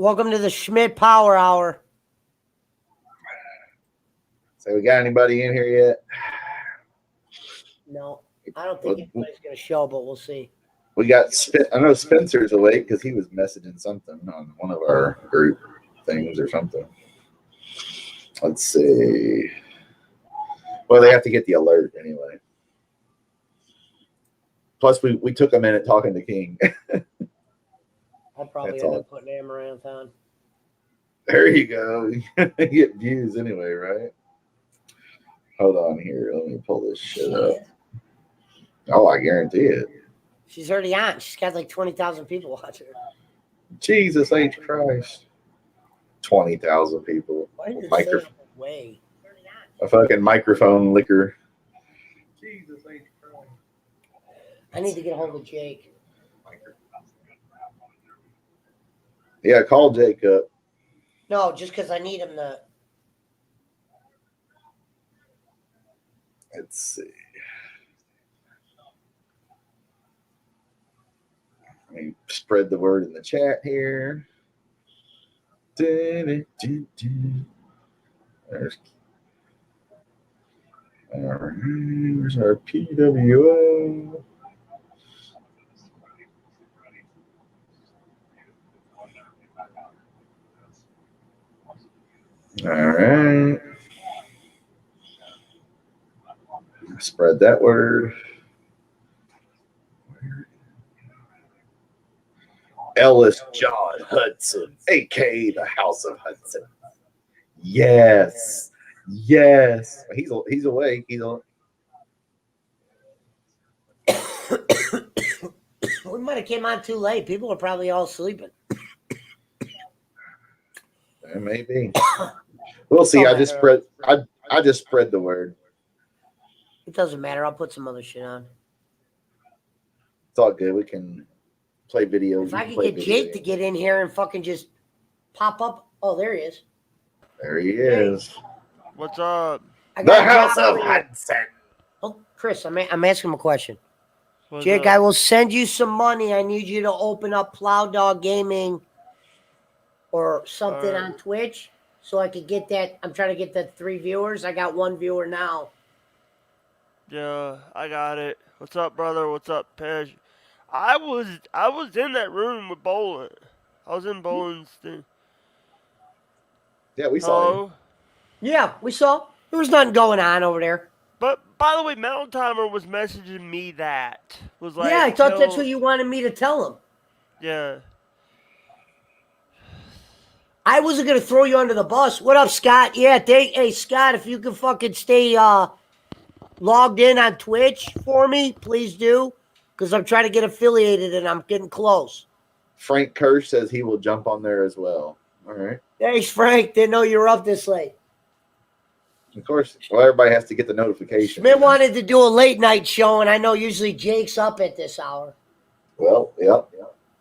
Welcome to the Schmidt Power Hour. So we got anybody in here yet? No, I don't think anybody's going to show, but we'll see. We got. I know Spencer's awake because he was messaging something on one of our group things or something. Let's see. Well, they have to get the alert anyway. Plus, we took a minute talking to King. I'll probably end up putting Amaranth on. There you go. You get views anyway, right? Hold on here. Let me pull this shit up. Oh, I guarantee it. She's already on. She's got like 20,000 people watching her. Jesus H. Christ. 20,000 people. Way. A fucking microphone licker. Jesus H. Christ. I need to get a hold of Jake. Yeah, call Jake up. No, just because I need him to. Let's see. Let me spread the word in the chat here. There's. All right, where's our PWO? All right. Spread that word. Ellis John Hudson, a.k.a. the House of Hudson. Yes. Yes. He's awake. He's on. We might have came on too late. People are probably all sleeping. Maybe. We'll see. I just spread the word. It doesn't matter. I'll put some other shit on. It's all good. We can play videos. If I could get Jake to get in here and fucking just pop up. Oh, there he is. There he is. What's up? The House of Hudson. Oh, Chris, I'm asking him a question. What's Jake, up? I will send you some money. I need you to open up Plow Dog Gaming or something on Twitch so I could get that. I'm trying to get that 3 viewers. I got 1 viewer now. Yeah, I got it. What's up, brother? What's up, Pej? I was in that room with Bolin. I was in Bolin's thing. Yeah, we saw you. Yeah, we saw. There was nothing going on over there. But by the way, Mountain Timer was messaging me that. Was like, yeah, I thought that's what you wanted me to tell him. Yeah. I wasn't going to throw you under the bus. What up, Scott? Yeah, hey, Scott, if you can fucking stay logged in on Twitch for me, please do. Because I'm trying to get affiliated and I'm getting close. Frank Kirsch says he will jump on there as well. All right. Thanks, Frank. Didn't know you were up this late. Of course. Well, everybody has to get the notification. Schmidt wanted to do a late night show, and I know usually Jake's up at this hour. Well, yeah.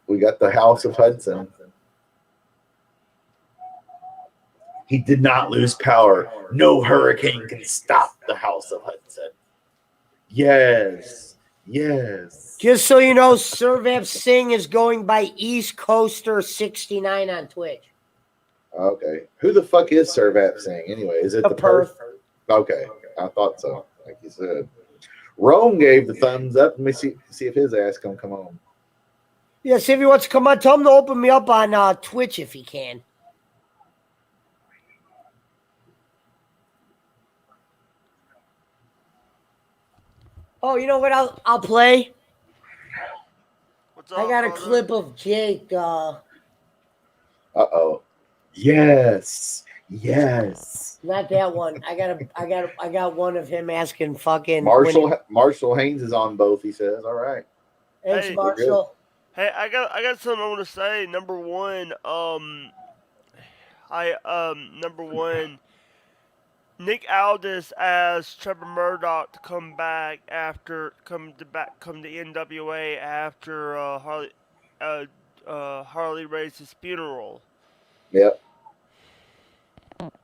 We got the House of Hudson. He did not lose power. No hurricane can stop the House of Hudson. Yes. Yes. Just so you know, Survap Singh is going by East Coaster 69 on Twitch. Okay. Who the fuck is Survap Singh anyway? Is it the Perth? Okay. I thought so, like you said. Rome gave the thumbs up. Let me see if his ass can come on. Yeah, see if he wants to come on. Tell him to open me up on Twitch if he can. Oh, you know what? I'll play. What's up, I got a brother? clip of Jake. Uh-oh. Yes. Yes. Not that one. I got one of him asking fucking Marshall Haynes is on both, he says. All right. Thanks, Hey, Marshall. Hey, I got something I want to say. Number one, Nick Aldis asked Trevor Murdoch to come back come to NWA after Harley Race's funeral. Yep.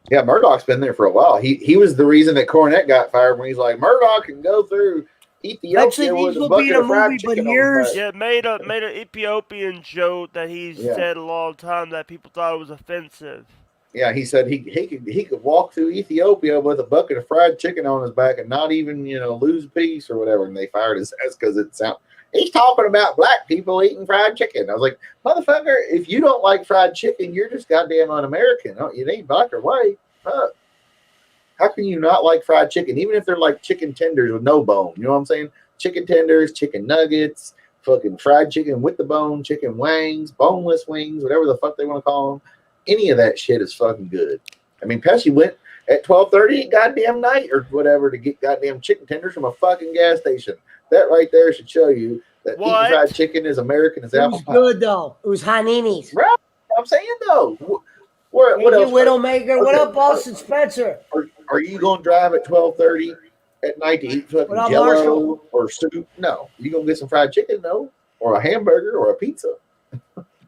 Yeah, Murdoch's been there for a while. He was the reason that Cornette got fired when he's like, Murdoch can go through Ethiopia with these a will bucket be in a of fried movie, but chicken on here's his back. Yeah, made an Ethiopian joke that he Yeah. said a long time that people thought it was offensive. Yeah, he said he could walk through Ethiopia with a bucket of fried chicken on his back and not even lose a piece or whatever. And they fired his ass because it sound. He's talking about black people eating fried chicken. I was like, motherfucker, if you don't like fried chicken, you're just goddamn un-American. You ain't black or white. Fuck. How can you not like fried chicken, even if they're like chicken tenders with no bone? You know what I'm saying? Chicken tenders, chicken nuggets, fucking fried chicken with the bone, chicken wings, boneless wings, whatever the fuck they want to call them. Any of that shit is fucking good. I mean, Pesci went at 12:30 goddamn night or whatever to get goddamn chicken tenders from a fucking gas station. That right there should show you that eating fried chicken is American as apple pie. It was good though. It was Hanini's. Right. I'm saying though. What else? Widowmaker. What up, Boston Spencer? Are you going to drive at 12:30 at night to eat fucking Jello or soup? No. You going to get some fried chicken, though? Or a hamburger or a pizza?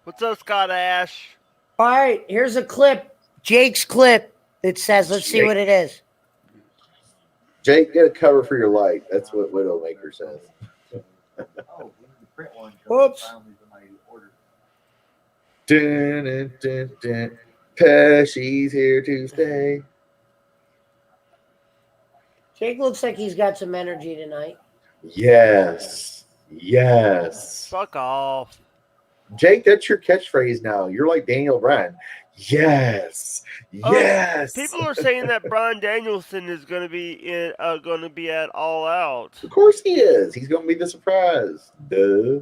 What's up, Scott Ash? All right, here's a clip. Jake's clip. It says, let's see what it is. Jake, get a cover for your light. That's what Widowmaker says. Whoops. Dun, dun, dun, dun. Pesci's here to stay. Jake looks like he's got some energy tonight. Yes. Fuck off. Jake, that's your catchphrase now. You're like Daniel Bryan. Yes. People are saying that Bryan Danielson is going to be at All Out. Of course he is. He's going to be the surprise. Duh.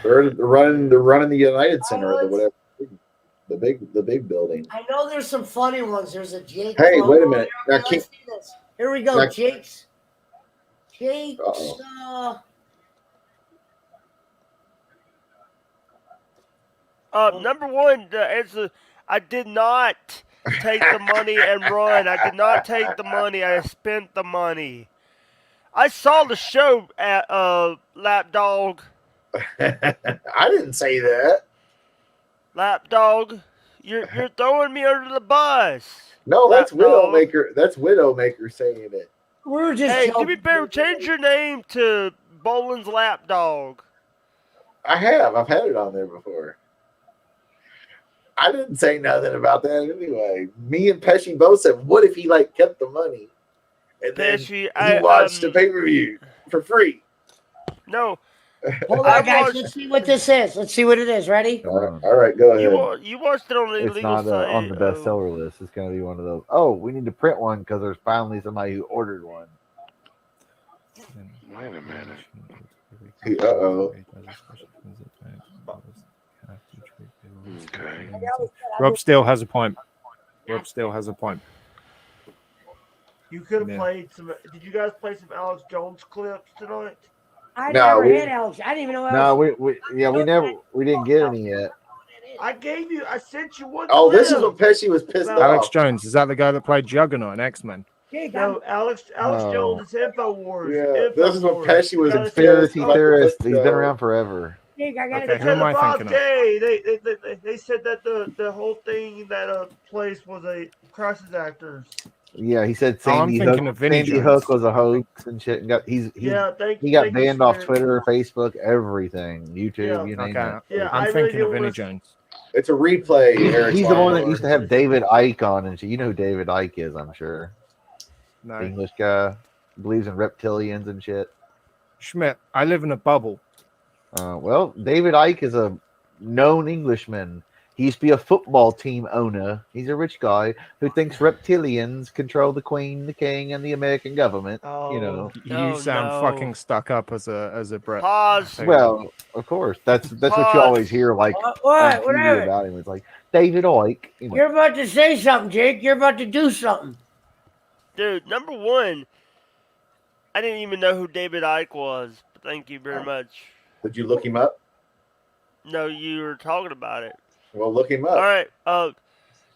They're running the United Center or the whatever. The big building. I know there's some funny ones. There's a Jake. Hey, wait a minute. Now, let's see this. Here we go. Jake's. Number one, the answer. I did not take the money and run. I did not take the money. I spent the money. I saw the show at Lapdog. I didn't say that. Lapdog, you're throwing me under the bus. No, that's Widowmaker. That's Widowmaker saying it. We're just change your name to Boland's Lapdog. I have. I've had it on there before. I didn't say nothing about that anyway. Me and Pesci both said, "What if he kept the money and Pesci, then he watched the pay-per-view for free?" No. Hold on, guys. Let's see what this is. Let's see what it is. Ready? All right, go ahead. You watched it on the illegal site. It's not on the bestseller list. It's going to be one of those. Oh, we need to print one because there's finally somebody who ordered one. Wait a minute. Uh-oh. Okay. Rob still has a point. You could have played some. Did you guys play some Alex Jones clips tonight? I never had Alex. I didn't even know. No, we didn't get any yet. I sent you one. Oh, this is when Pesci was pissed off. Alex Jones, is that the guy that played Juggernaut in X-Men? No, Alex Jones is InfoWars. Yeah, this is when Pesci was conspiracy theorist. He's been around forever. Jake, I got Okay, who am I thinking of? They said that the whole thing that place was a crisis actors. Yeah, he said I'm thinking of Vinny Sandy Jones. Hook was a hoax and shit. And he got banned off Twitter, Facebook, everything, YouTube, you name it. Yeah, I'm thinking of Vinny Jones. It's a replay. He's the one that used to have David Icke on and shit. You know who David Icke is, I'm sure. No. The English guy believes in reptilians and shit. Schmidt, I live in a bubble. Well, David Icke is a known Englishman. He used to be a football team owner. He's a rich guy who thinks reptilians control the Queen, the King, and the American government. Oh, You sound fucking stuck up as a Brit. Pause. Well, of course, that's what you always hear on TV about him. It's like David Icke. You're about to say something, Jake. You're about to do something. Dude, number one, I didn't even know who David Icke was. But thank you very much. Did you look him up? No, you were talking about it. Well, look him up. All right.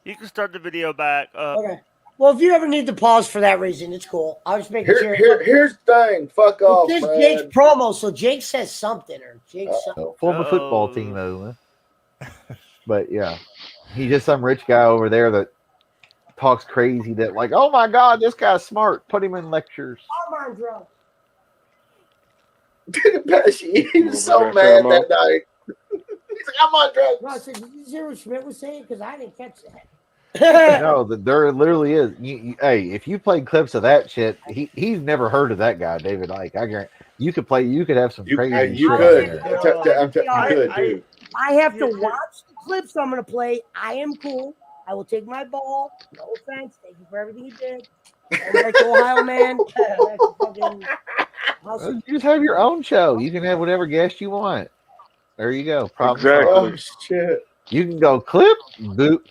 You can start the video back. Okay. Well, if you ever need to pause for that reason, it's cool. I was making sure. Here's the thing. Fuck off, This is man. Jake's promo, so Jake says something or Jake something. Former football team owner. But yeah, he's just some rich guy over there that talks crazy. That oh my God, this guy's smart. Put him in lectures. Pesci, he was so mad that night. He's like, I'm on drugs. No, I said, did you hear what Schmidt was saying? Because I didn't catch that. No, there literally is. Hey, if you played clips of that shit, he's never heard of that guy, David Icke. I guarantee you could play. You could have some crazy You shit could. in there. You could, too. I have to watch the clips I'm going to play. I am cool. I will take my ball. No offense. Thank you for everything you did. Go back to Ohio, man. You just have your own show. You can have whatever guest you want. There you go. Problem Oh, solved. shit. You can go clip, boop.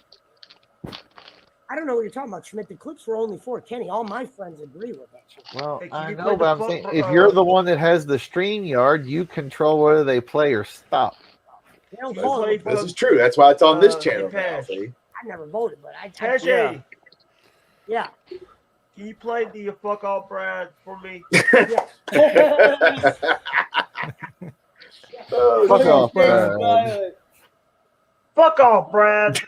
I don't know what you're talking about, Schmidt. The clips were only for Kenny. All my friends agree with that shit. Well, Hey, I you know, play but the I'm saying foot- if you're the one that has the stream yard, you control whether they play or stop. They don't You call play it. This is true. That's why it's on this Hey, channel now, Pash. see? I never voted, but I Pesci, yeah. can you play the fuck off Brad for me? Yes. Oh, Fuck shit. off, Brad. Fuck off, Brad.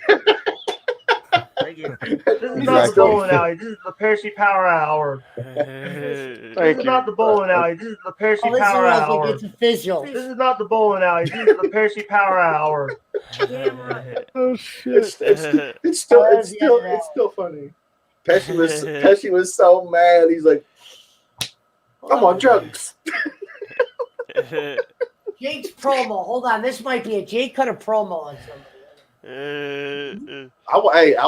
Thank you. This is not the bowling alley. This is the Pesci Power Hour. This is not the bowling alley. This is the Pesci Oh, this Power is Hour. like it's official. This is not the bowling alley. This is the Pesci Power Hour. Damn right. Oh shit! It's still funny. Pesci was so mad. He's like, I'm on drugs. Jake's promo. Hold on. This might be a Jake cut a promo on somebody. I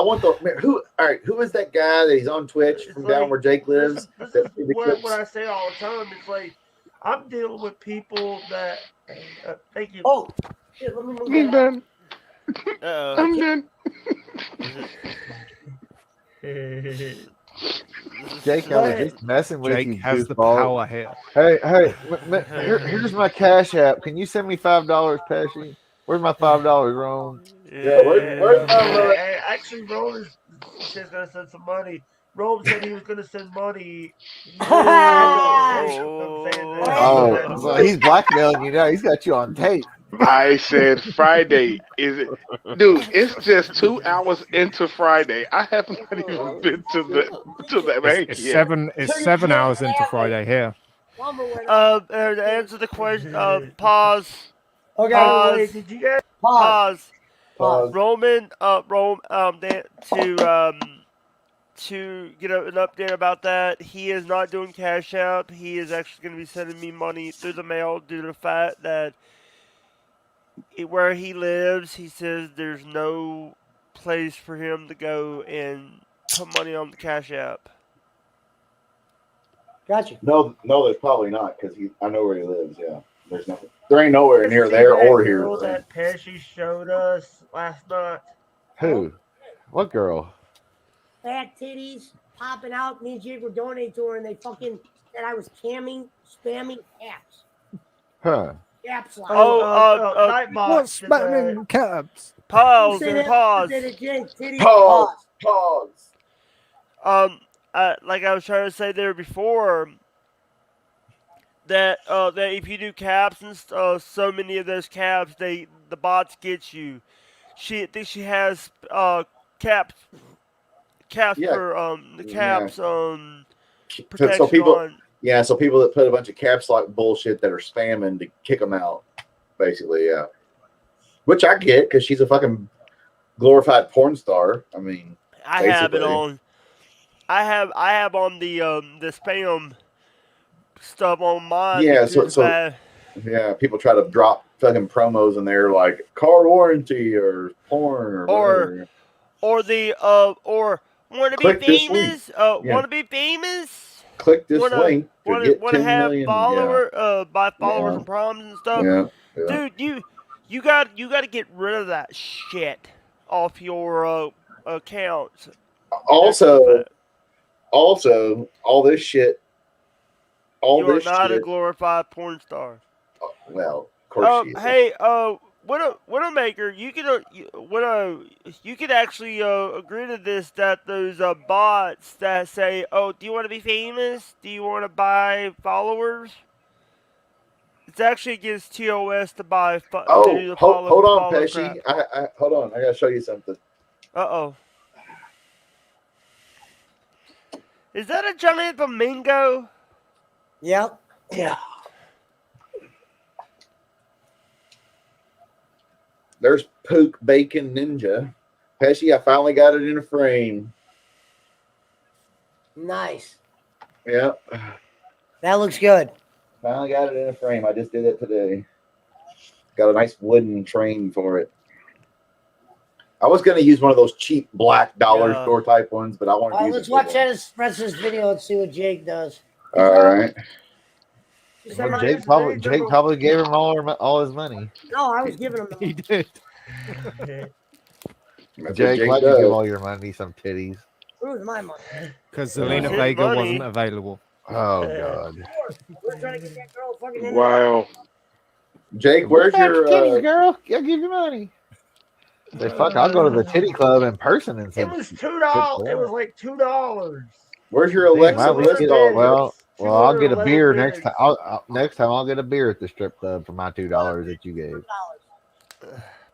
want the who. All right, who is that guy that he's on Twitch from down where Jake lives? This is what I say all the time. It's like I'm dealing with people that. Thank you. Oh, shit, let me move I'm that. done. I'm done. Jake, I was just messing with you. Jake has the goofball. power here. Hey, here's my cash app. Can you send me $5, Pesci? Where's my $5, Rome? Yeah, where's my Actually, Rome is just gonna send some money. Rome said he was gonna send money. Oh, so he's blackmailing you now. He's got you on tape. I said Friday. Is it, dude? It's just 2 hours into Friday. I haven't even been to the bank It's yet. It's 7 hours into Friday here. To answer the question, pause. Okay. Pause. Wait, Did you guys Pause. Roman, to get an update about that, he is not doing Cash App. He is actually going to be sending me money through the mail due to the fact that where he lives, he says there's no place for him to go and put money on the Cash App. Gotcha. No, there's probably not because I know where he lives. Yeah, there's nothing. There ain't nowhere near there or here. Girl that Pesci showed us last night. Who? What girl? Fat titties popping out. Me and Jake were donating to her, and they fucking said I was spamming apps. Huh? Apps like. Nightbot. What's spamming cabs? Pause. Like I was trying to say there before, that if you do caps and so many of those caps, the bots get you. I think she has caps Yeah. for the caps protection So people, on. yeah, so people that put a bunch of caps lock bullshit that are spamming to kick them out, basically, yeah. Which I get because she's a fucking glorified porn star. I mean, I have it on. I have on the spam stuff on mine. Yeah, yeah, people try to drop fucking promos in there like car warranty or porn or whatever. or want to be Click this famous. Yeah. Want to be famous. Click this link to Want get to 10 have million. buy followers Yeah. and proms and stuff. Yeah. Dude, you got to get rid of that shit off your accounts. Also, all this shit. You are not a glorified porn star. Well, of course she is. Hey, Widowmaker, you could actually agree to this, that those bots that say, "Oh, do you want to be famous? Do you want to buy followers?" It's actually against TOS to buy. Hold on, Pesci. Hold on. I gotta show you something. Uh-oh. Is that a giant flamingo? Yep. Yeah. There's Pook Bacon Ninja. Pesci, I finally got it in a frame. Nice. Yep. That looks good. Finally got it in a frame. I just did it today. Got a nice wooden frame for it. I was going to use one of those cheap black dollar store type ones, but I wanted to use let's watch the rest of this video and see what Jake does. All right. Well, Jake probably gave him all his money. No, I was giving him. He did. Jake, why'd you give all your money some titties? Where's my money? Because Zelina Vega wasn't available. Oh, God. We're trying to get that girl fucking in. Wow. Jake, where's your titties, girl? I'll give you money. Say, fuck, I'll go to the titty club in person and It was $2. It was like $2. Where's your Alexa list? Well, I'll get a beer next time. Next time I'll get a beer at the strip club for my $2 that you gave.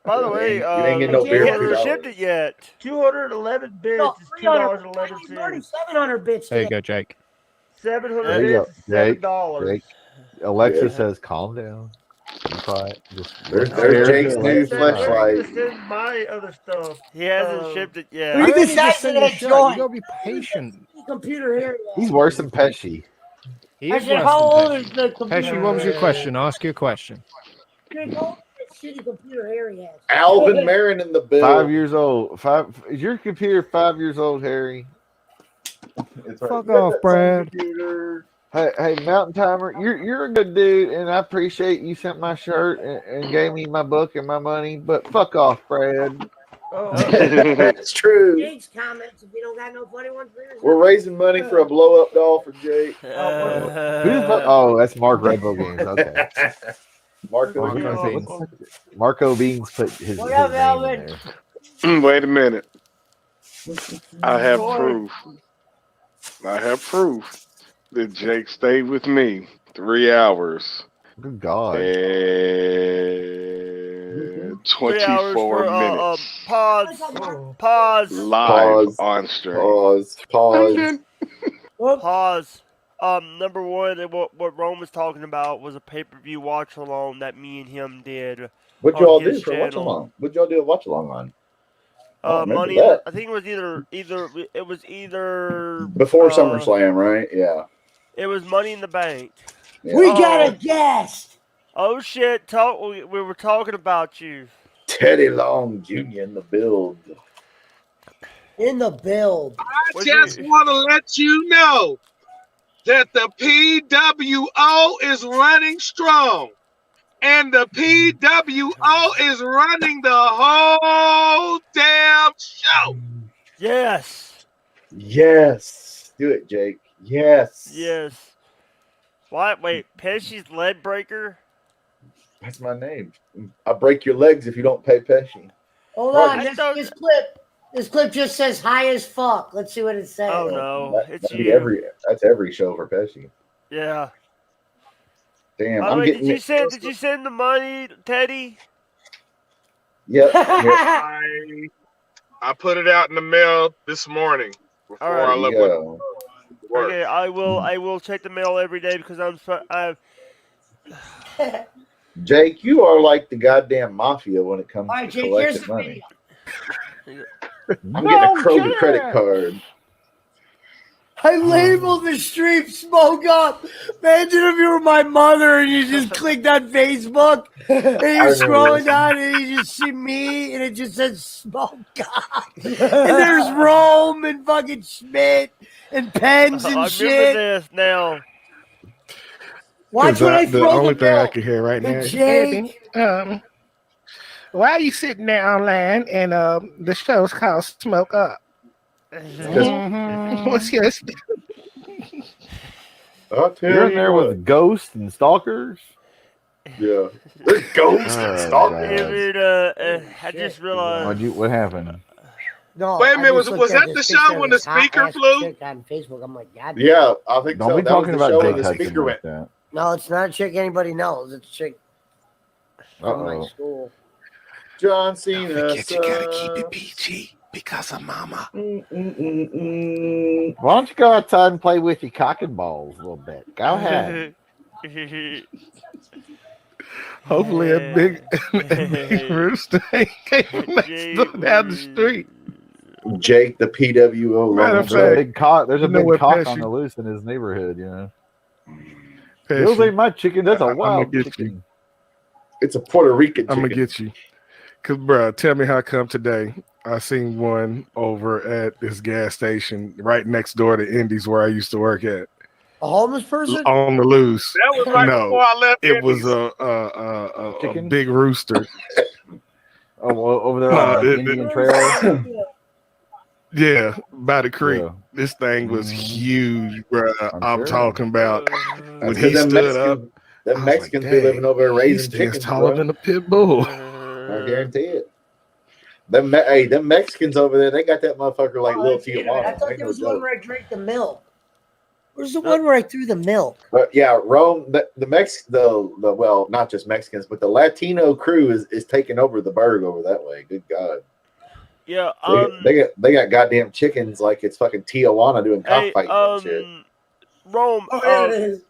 By the way, you ain't getting no we beer for haven't $2. shipped it yet. 211 bits No, is $2.11. 700 bits. There you go, Jake. 700 There you bits is go, Jake. $7. Yeah. Alexa says, "Calm down." Be quiet. There's Jake's new flashlight. Send my other stuff. He hasn't shipped it yet. Who I decides just send you that a shot. joint? You gotta be patient. Computer here. He's worse than Pesci. He I is said, worse how than old is the computer? Pesci, what was your question? Ask your question. Jake, how old is that shitty computer Harry has? Alvin Marin in the bill. 5 years old. Is your computer 5 years old, Harry? It's right. Fuck off, Brad. Hey, Mountain Timer, you're a good dude, and I appreciate you sent my shirt and gave me my book and my money. But fuck off, Brad. Oh, That's true. Jake's comments if you don't got no funny ones for yourself. We're raising money for a blow up doll for Jake. Who the fuck? Oh, that's Mark Redbow Games. Okay. Marco Beans put his What name up, in Alvin? there. Wait a minute. I have proof that Jake stayed with me 3 hours Good God. and 3 hours 24 for minutes. Pause. Live on stream. Pause. Number one, what Rome was talking about was a pay-per-view watch along that me and him did. What'd y'all on do his for watch channel. along? What'd y'all do a watch along on? I remember Money. that. I think it was either Before SummerSlam, right? Yeah. It was Money in the Bank. Yeah. We got a guest. Oh shit! We were talking about you. Teddy Long Jr. in the build. In the build. I just want to let you know that the PWO is running strong. And the PWO is running the whole damn show. Yes. Yes. Do it, Jake. Yes. Yes. What? Wait, Pesci's Lead Breaker? That's my name. I break your legs if you don't pay Pesci. Hold Right. on, this clip just says high as fuck. Let's see what it says. Oh no, it's That'd be you. That's every show for Pesci. Yeah. Damn, By the I'm way, getting did you send the money, Teddy? Yep. I put it out in the mail this morning before All right. I left work. Okay, I will check the mail every day because Jake, you are like the goddamn mafia when it comes All right, to Jake, here's collecting the money. video. I'm getting a Kroger credit card. I labeled the stream Smoke Up. Imagine if you were my mother and you just clicked on Facebook and you're scrolling down and you just see me and it just says Smoke Up. And there's Rome and fucking Schmidt and pens and I remember shit. this now. Watch when I the throw only the thing I bill. can hear right now The is Jake. Eddie, why are you sitting there online and the show's called Smoke Up? What's your You're in there with ghosts and stalkers? Yeah. There's ghosts and stalkers. I just realized. What happened? No, Wait a minute, I just was looked at that the this show picture when of the this hot speaker ass flew? chick on Facebook. I'm like, God. Yeah, I think Don't so. be That talking was the about show Jake when the Hudson speaker like went. that. No, it's not a chick anybody knows. It's a chick from my school. John Cena. Don't forget you gotta keep it PG because of mama. Why don't you go outside and play with your cock and balls a little bit? Go ahead. Hopefully, a big, a big rooster ain't came next down the street. Jake, the PWO. Matter of There's a fact, big cock. There's a you know big what, cock Pesci? on the loose in his neighborhood. You know, those Pesci, ain't my chicken. That's a I'm gonna wild get chicken. It's a Puerto Rican I'm chicken. gonna get you. Cause, bro, tell me how come today I seen one over at this gas station right next door to Indy's where I used to work at. A homeless person? On the loose. That was right No, before I left. it was Indy's. a Chicken? big rooster. Oh, well, over there No, on it- Indian Trail. Yeah, by the creek. Yeah. This thing was Mhm. huge, bro. I'm I'm sure. talking about when That's he 'cause them stood up. Mexicans, I them was Mexicans like, be living "Dang, over there he raising stands chickens, taller bro. than a pit bull." I guarantee it. Them Mexicans over there, they got that motherfucker like Lil Tijuana. I thought Ain't there no was one joke. where I drank the milk. Where's the one where I threw the milk? But yeah, Rome, the well, not just Mexicans, but the Latino crew is taking over the burg over that way. Good God. Yeah. They got goddamn chickens like it's fucking Tijuana doing Hey, cockfighting and shit. Rome. Oh, there it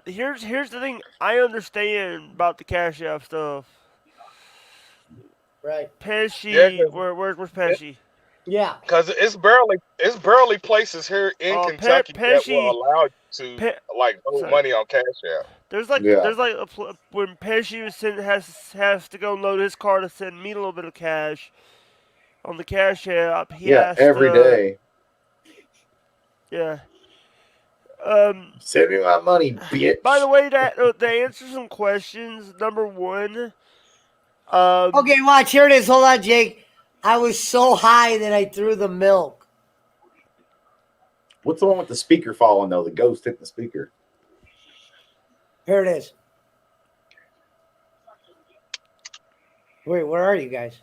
is. Here's the thing. I understand about the Cash App stuff. Right. Pesci, Yeah, 'cause- where's Pesci? Yeah. Because it's barely places here in Kentucky that Pesci- will allow you to Pe- like hold sorry. money on Cash App. There's like Yeah. when Pesci was has to go load his car to send me a little bit of cash on the Cash App. He Yeah, has every to, day. Yeah. Send me my money, bitch. By the way, that to answer some questions. Number one. Okay, watch. Here it is. Hold on, Jake. I was so high that I threw the milk. What's the one with the speaker falling though? The ghost hit the speaker. Here it is. Wait, where are you guys?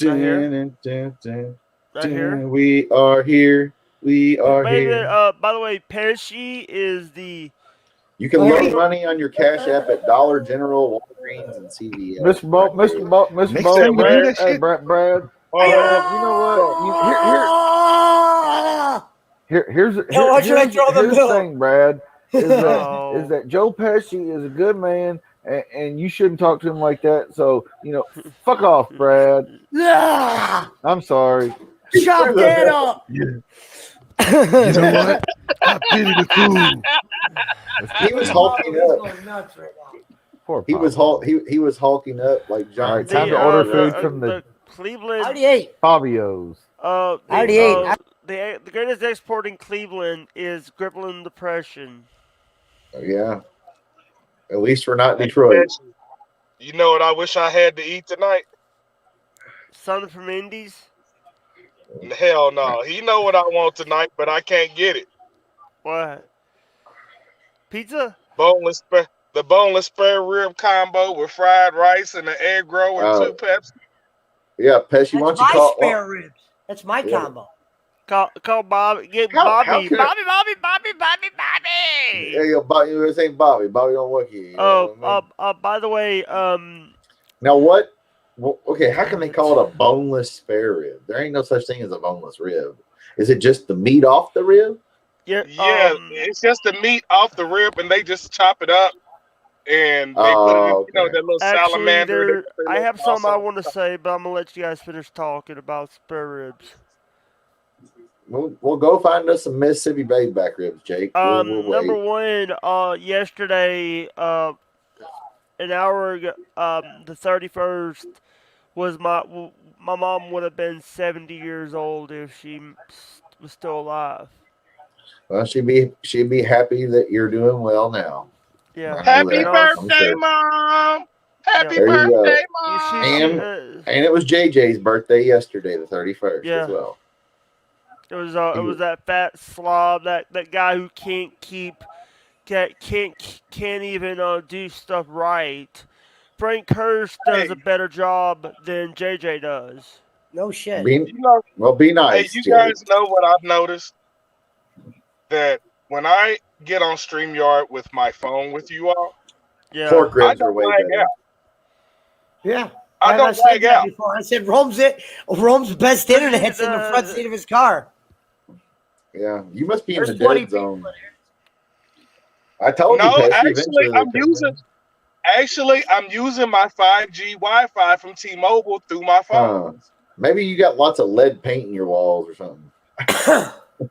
Right here. Dun, dun, dun, Right dun. here. We are here. We are Wait a here. minute. By the way, Pesci is the. You can Oh, load hey. money on your Cash App at Dollar General, Walgreens, and CVS. Mr. Bo, Mr. Bo, Mr. Next Bo, time you do Brad, that hey, shit- Brad. Oh, You know what? Here's why should I throw the here's the milk? thing, Brad. Is that Oh. is that Joe Pesci is a good man, and you shouldn't talk to him like that. So fuck off, Brad. Ah, I'm sorry. chop that up. You know what? I pity the fool. he was hulking up. Going nuts right now. Poor He was Pablo. he was hulking up like John. All right, time to order food from the I Cleveland. already ate. Fabio's. I already ate. The greatest export in Cleveland is Grippling Depression. Yeah. At least we're not Detroit. You know what I wish I had to eat tonight? Son from Indies. Hell no. He know what I want tonight, but I can't get it. What? Pizza? The boneless spare rib combo with fried rice and an egg roll and 2 Pepsi. Yeah, Pesci, why don't That's you my call? spare ribs. That's my Yeah. combo. Call Bobby. Get How Bobby. can I- Bobby. Yeah, yo, Bobby, this ain't Bobby. Bobby don't work here. You know what I mean? By the way, Now what? Well, okay, how can they call it a boneless spare rib? There ain't no such thing as a boneless rib. Is it just the meat off the rib? yeah, It's just the meat off the rib, and they just chop it up, and they put it in, okay. that little actually, salamander. I have something I want to say, but I'm gonna let you guys finish talking about spare ribs. We'll go find us some Mississippi Bay back ribs, Jake. We'll Number wait. one, yesterday, an hour ago, the 31st was my mom would have been 70 years old if she was still alive. Well, she'd be happy that you're doing well now. Yeah. Happy And also- birthday, Mom! Happy There you go. birthday, Mom! And it was JJ's birthday yesterday, the 31st Yeah. as well. It was that fat slob, that guy who can't even do stuff right. Frank Hurst does a better job than JJ does. No shit. Be Hey, nice. you Jake. guys know what I've noticed? That when I get on StreamYard with my phone with you all, Yeah. Pork I ribs are don't way lag better. out. Yeah. I don't said lag that out. before. I said Rome's best internet's in the front seat of his car. Yeah, you must be in There's the 20 dead people zone. in there. I told No, you, Pesci, actually, eventually I'm they're coming Actually, I'm using my 5G Wi-Fi from T-Mobile through my phone. Maybe you got lots of lead paint in your walls or something.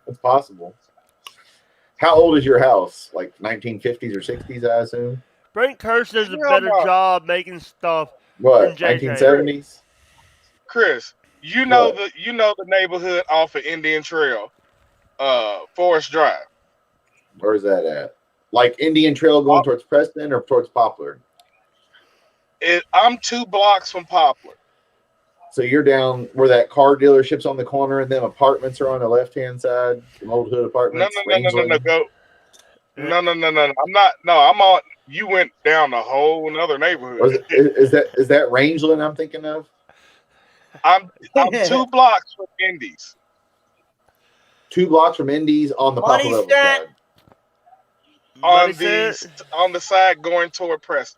It's possible. How old is your house? Like 1950s or 60s, I assume. Brent Kirsch does a Hell better no. job making stuff. What? Than JJ. 1970s. Chris, you know the neighborhood off of Indian Trail, Forest Drive. Where's that at? Like Indian Trail going towards Preston or towards Poplar? I'm 2 blocks from Poplar. So you're down where that car dealership's on the corner and them apartments are on the left-hand side, the old hood apartments. No. No. I'm not. No, I'm on. You went down the whole another neighborhood. Is that Rangeland I'm thinking of? I'm 2 blocks from Indies. 2 blocks from Indies on the Poplar level side. On the side going toward Preston.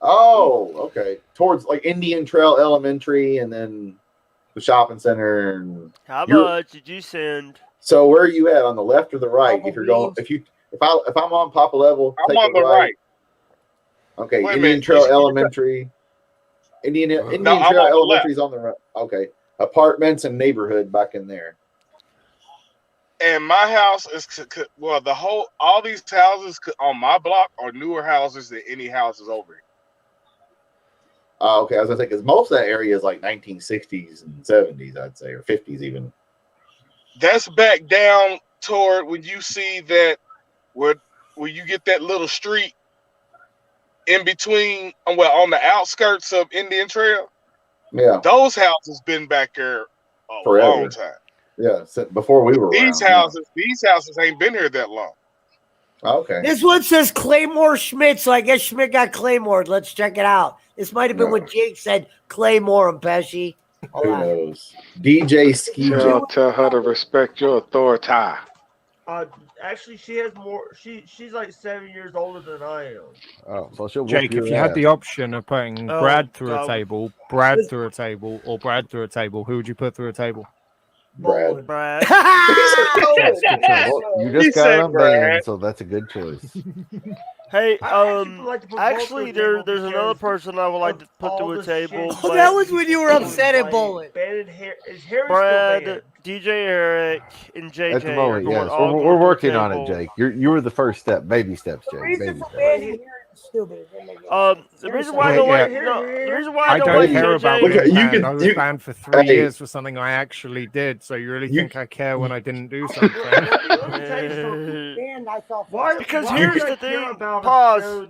Oh, okay. Towards like Indian Trail Elementary and then the shopping center. And how much did you send? So where are you at, on the left or the right? If you're going, if I'm on Papa level, I'm on the right. Okay, Indian Trail Elementary. Indian Trail Elementary is on the right. Okay, apartments and neighborhood back in there. And my house is all these houses on my block are newer houses than any houses over here. Okay, I was gonna say because most of that area is like 1960s and 70s, I'd say, or 50s even. That's back down toward when you see that where you get that little street in between, on the outskirts of Indian Trail. Yeah, those houses been back there a forever. long time. Yeah, before we were these around, these houses ain't been here that long. Okay. This one says Claymore Schmidt, so I guess Schmidt got Claymore. Let's check it out. This might have been what Jake said. Claymore and Pesci. Who knows? DJ Ski. Tell her to respect your authority. Actually, she has more. She's like 7 years older than I am. Oh, so she'll Jake, if you had the option of putting Brad through a table, Brad through a table, or Brad through a table, who would you put through a table? Brad. That's a good choice. Well, you just got unbanned, so that's a good choice. Hey, actually, there's another person I would like to put through a table. Oh, that was when you were upset at bowling. Brad, DJ Eric, and JJ. At the moment, yes, all we're working on it, Jake. You were the first step, baby steps, Jake. Baby steps. The reason why I don't like, the reason why I don't care JJ, about being banned. I was banned for 3 years for something I actually did. So you really think I care when I didn't do something? Because here's the thing. Pause.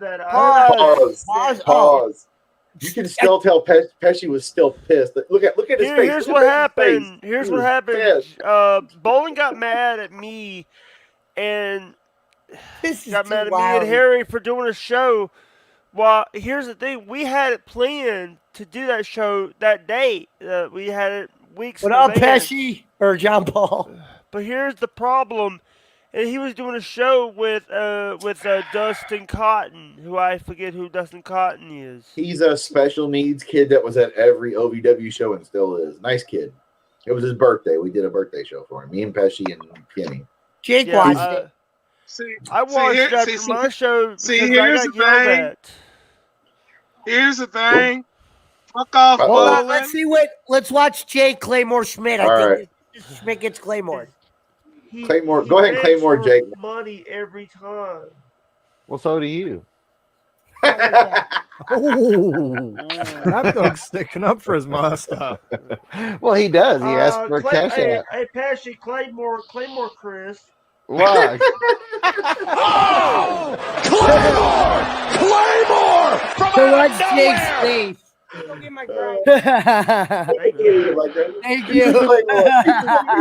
You can still tell Pesci was still pissed. Look at his face. Here's what happened. Here's what happened. Bowling got mad at me, and got mad at me and Harry for doing a show. Well, here's the thing: we had it planned to do that show that day. We had it weeks. What up, Pesci or John Paul? But here's the problem: and he was doing a show with Dustin Cotton, who I forget who Dustin Cotton is. He's a special needs kid that was at every OVW show and still is. Nice kid. It was his birthday. We did a birthday show for him. Me and Pesci and Kenny. Jake watched it. I watched after my show. Here's the thing. Here's the thing. Fuck off. Hold on, let's watch Jake Claymore Schmidt. I think Schmidt gets Claymore. Claymore, go ahead, Claymore, Jake. Money every time. Well, so do you. That dog's sticking up for his master. Well, he does. He asked for a cash Hey, out. hey, Pesci, Claymore, Chris. Why? Oh! Claymore! From out of Jake's nowhere! face. Thank you. Thank you.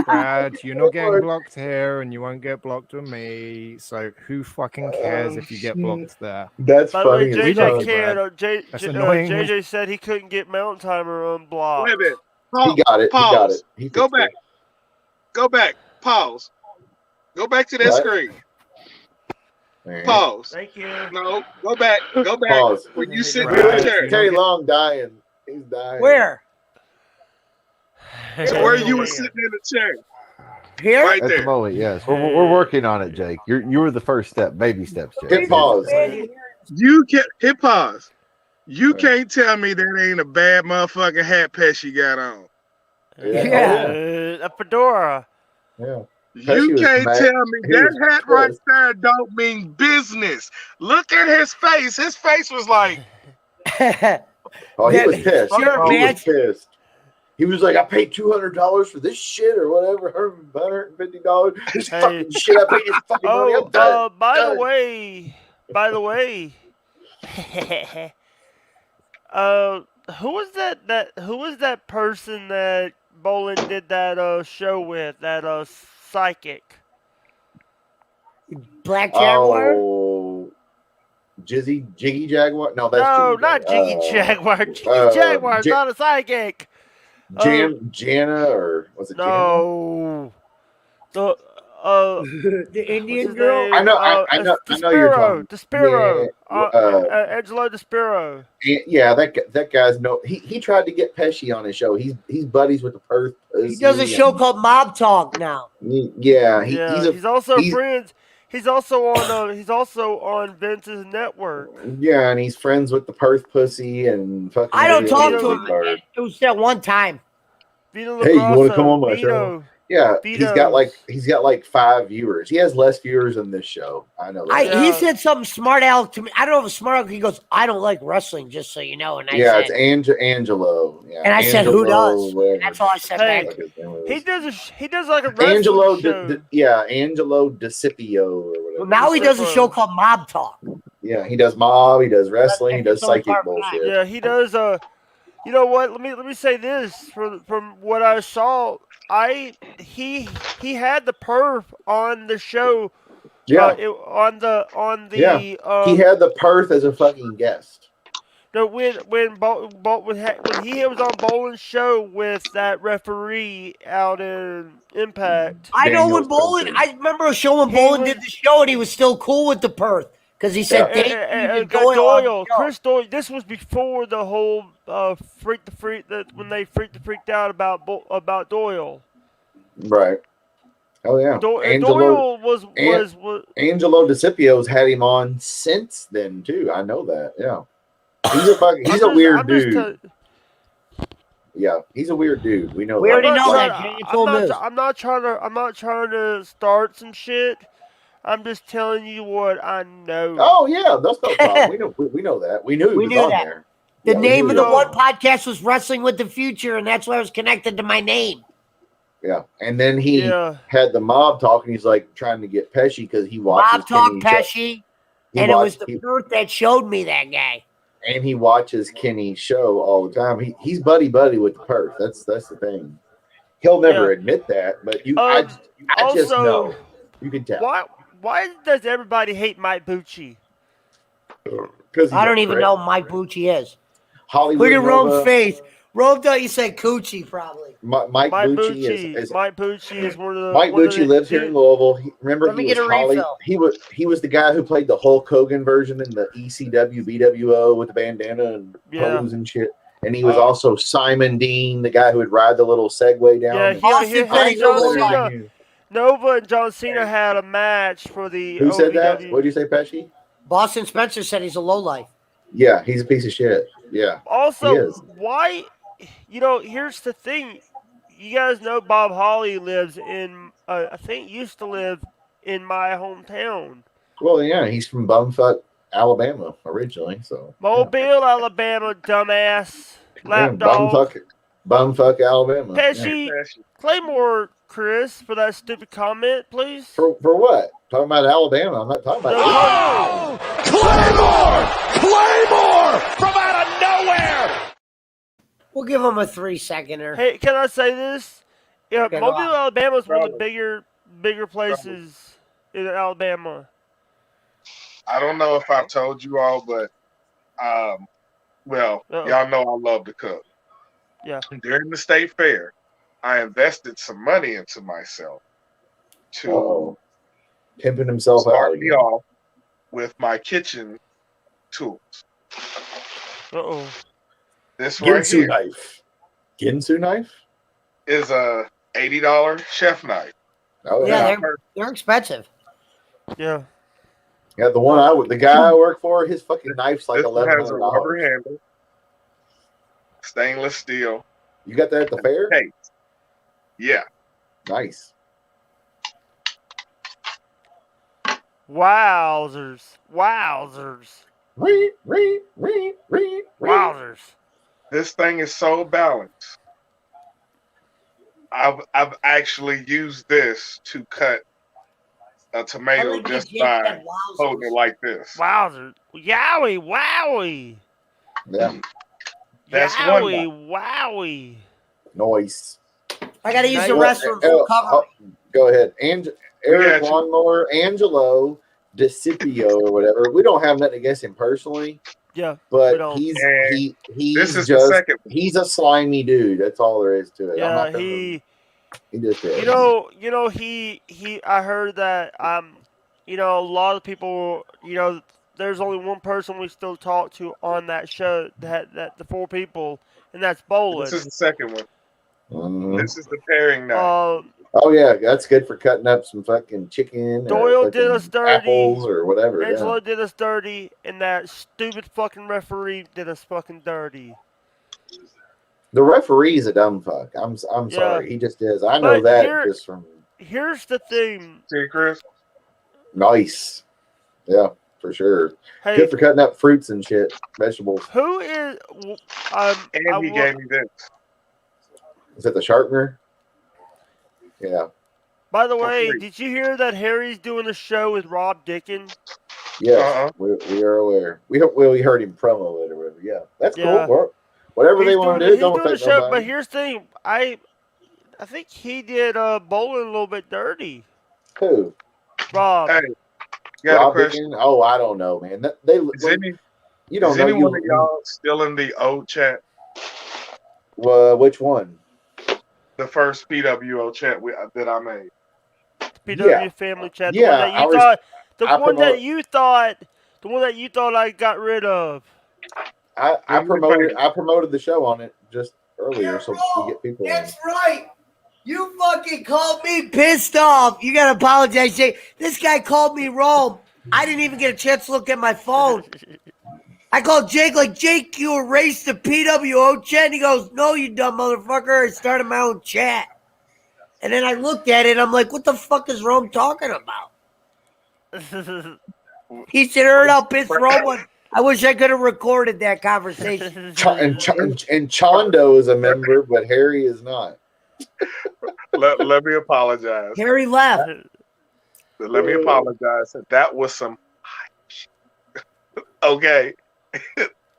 Brad, you're not getting blocked here, and you won't get blocked with me. So who fucking cares if you get blocked there? That's By the way, funny. JJ can't. That's annoying. JJ said he couldn't get Mountain Timer unblocked. Wait a minute. He got it. Pause. He got it. He Go back. it. Go back. Pause. Go back to that What? screen. Man. Pause. Thank you. No, go back. Go back. Pause. When you sit in Right. the chair. Teddy Long dying. He's dying. Where? Where you were sitting in the chair. Here? Right At the there. moment, yes. We're working on it, Jake. You were the first step, baby steps, Jake. Hit pause. You can't hit pause. You can't tell me that ain't a bad motherfucking hat Pesci got on. Yeah. A fedora. Yeah. You Pesci was can't mad. tell me He was that hat right pissed. there don't mean business. Look at his face. His face was like, Oh, he was pissed. Sure, He was man. pissed. He was like, I paid $200 for this shit or whatever, $150. This Hey. fucking shit. I paid this fucking money. I'm done. By the Done. way, who was that person that Bolin did that show with, that psychic? Black Jaguar? Oh, Jiggy Jaguar? No, that's No, Jiggy not Jaguar. Jiggy Jaguar. Jiggy Jaguar is not a psychic. Jana, or was it Jana? No. The Indian his girl? name? I know you're talking. Despero. Yeah, Angelo Despero. yeah, that guy's he tried to get Pesci on his show. He's buddies with the Perth. He does a show called Mob Talk now. Yeah, he's also friends. He's also on Vince's network. Yeah, and he's friends with the Perth pussy and fucking. I don't talk to him. retard. It was that one time. Vito Hey, you want to come Lagrasso, on my show? Yeah, he's got like 5 viewers. He has less viewers than this show. I know that. He said something smart aleck to me. I don't know if it's smart aleck. He goes, I don't like wrestling, just so you know. And I said, it's Angelo. Yeah, and I said, who does? Whatever. That's all I said back. He does like a wrestling Angelo, show. Angelo DeCipio or whatever. Well, now he does a show called Mob Talk. Yeah, he does mob. He does wrestling. He does psychic bullshit. Yeah, he does. You know what? Let me say this from what I saw. He had the perf on the show. Yeah. He he had the Perth as a fucking guest. No, when he was on Bolin's show with that referee out in Impact. I know when Bolin. I remember a show when Bolin did the show, and he was still cool with the Perth because he said Doyle, Chris Doyle. This was before the whole when they freaked out about Doyle. Right. Oh yeah. Doyle was Angelo DeCipio's had him on since then too. I know that. Yeah. He's a weird dude. Yeah, he's a weird dude. We know. We already know that. I'm not trying to start some shit. I'm just telling you what I know. Oh yeah, that's no problem. We know that. We knew he was on that. there. The name of the one podcast was Wrestling with the Future, and that's why I was connected to my name. Yeah, and then he had the mob talk, and he's like trying to get Pesci because he watches Mob Talk Pesci, and it was the Perth that showed me that guy. And he watches Kenny's show all the time. He's buddy with the Perth. That's the thing. He'll never admit that, but I just know. You can tell. Why does everybody hate Mike Bucci? Because I don't even know who Mike Bucci is. Hollywood. Look at Rome's face. Rome thought you said Coochie, probably. Mike Bucci is Mike Bucci is one of the. Mike Bucci lives here in Louisville. Let me get a refill. He was the guy who played the Hulk Hogan version in the ECW BWO with the bandana and pose and shit. And he was also Simon Dean, the guy who would ride the little Segway down. Yeah, Nova and John Cena had a match for the. Who said that? What did you say, Pesci? Boston Spencer said he's a lowlife. Yeah, he's a piece of shit. Yeah. Also, why? Here's the thing. You guys know Bob Holly lives in, I think used to live in my hometown. Well, yeah, he's from Bumfuck, Alabama originally. So Mobile, Alabama, dumbass. Lapdog. Bumfuck, Alabama. Pesci, Claymore, Chris, for that stupid comment, please. For what? Talking about Alabama. I'm not talking about Claymore from out of nowhere. We'll give him a 3-seconder. Hey, can I say this? Yeah, Mobile, Alabama is one of the bigger places in Alabama. I don't know if I've told you all, but y'all know I love to cook. Yeah. During the state fair, I invested some money into myself to pimping himself start me off with my kitchen tools. This right here knife. Ginsu knife is a $80 chef knife. Oh yeah, they're expensive. Yeah. Yeah, the guy I work for, his fucking knife's like This one has a rubber $1,100. handle, stainless steel. You got that at the fair? Hey, yeah. Nice. Wowzers. Wowzers. This thing is so balanced. I've actually used this to cut a tomato just by holding it like this. Wowzers. Yowie. Yeah. That's Yowie, one. wowie. Noise. I gotta use the What- restroom for cover. Go ahead. Eric got you. Lawnmower, Angelo DeCipio or whatever. We don't have nothing against him personally, Yeah, we but don't. he's This is the just second. he's a slimy dude. That's all there is to it. I'm Yeah, not gonna- he just is. he I heard that a lot of people, there's only one person we still talk to on that show, that the 4 people, and that's Bolin. This is the second one. Mhm. This is the pairing knife. Oh yeah, that's good for cutting up some fucking chicken. Doyle or did us dirty. apples or whatever. Angelo Yeah. did us dirty, and that stupid fucking referee did us fucking dirty. The referee's a dumb fuck. I'm Yeah. sorry. He just is. I know But that just from Here's the thing. See, Chris? nice. Yeah, for sure. Hey, Good for cutting up fruits and shit, vegetables. who is And he gave me this. Is it the sharpener? Yeah. By the way, free. did you hear that Harry's doing a show with Rob Dickin? Yes, we are aware. We heard him promo it or whatever. Yeah, that's Yeah. cool. Whatever He's they want to doing- do, he's don't doing a affect show, nobody. but here's the thing. I think he did Bolin a little bit dirty. Who? Rob. Hey, got a Rob question. Dickin? Oh, I don't know, man. They Is, any, you don't is know anyone you. of y'all still in the old chat? Which one? The first PWO chat that I made. PW Yeah. family chat. Yeah, The one that you I one that promote- you thought, the one that you thought I got rid of. I Yeah, we promoted the show on it just earlier, so we get people. in. That's right. You fucking called me pissed off. You gotta apologize. Say, this guy called me Rome. I didn't even get a chance to look at my phone. I called Jake, like, Jake, you erased the PWO chat. And he goes, no, you dumb motherfucker. I started my own chat. And then I looked at it, and I'm like, what the fuck is Rome talking about? He said, heard how pissed Rome was. I wish I could have recorded that conversation. And Chondo is a member, but Harry is not. Let me apologize. Harry left. Let me apologize. That was some okay.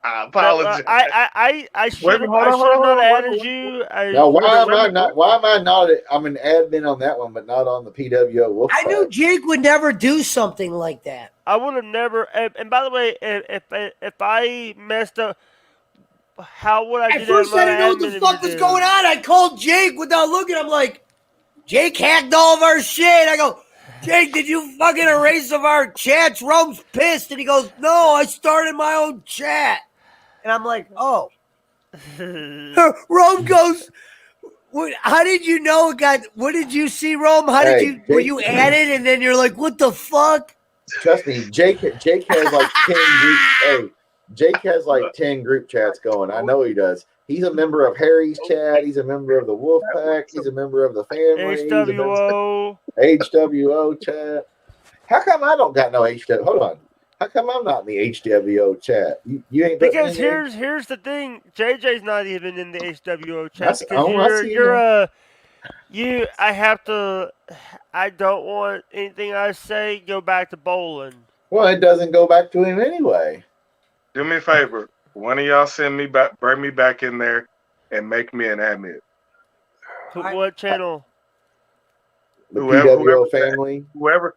I apologize. I should have hold on, not wait, added wait. you. Now, why am I not? Why am I not? I'm an admin on that one, but not on the PWO Wolf. I knew Jake would never do something like that. I would have never. And by the way, if I messed up, how would I do At first, that? I didn't know what the fuck was going on. I called Jake without looking. I'm like, Jake hacked all of our shit. I go, Jake, did you fucking erase of our chats? Rome's pissed. And he goes, no, I started my own chat. And I'm like, oh. Rome goes, how did you know it got, what did you see, Rome? How did you, were you added? And then you're like, what the fuck? Trust me, Jake has like 10 group. Hey, Jake has like 10 group chats going. I know he does. He's a member of Harry's chat. He's a member of the Wolf Pack. He's a member of the family. HWO. HWO chat. How come I don't got no HWO? Hold on. How come I'm not in the HWO chat? You ain't put me Because in there? here's the thing, JJ's not even in the HWO chat That's- because I see I don't want anything I say go back to bowling. Well, it doesn't go back to him anyway. Do me a favor. One of y'all send me back, bring me back in there, and make me an admin. What channel? The Whoever- PWO family. Whoever's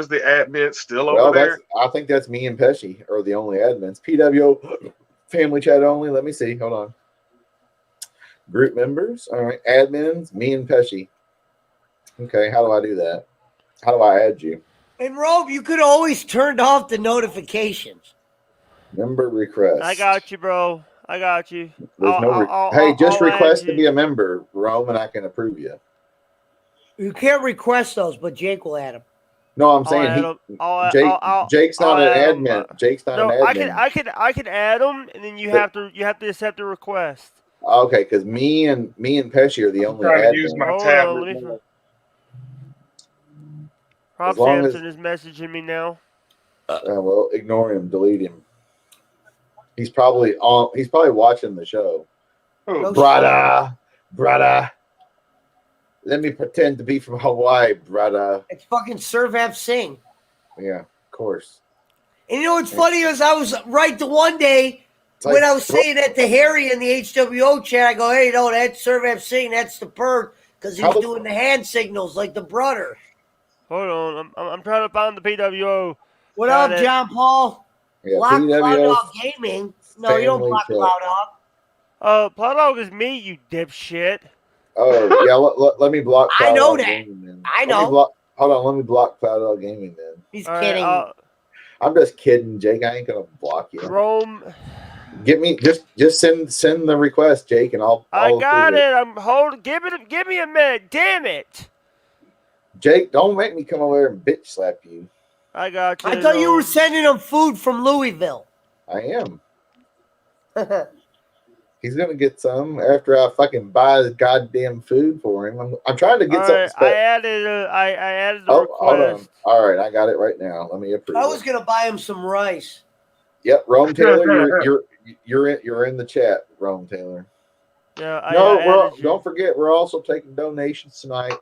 the admin still Well, over there. I think that's me and Pesci are the only admins. PWO family chat only. Let me see. Hold on. Group members. All right. Admins, me and Pesci. Okay. How do I do that? How do I add you? And Rome, you could always turned off the notifications. Member request. I got you, bro. I got you. There's no hey, just request to be a member, Rome, and I can approve you. You can't request those, but Jake will add them. No, I'm I'll saying add him. Jake's not I'll an add him. admin. Jake's not No, an admin. I can add him, and then you But- have to accept the request. Okay, because me and Pesci are the I'm only trying to use admins. my Hold tablet on, let me. more. Rob long Sampson is messaging me now. Well, ignore him, delete him. He's probably on. He's probably watching the show. Who? Brother. Let me pretend to be from Hawaii, brother. It's fucking Servav Singh. Yeah, of course. And you know what's funny is I was right the one day It's when like, I was saying that to Harry in the HWO chat. I go, hey, no, that's Servav Singh. That's the bird because he How was the- doing the hand signals like the brother. Hold on, I'm trying to find the PWO. What Got up, it. John Paul? Yeah, Block Cloud PWO Dog Gaming. No, you don't family block chat. Cloud Dog. Plot Dog is me, you dipshit. Oh yeah, let me block. I Cloud know Dog that. Gaming, then. I Let me know. block. Hold on, let me block Cloud Dog Gaming then. He's All kidding. right, I'm just kidding, Jake. I ain't gonna block you. Rome. Get me just send the request, Jake, and I'll got approve it. I'm holding. Give me a minute. Damn it. Jake, don't make me come over there and bitch slap you. I got you. I thought you were Rome. sending him food from Louisville. I am. He's gonna get some after I fucking buy the goddamn food for him. I'm trying to get All something right, special. I added the Hold on. request. All right, I got it right now. Let me approve. I was gonna buy him some rice. Yep, Rome Taylor, you're in the chat, Rome Taylor. Yeah, I added you. Don't forget, we're also taking donations tonight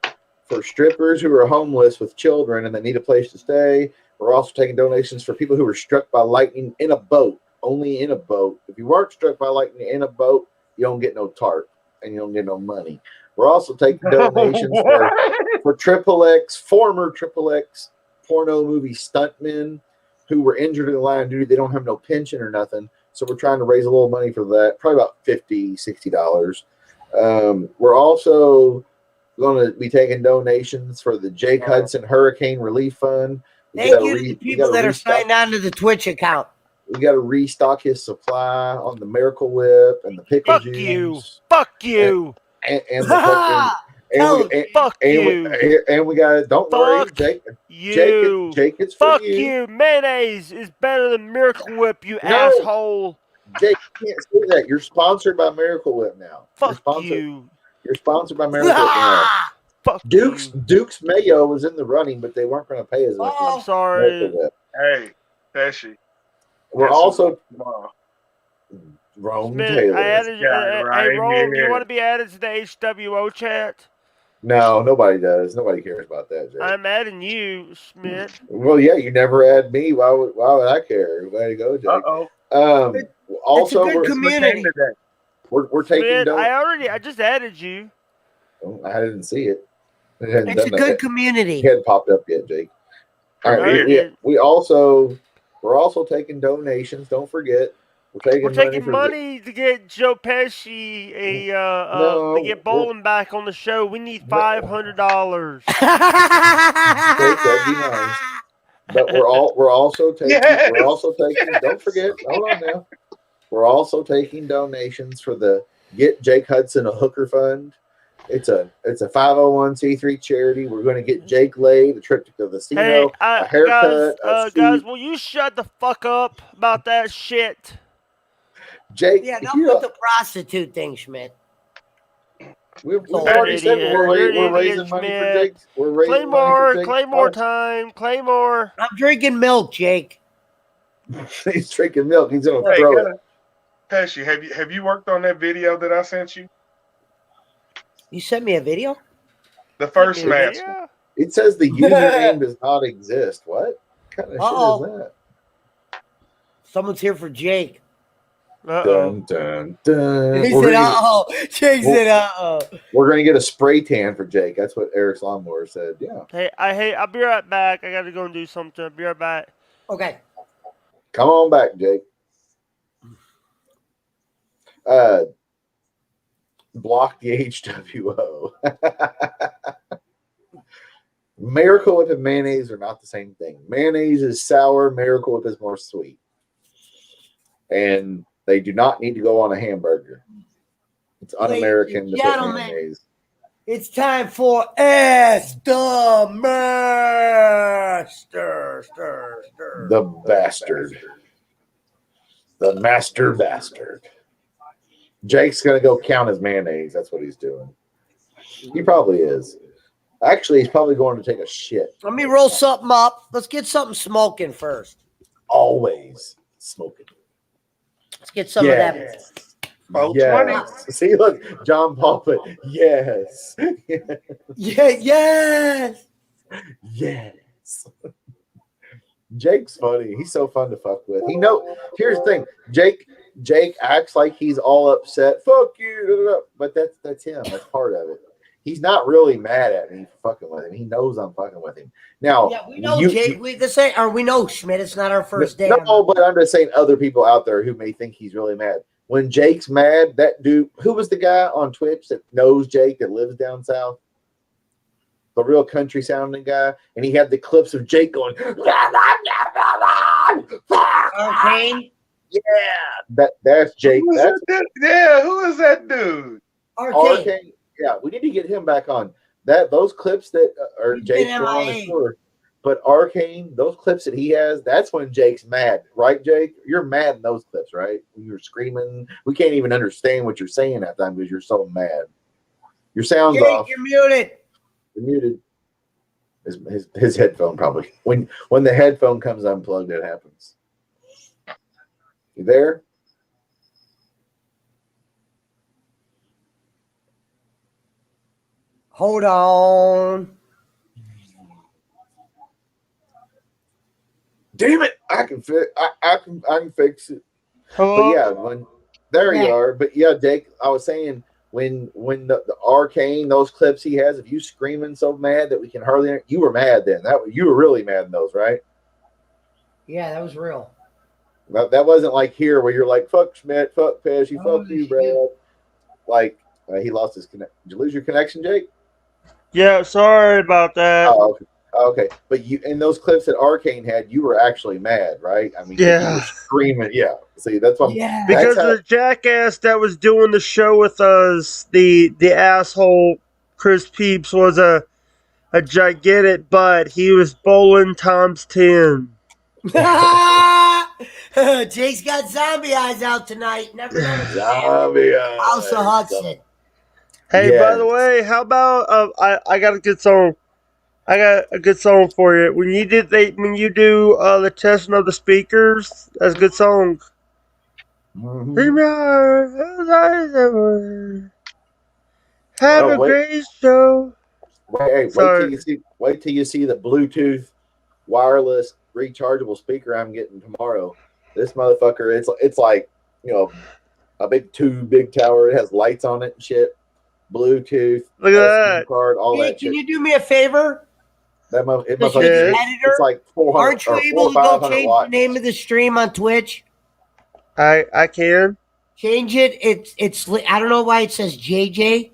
for strippers who are homeless with children and they need a place to stay. We're also taking donations for people who were struck by lightning in a boat, only in a boat. If you weren't struck by lightning in a boat, you don't get no tarp and you don't get no money. We're also taking donations for former Triple X porno movie stuntmen who were injured in the line of duty. They don't have no pension or nothing. So we're trying to raise a little money for that, probably about $50, $60. We're also going to be taking donations for the Jake Hudson Hurricane Relief Fund. Thank you to the people that are signed on to the Twitch account. We got to restock his supply on the Miracle Whip and the pickle Fuck juice. you. Fuck you. And the fucking... Fuck you. And we got, don't worry, Jake. You. Jake, it's for Fuck you. you. Mayonnaise is better than Miracle Whip, you asshole. Jake, you can't say that. You're sponsored by Miracle Whip now. Fuck you. You're sponsored by Miracle Whip now. Fuck Duke's Mayo was in the running, but they weren't going to pay as much. I'm sorry. Miracle Whip. Hey, Pesci. We're also tomorrow. Rome Schmidt, Taylor. I added you. right Hey, Rome, here. you want to be added to the HWO chat? No, nobody does. Nobody cares about that, Jake. I'm adding you, Schmidt. Well, yeah, you never add me. Why would I care? Way to go, Jake. Uh-oh. Also, it's a good community. We're taking. Schmidt, I just added you. I didn't see it. It's a good community. It hadn't popped up yet, Jake. All right. We're also taking donations. Don't forget. We're taking money to get Joe Pesci to get Bowling back on the show. We need $500. That'd be nice. But we're also taking. Don't forget. Hold on now. We're also taking donations for the Get Jake Hudson a Hooker Fund. It's a 501c3 charity. We're going to get Jake laid, a trip to the casino, a haircut. Guys, will you shut the fuck up about that shit? Jake, yeah, don't put the prostitute thing, Schmidt. We've already said we're raising money for Jake. We're raising money for Jake. Claymore time. Claymore. I'm drinking milk, Jake. He's drinking milk. He's going to throw it. Pesci, have you worked on that video that I sent you? You sent me a video? The first match. It says the username does not exist. What kind of shit is that? Someone's here for Jake. Dun, dun, dun. He said, uh-oh. Jake said, uh-oh. We're going to get a spray tan for Jake. That's what Eric's lawnmower said. Yeah. Hey, I'll be right back. I got to go and do something. I'll be right back. Okay. Come on back, Jake. Block the HWO. Miracle Whip and mayonnaise are not the same thing. Mayonnaise is sour. Miracle Whip is more sweet. And they do not need to go on a hamburger. It's un-American to put mayonnaise. It's time for Ask the Master. The bastard. The master bastard. Jake's going to go count his mayonnaise. That's what he's doing. He probably is. Actually, he's probably going to take a shit. Let me roll something up. Let's get something smoking first. Always smoking. Let's get some of that. Yes. See, look, John Paul put yes. Yes. Yes. Jake's funny. He's so fun to fuck with. Here's the thing. Jake acts like he's all upset. Fuck you. But that's him. That's part of it. He's not really mad at me for fucking with him. He knows I'm fucking with him. Now, yeah, we know Jake. We know Schmidt. It's not our first day. No, but I'm just saying other people out there who may think he's really mad. When Jake's mad, that dude, who was the guy on Twitch that knows Jake that lives down south? The real country sounding guy. And he had the clips of Jake going, Arcane? Yeah. That's Jake. Who is that dude? Arcane. Yeah, we need to get him back on. Those clips that are Jake's going on the tour. But Arcane, those clips that he has, that's when Jake's mad. Right, Jake? You're mad in those clips, right? When you're screaming. We can't even understand what you're saying at that time because you're so mad. Your sound's Jake, off. you're muted. You're muted. His headphone probably. When the headphone comes unplugged, it happens. You there? Hold on. Damn it! I can fix it. Hello? But yeah, you are. But yeah, Jake, I was saying when the Arcane, those clips he has of you screaming so mad that we can hardly. You were mad then. You were really mad in those, right? Yeah, that was real. That wasn't like here where you're like fuck Schmidt, fuck Pesci, fuck you, Brad. Like he lost his connection. Did you lose your connection, Jake? Yeah, sorry about that. Oh, okay. But you in those clips that Arcane had, you were actually mad, right? I mean, you were screaming. Yeah. See, that's what. Yeah. Because the jackass that was doing the show with us, the asshole Chris Peeps was a gigantic butt. He was bowling times 10. Jake's got zombie eyes out tonight. Never know. Zombie eyes. House of Hudson. Hey, by the way, how about I got a good song. I got a good song for you. When you do the testing of the speakers, that's a good song. Have a great show. Wait till you see the Bluetooth wireless rechargeable speaker I'm getting tomorrow. This motherfucker, it's like, a big tower. It has lights on it and shit. Bluetooth. Look at that. Card, all Hey, that can shit. you do me a favor? It's like 400. Aren't you able to go change the name of the stream on Twitch? I can change it. It's I don't know why it says JJ,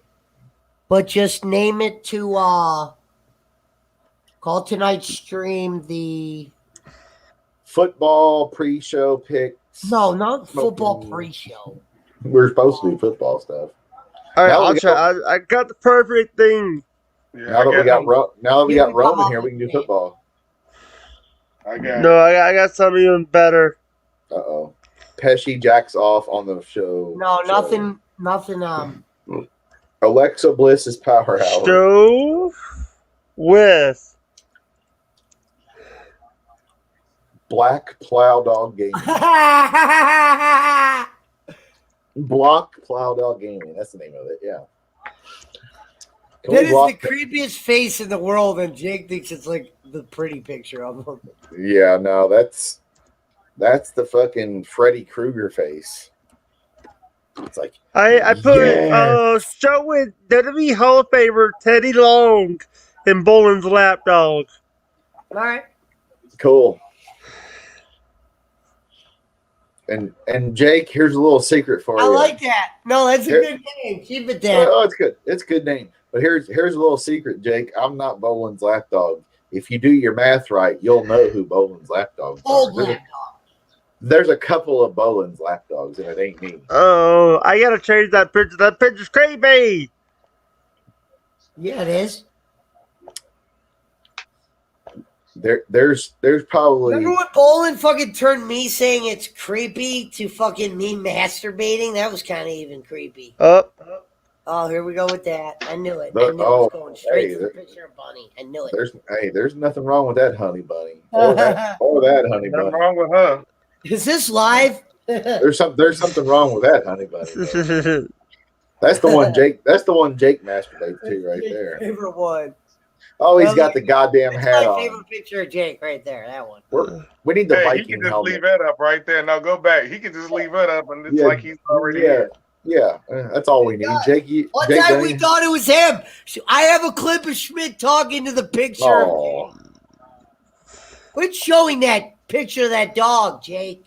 but just name it to call tonight's stream the football pre-show picks. No, not football pre-show. We're supposed to do football stuff. All right, I'll try. I got the perfect thing. Yeah, now that we got Roman here, we can do football. I got something even better. Uh-oh. Pesci jacks off on the show. No, nothing. Alexa Bliss's Power Hour. Show with Black Plow Dog Gaming. Block Plow Dog Gaming. That's the name of it. Yeah. That is the creepiest face in the world, and Jake thinks it's like the pretty picture of him. Yeah, no, that's the fucking Freddy Krueger face. It's like I put show with WWE Hall of Famer Teddy Long and Bolin's Lapdog. All right. Cool. And Jake, here's a little secret for you. I like that. No, that's a good name. Keep it there. Oh, it's good. It's a good name. But here's a little secret, Jake. I'm not Bolin's lapdog. If you do your math right, you'll know who Bolin's lapdogs are. There's a couple of Bolin's lapdogs, and it ain't me. Oh, I gotta change that picture. That picture's creepy. Yeah, it is. There's probably Remember when Bolin fucking turned me saying it's creepy to fucking me masturbating? That was kind of even creepy. Up. Oh, here we go with that. I knew it. The- I knew it oh, was going straight hey, to the picture of Bunny. I knew it. there's nothing wrong with that honey bunny or that honey Nothing bunny. wrong with her. Is this live? There's something wrong with that honey bunny. Though. That's the one Jake masturbates to right Jake's there. favorite one. Oh, he's got the goddamn That's hat my on. favorite picture of Jake right there. That one. We need the Hey, he Viking can just helmet. leave that up right there. Now go back. He can just leave that up, and it's like he's already in. Yeah, that's all we need. Jake, One Jake time we Dunning? thought it was him. I have a clip of Schmidt talking to the picture. Oh, Quit showing that picture of that dog, Jake.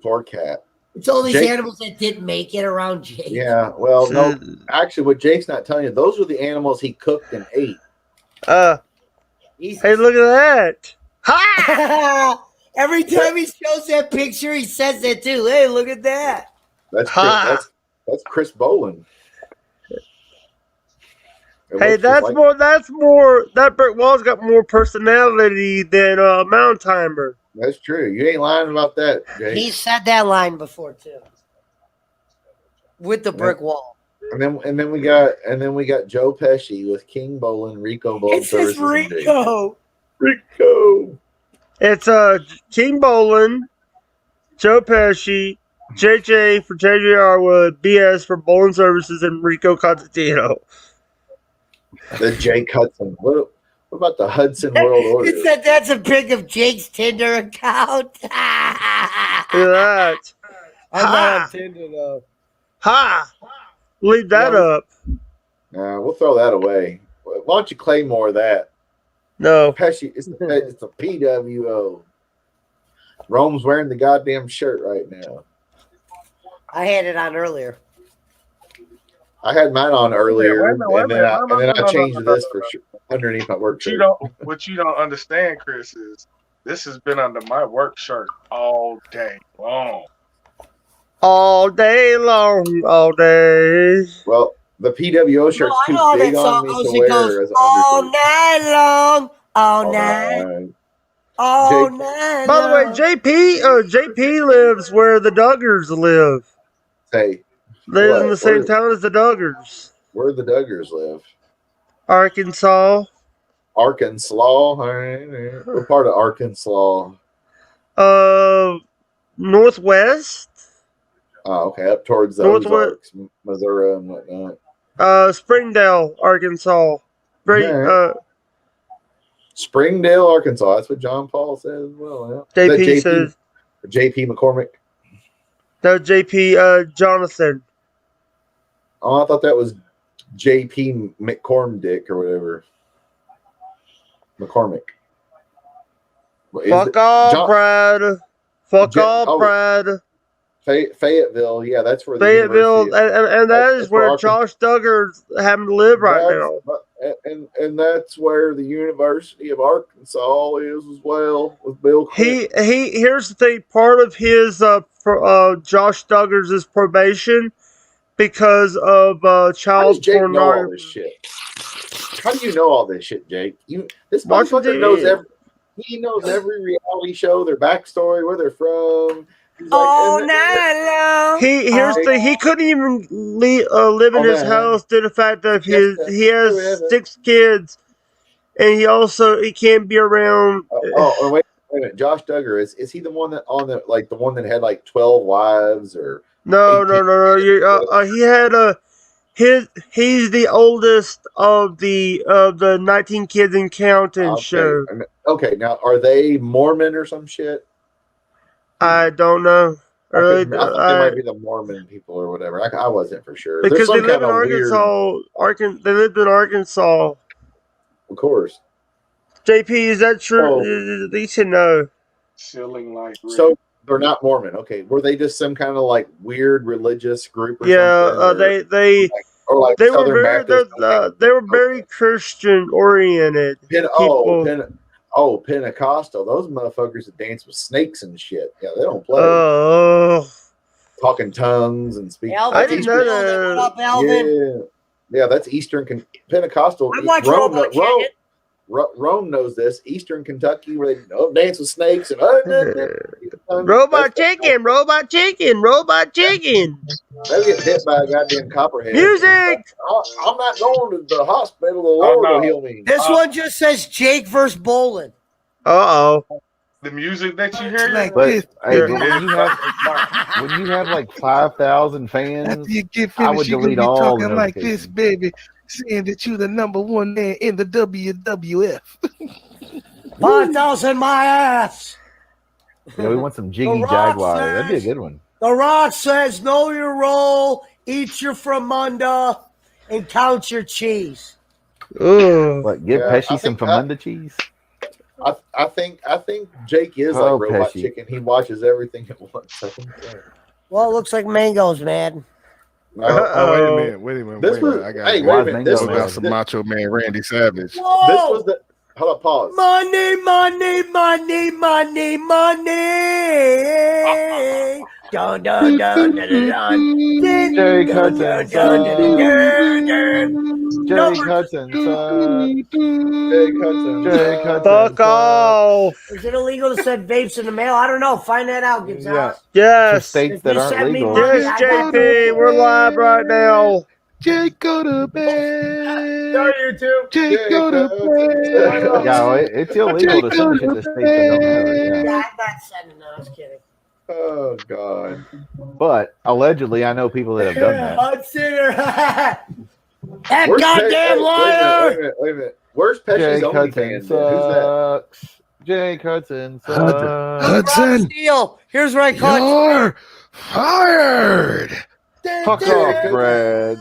poor cat. It's all these Jake- animals that didn't make it around Jake. Yeah, well, no, actually, what Jake's not telling you, those were the animals he cooked and ate. Hey, look at that. Ha! Every time he shows that picture, he says that too. Hey, look at that. That's Ha! that's Chris Bolin. It Hey, looks just like- that's more. That brick wall's got more personality than Mountain Timer. That's true. You ain't lying about that, Jake. He said that line before too. With the brick wall. And then we got Joe Pesci with King Bolin, Rico Bolin. It says Rico. Rico. It's King Bolin, Joe Pesci, JJ for JJ Arwood, BS for Bowling Services, and Rico Constantino. The Jake Hudson. What about the Hudson World Order? He said that's a pic of Jake's Tinder account. Look at that. I'm not on Tinder though. Ha! Leave that up. We'll throw that away. Why don't you claim more of that? No. Pesci, it's the PWO. Rome's wearing the goddamn shirt right now. I had it on earlier. I had mine on earlier, wait a and then minute. I changed this for sure underneath my work shirt. What you don't understand, Chris, is this has been under my work shirt all day long. All day long, all day. Well, the PWO shirt's I know how too that big on song me goes. to It wear goes as an all undershirt. night long, all night, Alright. all Jake- night. By the way, long. JP lives where the Duggars live. Hey, Lives what? in the same Where- town as the Duggars. where the Duggars live? Arkansas. Arkansas. All right. What part of Arkansas? Northwest. Oh, okay, up towards the Northwest- Ozarks, Missouri, and whatnot. Springdale, Arkansas. Alright. Springdale, Arkansas. That's what John Paul says as well. Yeah. JP Is that says. JP McCormick. No, JP Jonathan. Oh, I thought that was JP McCormick or whatever. McCormick. What is Fuck it? all, Brad. Fuck Ja- all, oh. Brad. Fayetteville. Yeah, that's where the Fayetteville, university and that is That's where where Arkansas- Josh Duggar's having to live right now. And that's where the University of Arkansas is as well with Bill Clinton. Here's the thing. Part of his Josh Duggar's probation because of How does child Jake know all pornography. this shit? How do you know all this shit, Jake? This Watch motherfucker TV. knows he knows every reality show, their backstory, where they're from. He's like, All and- night long. Here's the thing. He couldn't even live in his man. house due to the fact that Yes, he has yes. 6 kids, and he can't be around. wait a minute. Josh Duggar, is he the one that the one that had like 12 wives or No. 18 He had he's the oldest of the 19 kids and counting show. Okay, now are they Mormon or some shit? I don't know. I Really, thought they might be the Mormon people or whatever. I wasn't for sure. There's because they some live in kind of weird- Arkansas. They lived in Arkansas. Of course. JP, is that true? Oh. They should know. Ceiling like So they're not Mormon. Okay, were they just some kind of like weird religious group or Yeah, something? they they were very Christian oriented people. Pentecostal. Those motherfuckers that dance with snakes and shit. Yeah, they don't play. Oh, Talking tongues and speaking. Alvin, I didn't know that. What up, Alvin? Yeah. Yeah, that's Eastern Pentecostal. I watch Robot Chicken. Rome knows this. Eastern Kentucky, where they dance with snakes and Robot chicken, robot chicken, robot chicken. they'll get hit by a goddamn copperhead. Music. I'm not going to the hospital. The Lord will heal me. This one just says Jake versus Bolin. Uh-oh. The music that you hear, Like But this. hey, when you have like 5,000 fans, After you get I would finished, you delete gonna be all talking like notifications. this, baby, saying that you the number one man in the WWF. 5,000 my ass. Yeah, we want some Jiggy Rock Jaguar. That'd be a says- good one. The Rock says, know your role, eat your Fromunda, and count your cheese. Ooh. What? Give Yeah, Pesci I some think Famunda cheese. I think Jake is Oh, like Robot Pesci. Chicken. He watches everything at once. I think so. Well, it looks like mango's mad. Oh, wait a minute. This was I got hey, it. wait a minute. This Mango About was some this Macho Man Randy Savage. Whoa! was the hold on, pause. Money, money, money, money, money. Dun, dun, dun, dun, dun, dun. Dun, Jerry dun, Hudson dun, dun, dun, dun, dun. Jerry Number- Hudson Jake Hudson. Jake Hudson Fuck off. Is it illegal to send vapes in the mail? I don't know. Find that out, Gonzalez. Yes. States If that you aren't send me legal. money, Yes, I got JP. We're live right now. Jake, go to bed. Sorry, you two. Jake, go to bed. Yeah, it's illegal to send shit to states that don't have it. Yeah. Yeah, I'm not sending that. I was kidding. Oh God. But allegedly, I know people that have done that. Hudson. that Where's goddamn liar. Wait a minute. Where's Pesci's Jake OnlyFans? Hudson Who's that? sucks. Jake Hudson sucks. Rob Hudson, Steele. Here's where I caught you. you're fired. Fuck off, Brad.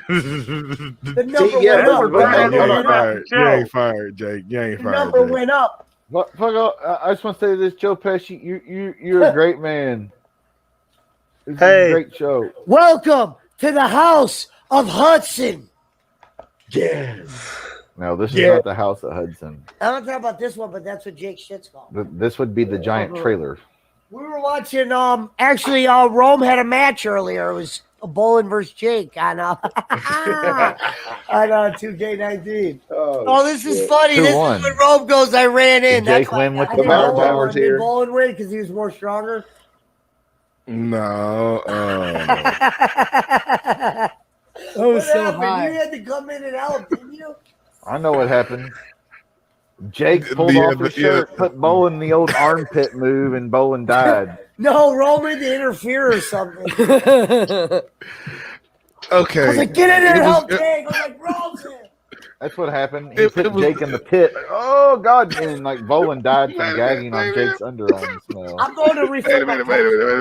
The number yeah, went up. but- You ain't Hold on. fired. You ain't fired, Jake. You ain't The fired. number Jake. went up. Fuck off. I just want to say this, Joe Pesci. You're a great man. This is Hey. a great show. Welcome to the house of Hudson. Yes. No, this is Yeah. not the house of Hudson. I don't know about this one, but that's what Jake shit's called. This would be the giant trailer. We were watching. Actually, Rome had a match earlier. It was a Bolin versus Jake on on 2K19. Oh, this is shit. funny. Who This won? is when Rome goes. I ran in. Did Jake That's why win with I the did Mountain Bolin. Powers Did here? Bolin win because he was more stronger? No. That was so happened? high. You had to come in and help, didn't you? I know what happened. Jake pulled Yeah, off his shirt, yeah. put Bolin in the old armpit move, and Bolin died. No, Rome had to interfere or something. Okay. I was like, get in there and It was- help Jake. I was like, Rome's in. That's what happened. He It put was- Jake in the pit. Oh God! And like Bolin died from gagging on Jake's underarm smell. I'm going to Wait refill a my minute. Wait a minute. Wait a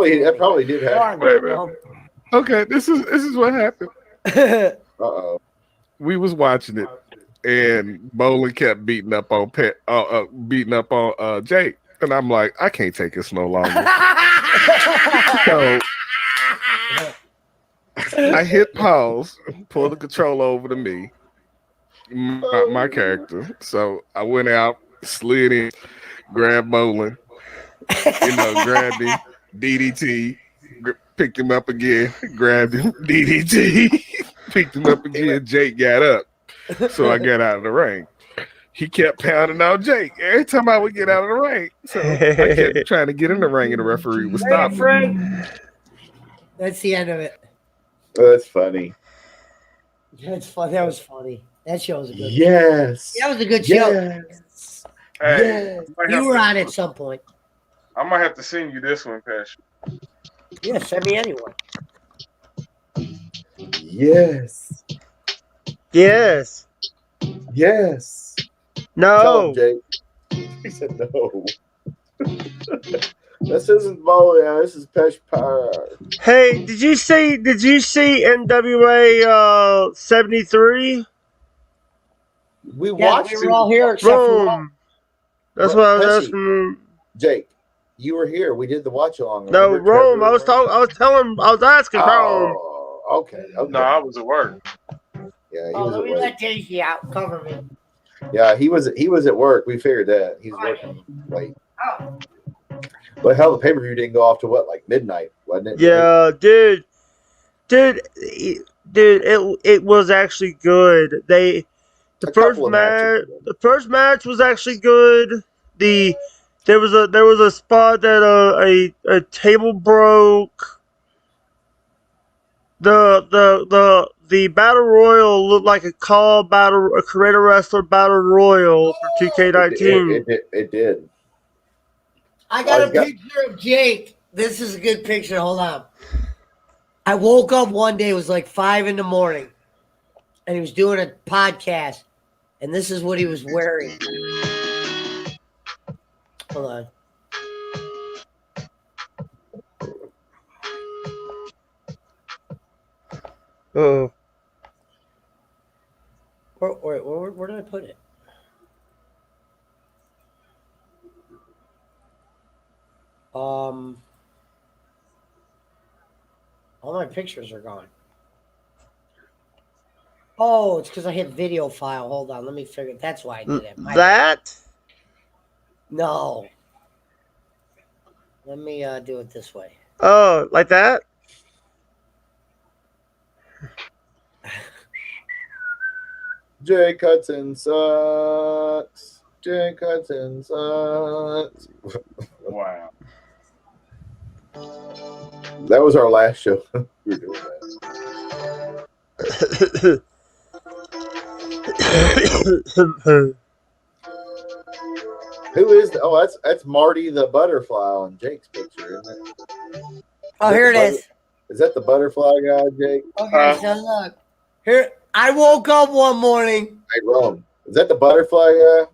minute. That probably did happen. Go on, Wait a minute. Okay, this is what happened. Uh-oh. We was watching it, and Bolin kept beating up on Jake, and I'm like, I can't take this no longer. So I hit pause, pull the controller over to me, my character. So I went out, slid in, grabbed Bolin, grabbed him, DDT, picked him up again, grabbed him, DDT, picked him up again. Jake got up, so I got out of the ring. He kept pounding out Jake every time I would get out of the ring. So I kept trying to get in the ring, and the referee would stop me. Frank. That's the end of it. Oh, that's funny. That's fun. That was funny. That show was a good. Yes. That was a good show. Yes. Hey, Yes. You were on at some point. I might have to send you this one, Pesh. Yeah, send me anyone. Yes. Yes. Yes. Tell No. him, Jake. He said no. This isn't Bolin. This is Pesh Power. Hey, did you see NWA 73? We Yeah, watched we were all here except for Rome. Boom. That's what I was Pesci, asking. Jake, you were here. We did the watch along. No, Rome. I was asking Rome. Oh, okay. No, I was at work. Yeah, he Oh, was let at me work. let Daisy out. Cover me. Yeah, he was at work. We figured that. He's working late. Oh. But hell, the pay-per-view didn't go off to what, like midnight, wasn't it? Yeah, dude. dude, it was actually good. The A first couple of match, matches. the first match was actually good. There was a spot that a table broke. The battle royal looked like a creator wrestler battle royal for 2K19. It did. I Oh, got a he's got- picture of Jake. This is a good picture. Hold on. I woke up one day, it was like 5 in the morning, and he was doing a podcast, and this is what he was wearing. Hold on. Oh, Where did I put it? All my pictures are gone. Oh, it's because I hit video file. Hold on, let me figure. That's why I did it. that? No. Let me do it this way. Oh, like that? Jake Hudson sucks. Jake Hudson sucks. Wow. That was our last show. We were doing that. Who is the, oh, that's Marty the butterfly on Jake's picture, isn't it? Oh, here it is. Is that the butterfly guy, Jake? Okay, so look. Here, I woke up one morning. Hey, Rome. Is that the butterfly guy?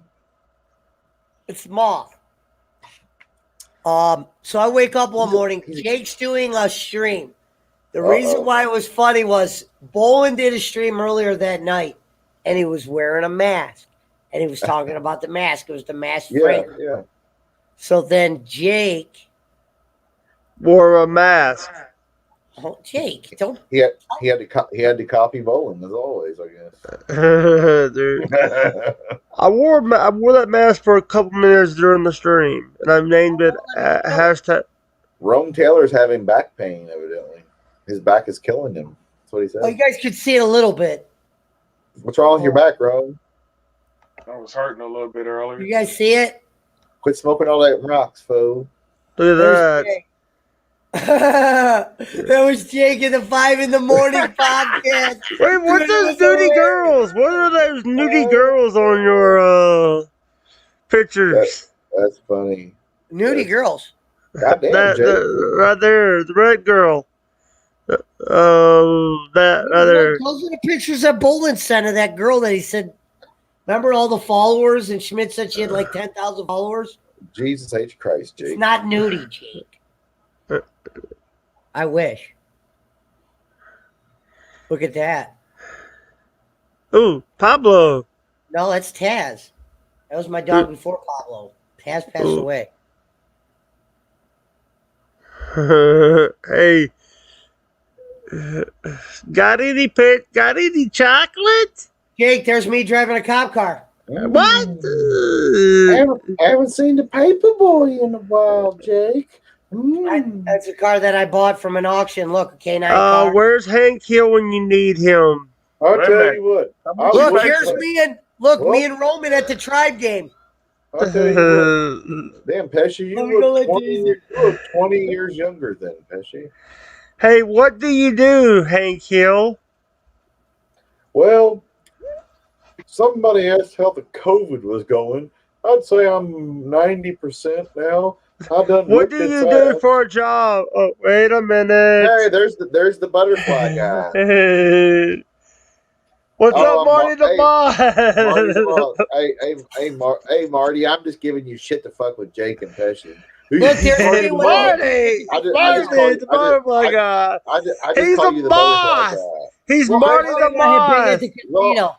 It's Moth. So I wake up one morning. Jake's doing a stream. The reason why it was funny was Bolin did a stream earlier that night, and he was wearing a mask, and he was talking about the mask. It was the mask. Yeah. So then Jake wore a mask. Oh, Jake, don't. He had to copy Bolin as always, I guess. Dude. I wore that mask for a couple minutes during the stream, and I've named it hashtag. Rome Taylor's having back pain, evidently. His back is killing him. That's what he said. Oh, you guys could see it a little bit. What's wrong with your back, Rome? I was hurting a little bit earlier. You guys see it? Quit smoking all that rocks, fool. Look at that. That was Jake in the 5 in the morning podcast. Wait, what's those nudie girls? What are those nudie girls on your pictures? That's funny. Nudie girls. Goddamn, right there, the red girl. That right there. Those are the pictures that Bolin sent of that girl that he said. Remember all the followers, and Schmidt said she had like 10,000 followers. Jesus H. Christ, Jake. It's not nudie, Jake. I wish. Look at that. Ooh, Pablo. No, that's Taz. That was my dog before Pablo. Taz passed away. Hey, got any chocolate? Jake, there's me driving a cop car. What? I haven't seen the paper boy in a while, Jake. That's a car that I bought from an auction. Look, a K9 car. Where's Hank Hill when you need him? I'll tell you what. Look, here's me and Roman at the Tribe game. I'll tell you what. Damn, Pesci, you look 20 years younger than Pesci. Hey, what do you do, Hank Hill? Well, somebody asked how the COVID was going. I'd say I'm 90% now. What do you do for a job? Oh, wait a minute. Hey, there's the butterfly guy. What's up, Marty the Boss? Hey, Marty, I'm just giving you shit to fuck with Jake and Pesci. Look, there's Marty the butterfly guy. He's a boss. He's Marty the Boss. Well,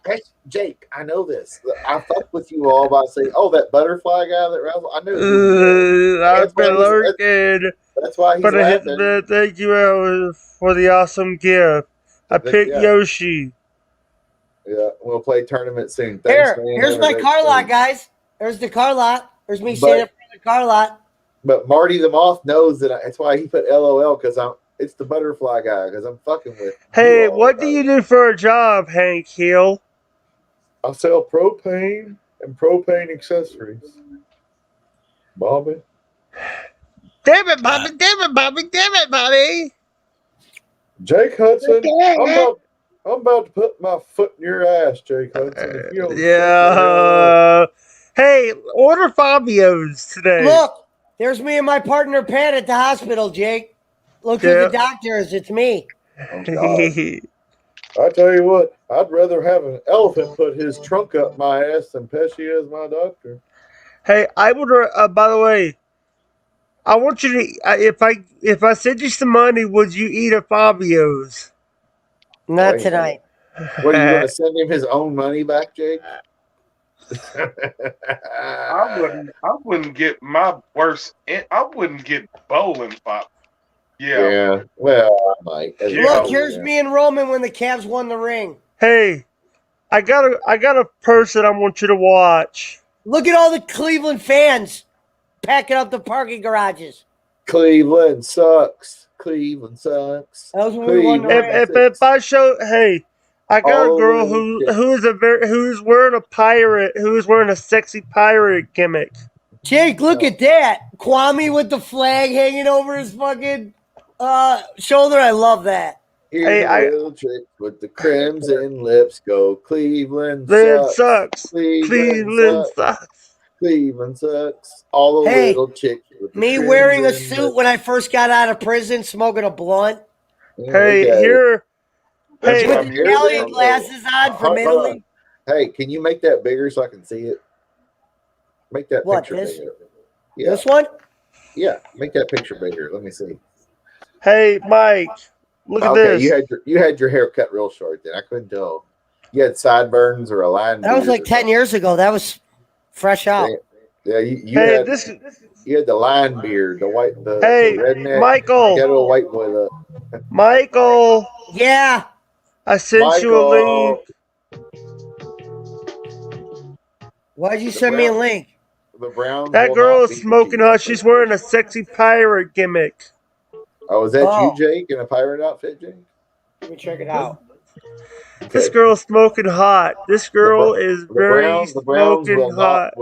Jake, I know this. I fuck with you all by saying, "Oh, that butterfly guy that Ralph." I knew. I've been lurking. That's why he's laughing. Thank you for the awesome gift. I picked Yoshi. Yeah, we'll play tournament soon. Thanks, here's my car lot, guys. There's the car lot. There's me standing in front of the car lot. But Marty the Moth knows that. That's why he put LOL, because it's the butterfly guy because I'm fucking with. Hey, you all what do about you it. do for a job, Hank Hill? I sell propane and propane accessories. Bobby. Damn it, Bobby! Damn it, Bobby! Damn it, Bobby! Jake Hudson, I'm about to put my foot in your ass, Jake Hudson. If you don't shut the hell up. Hey, order Fabio's today. Look, there's me and my partner Pat at the hospital, Jake. Look who the doctor is. It's me. Oh, God. I tell you what, I'd rather have an elephant put his trunk up my ass than Pesci as my doctor. Hey, I would. By the way, I want you to. If I send you some money, would you eat at Fabio's? Not Wait a tonight. What, are you going to send him his own money back, Jake? I wouldn't get my worst. I wouldn't get bowling pop. Yeah. Well, I might. Look, here's me and Roman when the Cavs won the ring. Hey, I got a person I want you to watch. Look at all the Cleveland fans packing up the parking garages. Cleveland sucks. Cleveland sucks. That was when we won the ring. If I show, hey, I got a girl who's wearing a sexy pirate gimmick. Jake, look at that. Kwame with the flag hanging over his fucking shoulder. I love that. Here's a little trick with the crimson lips. Go Cleveland sucks. Cleveland sucks. Cleveland sucks. All the Hey, little chicks. With the Me wearing a crimson suit lips. when I first got out of prison, smoking a blunt. Hey, here. Hey, with the Italian glasses on from Hold on. Italy. Hey, can you make that bigger so I can see it? Make that What, picture this? bigger. Yeah. This one? Yeah, make that picture bigger. Let me see. Hey, Mike, look at this. You had your hair cut real short then. I couldn't tell. You had sideburns or a line. That was like 10 years ago. That was fresh out. Yeah, you had the line beard, the redneck, Michael, ghetto white boy look. Michael. Yeah. I sent you a link. Why'd you send me a link? The Browns. That girl is smoking hot. She's wearing a sexy pirate gimmick. Oh, is that you, Jake, in a pirate outfit, Jake? Let me check it out. This girl's smoking hot. This girl is very smoking hot.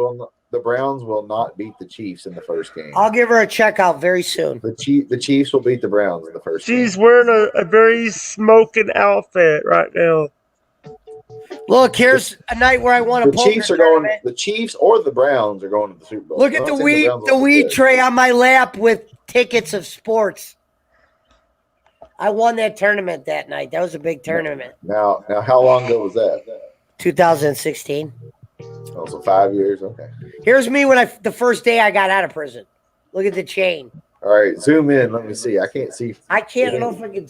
The Browns will not beat the Chiefs in the first game. I'll give her a checkout very soon. The Chiefs will beat the Browns in the first game. She's wearing a very smoking outfit right now. Look, here's a night where I want to The Chiefs are going. The Chiefs or the Browns are going to the Super Bowl. Look at the weed tray on my lap with tickets of sports. I won that tournament that night. That was a big tournament. Now, how long ago was that? 2016. Oh, so 5 years. Okay. Here's me when the first day I got out of prison. Look at the chain. All right, zoom in. Let me see. I can't see. I can't. I don't know if I can.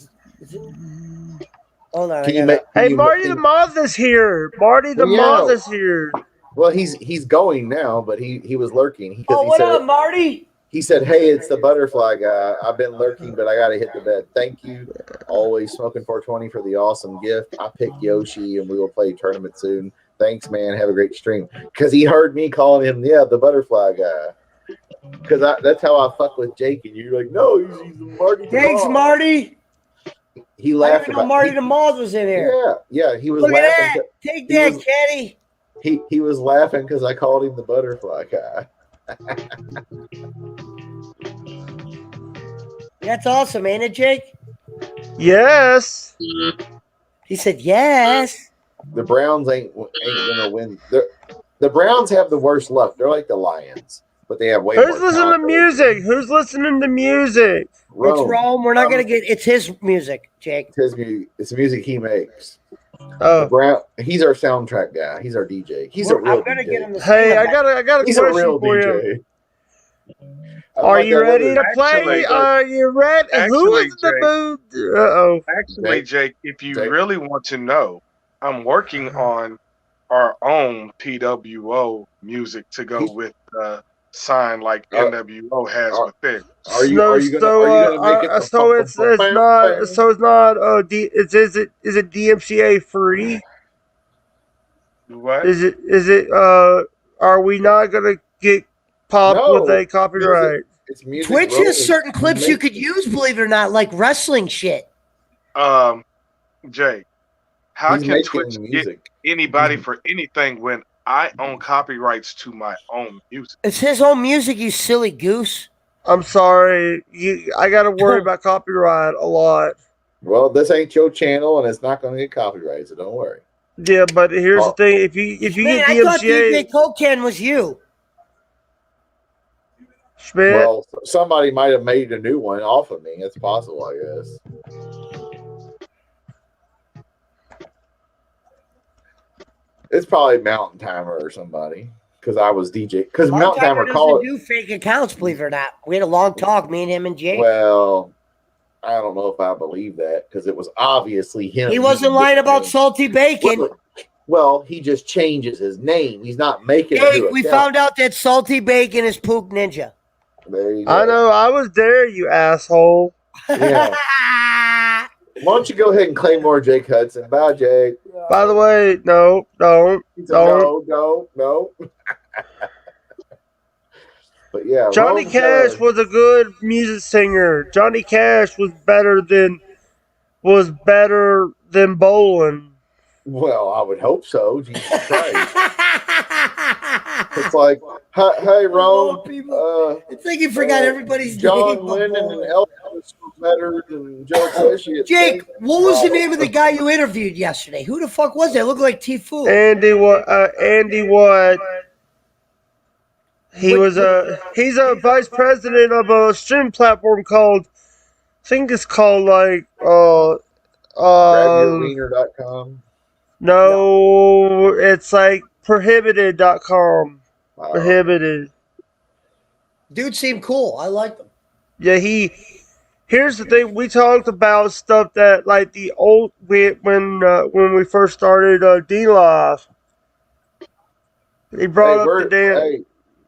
Hold on. Hey, Marty the Moth is here. Marty the Moth is here. Well, he's going now, but he was lurking. What up, Marty? He said, "Hey, it's the butterfly guy. I've been lurking, but I got to hit the bed. Thank you. Always smoking 420 for the awesome gift. I picked Yoshi, and we will play tournament soon. Thanks, man. Have a great stream." Because he heard me calling him, the butterfly guy. Because that's how I fuck with Jake, and you're like, "No, he's Marty." Thanks, Marty. He laughed. I didn't know Marty the Moth was in here. Yeah, he was Look laughing. at that. Take that, Kenny. He was laughing because I called him the butterfly guy. That's awesome, ain't it, Jake? Yes. He said yes. The Browns ain't gonna win. The Browns have the worst luck. They're like the Lions, but they have way more. Who's listening to music? Who's listening to music? Rome. It's Rome. We're not gonna get. It's his music, Jake. It's his music. It's the music he makes. Oh, he's our soundtrack guy. He's our DJ. He's a real I'm gonna DJ. get him the hey, I got a He's a question real for DJ. you. Are you ready to play? Are you ready? Who is in the mood? Actually, Jake, if you really want to know, I'm working on our own PWO music to go with sign like NWO has with it. Are you gonna make it? Is it DMCA free? What? Is it? Are we not gonna get popped with a copyright? It's music. Twitch Roll has is certain clips you could making- use, believe it or not, like wrestling shit. Jay, how He's can making Twitch get music. anybody for anything when I own copyrights to my own music? It's his own music, you silly goose. I'm sorry. I got to worry about copyright a lot. Well, this ain't your channel, and it's not going to get copyrighted, so don't worry. Yeah, but here's the thing: if you Man, get I thought DMCA, DJ Cocan was you. Schmidt, Well, somebody might have made a new one off of me. It's possible, I guess. It's probably Mountain Timer or somebody, because I was DJ. Because Mountain Timer doesn't called. do fake accounts, believe it or not. We had a long talk, me and him and Jake. Well, I don't know if I believe that because it was obviously him. He wasn't lying about salty bacon. Well, he just changes his name. He's not making. Jake, we found out that salty bacon is Poop Ninja. There you go. I know. I was there, you asshole. Yeah. Why don't you go ahead and claim more Jake Hudson? Bye, Jake. By the way, no, don't. No. But yeah, Johnny Rome Cash said- was a good music singer. Johnny Cash was better than Bolin. Well, I would hope so. Jesus Christ. It's like, hey, Rome. It's like you forgot everybody's John name. Lennon and Elvis were better than Joe Pesci. Jake, what was the name of the guy you interviewed yesterday? Who the fuck was that? It looked like Tfue. Andy what? He's a vice president of a stream platform called, I think it's called like GrabYourWiener.com. No, it's like prohibited.com. Wow. Prohibited. Dude seemed cool. I liked him. Yeah, here's the thing. We talked about stuff that like the old when we first started D Live. He brought up the damn.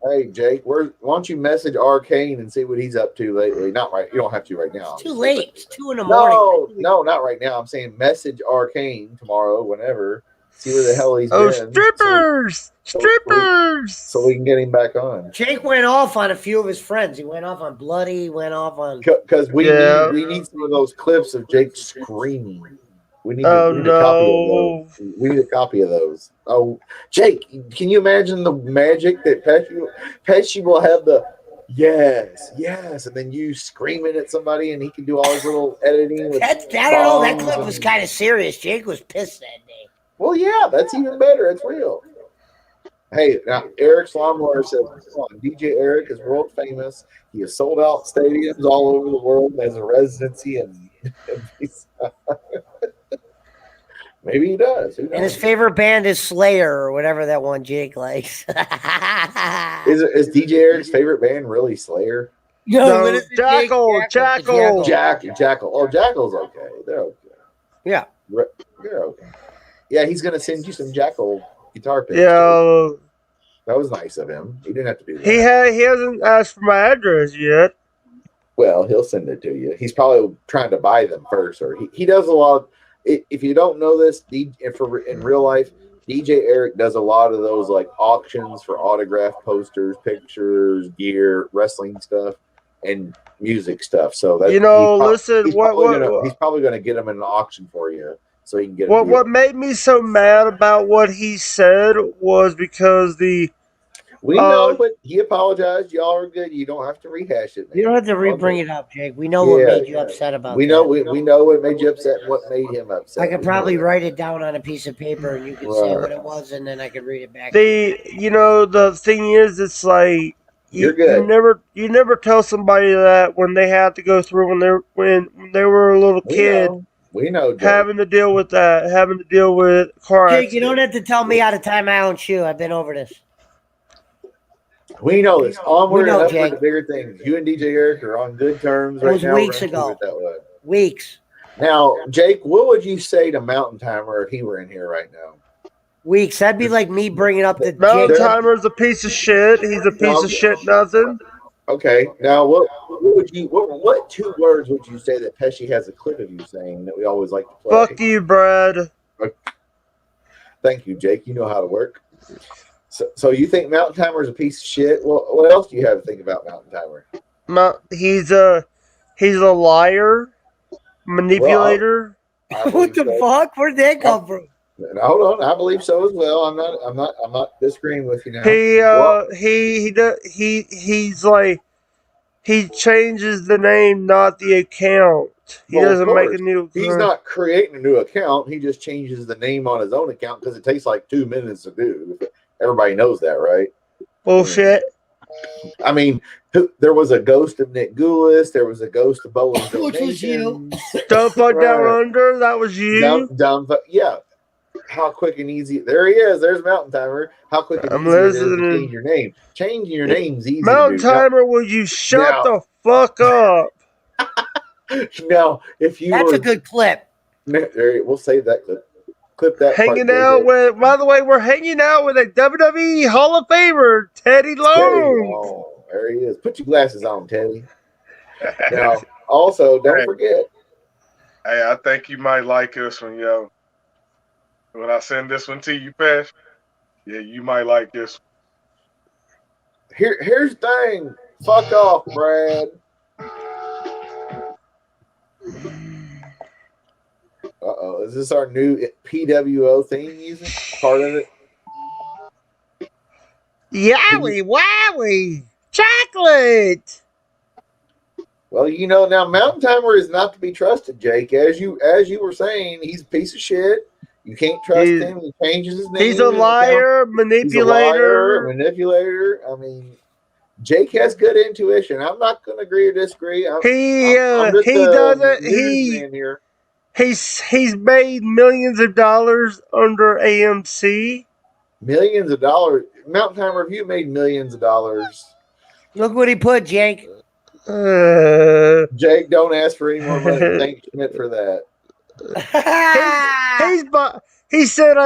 Hey, Jake, why don't you message Arcane and see what he's up to lately? Not right. You don't have to right now. It's too late. It's 2 in the morning. No, not right now. I'm saying message Arcane tomorrow, whenever. See where the hell he's been. Oh, strippers! So we can get him back on. Jake went off on a few of his friends. He went off on Bloody. He went off on. Because we need some of those clips of Jake screaming. We need a copy of those. We need a copy of those. Oh, Jake, can you imagine the magic that Pesci will have the yes, and then you screaming at somebody, and he can do all his little editing. With I don't know. That clip was kind of serious. Jake was pissed that day. Well, yeah, that's even better. It's real. Hey, now Eric Slumlord says, come on, DJ Eric is world famous. He has sold out stadiums all over the world and has a residency in maybe he does. And his favorite band is Slayer or whatever that one Jake likes. Is DJ Eric's favorite band really Slayer? No, Jackal. Jackal. Oh, Jackal's okay. They're okay. Yeah. They're okay. Yeah, he's gonna send you some Jackal guitar picks. Yeah. That was nice of him. He didn't have to do that. He hasn't asked for my address yet. Well, he'll send it to you. He's probably trying to buy them first, or he does a lot of, if you don't know this, in real life, DJ Eric does a lot of those like auctions for autograph posters, pictures, gear, wrestling stuff, and music stuff. So that he's probably gonna get them in an auction for you, so he can get. What made me so mad about what he said was because we know, but he apologized. Y'all are good. You don't have to rehash it. Man. You don't have to bring it up, Jake. We know what made you upset about we know what made you upset and what made him upset. I could probably write it down on a piece of paper and you could say what it was and then I could read it back. The thing is, it's like you never tell somebody that when they have to go through when they were a little kid. We know Jake. Having to deal with car accidents. Jake, you don't have to tell me how to tie my own shoe. I've been over this. We know this. Onward and upward Jake. to bigger things. You and DJ Eric are on good terms right now. It was weeks ago. Weeks. Now, Jake, what would you say to Mountain Timer if he were in here right now? Weeks. That'd be like me bringing up the Mountain Timer's a piece of shit. He's a piece of shit. Nothing. Okay. Now, what 2 words would you say that Pesci has a clip of you saying that we always like to play? Fuck you, Brad. Thank you, Jake. You know how to work. So you think Mountain Timer is a piece of shit? Well, what else do you have to think about Mountain Timer? He's a liar, manipulator. What the fuck? Where'd that come from? Hold on, I believe so as well. I'm not disagreeing with you now. He's like, he changes the name, not the account. He doesn't make a new account. He's not creating a new account. He just changes the name on his own account because it takes like 2 minutes to do. Everybody knows that, right? Bullshit. I mean, there was a ghost of Nick Goulis. There was a ghost of Bowling Which was you. Don't fuck down under. That was you. Yeah. How quick and easy. There he is. There's Mountain Timer. How quick and easy it is to change your name. Changing your name's easy. Mountain Timer, would you shut the fuck up? Now, if you That's a good clip. We'll save that clip. Clip that. Hanging out with, by the way, we're hanging out with a WWE Hall of Famer, Teddy Long. There he is. Put your glasses on, Teddy. Now, also, don't forget. Hey, I think you might like this one, yo. When I send this one to you, Pesh, yeah, you might like this one. Here's the thing. Fuck off, Brad. Uh-oh. Is this our new PWO theme music? Part of it? Yowie, wowie, chocolate. Well, you know, now Mountain Timer is not to be trusted, Jake. As you were saying, he's a piece of shit. You can't trust him. He changes his name. He's a liar, manipulator. I mean, Jake has good intuition. I'm not going to agree or disagree. He's made millions of dollars under AMC. Millions of dollars. Mountain Timer, have you made millions of dollars? Look what he put, Jake. Jake, don't ask for any more money. Thank Schmidt for that. He said,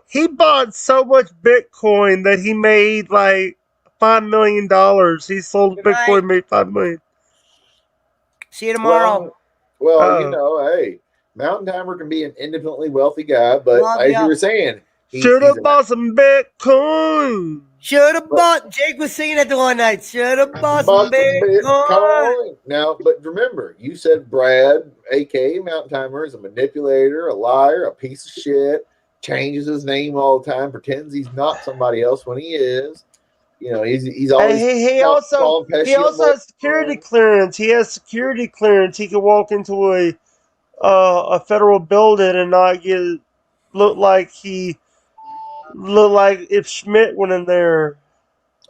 he bought so much Bitcoin that he made like $5 million. He sold Bitcoin, made $5 million. See you tomorrow. Well, hey, Mountain Timer can be an independently wealthy guy, but you were saying, should have bought some Bitcoin. Should have bought. Jake was singing it the one night. Should have bought some Bitcoin. Now, but remember, you said Brad, aka Mountain Timer, is a manipulator, a liar, a piece of shit. Changes his name all the time. Pretends he's not somebody else when he is. You know, he's always. He also has security clearance. He has security clearance. He can walk into a federal building and not look like if Schmidt went in there.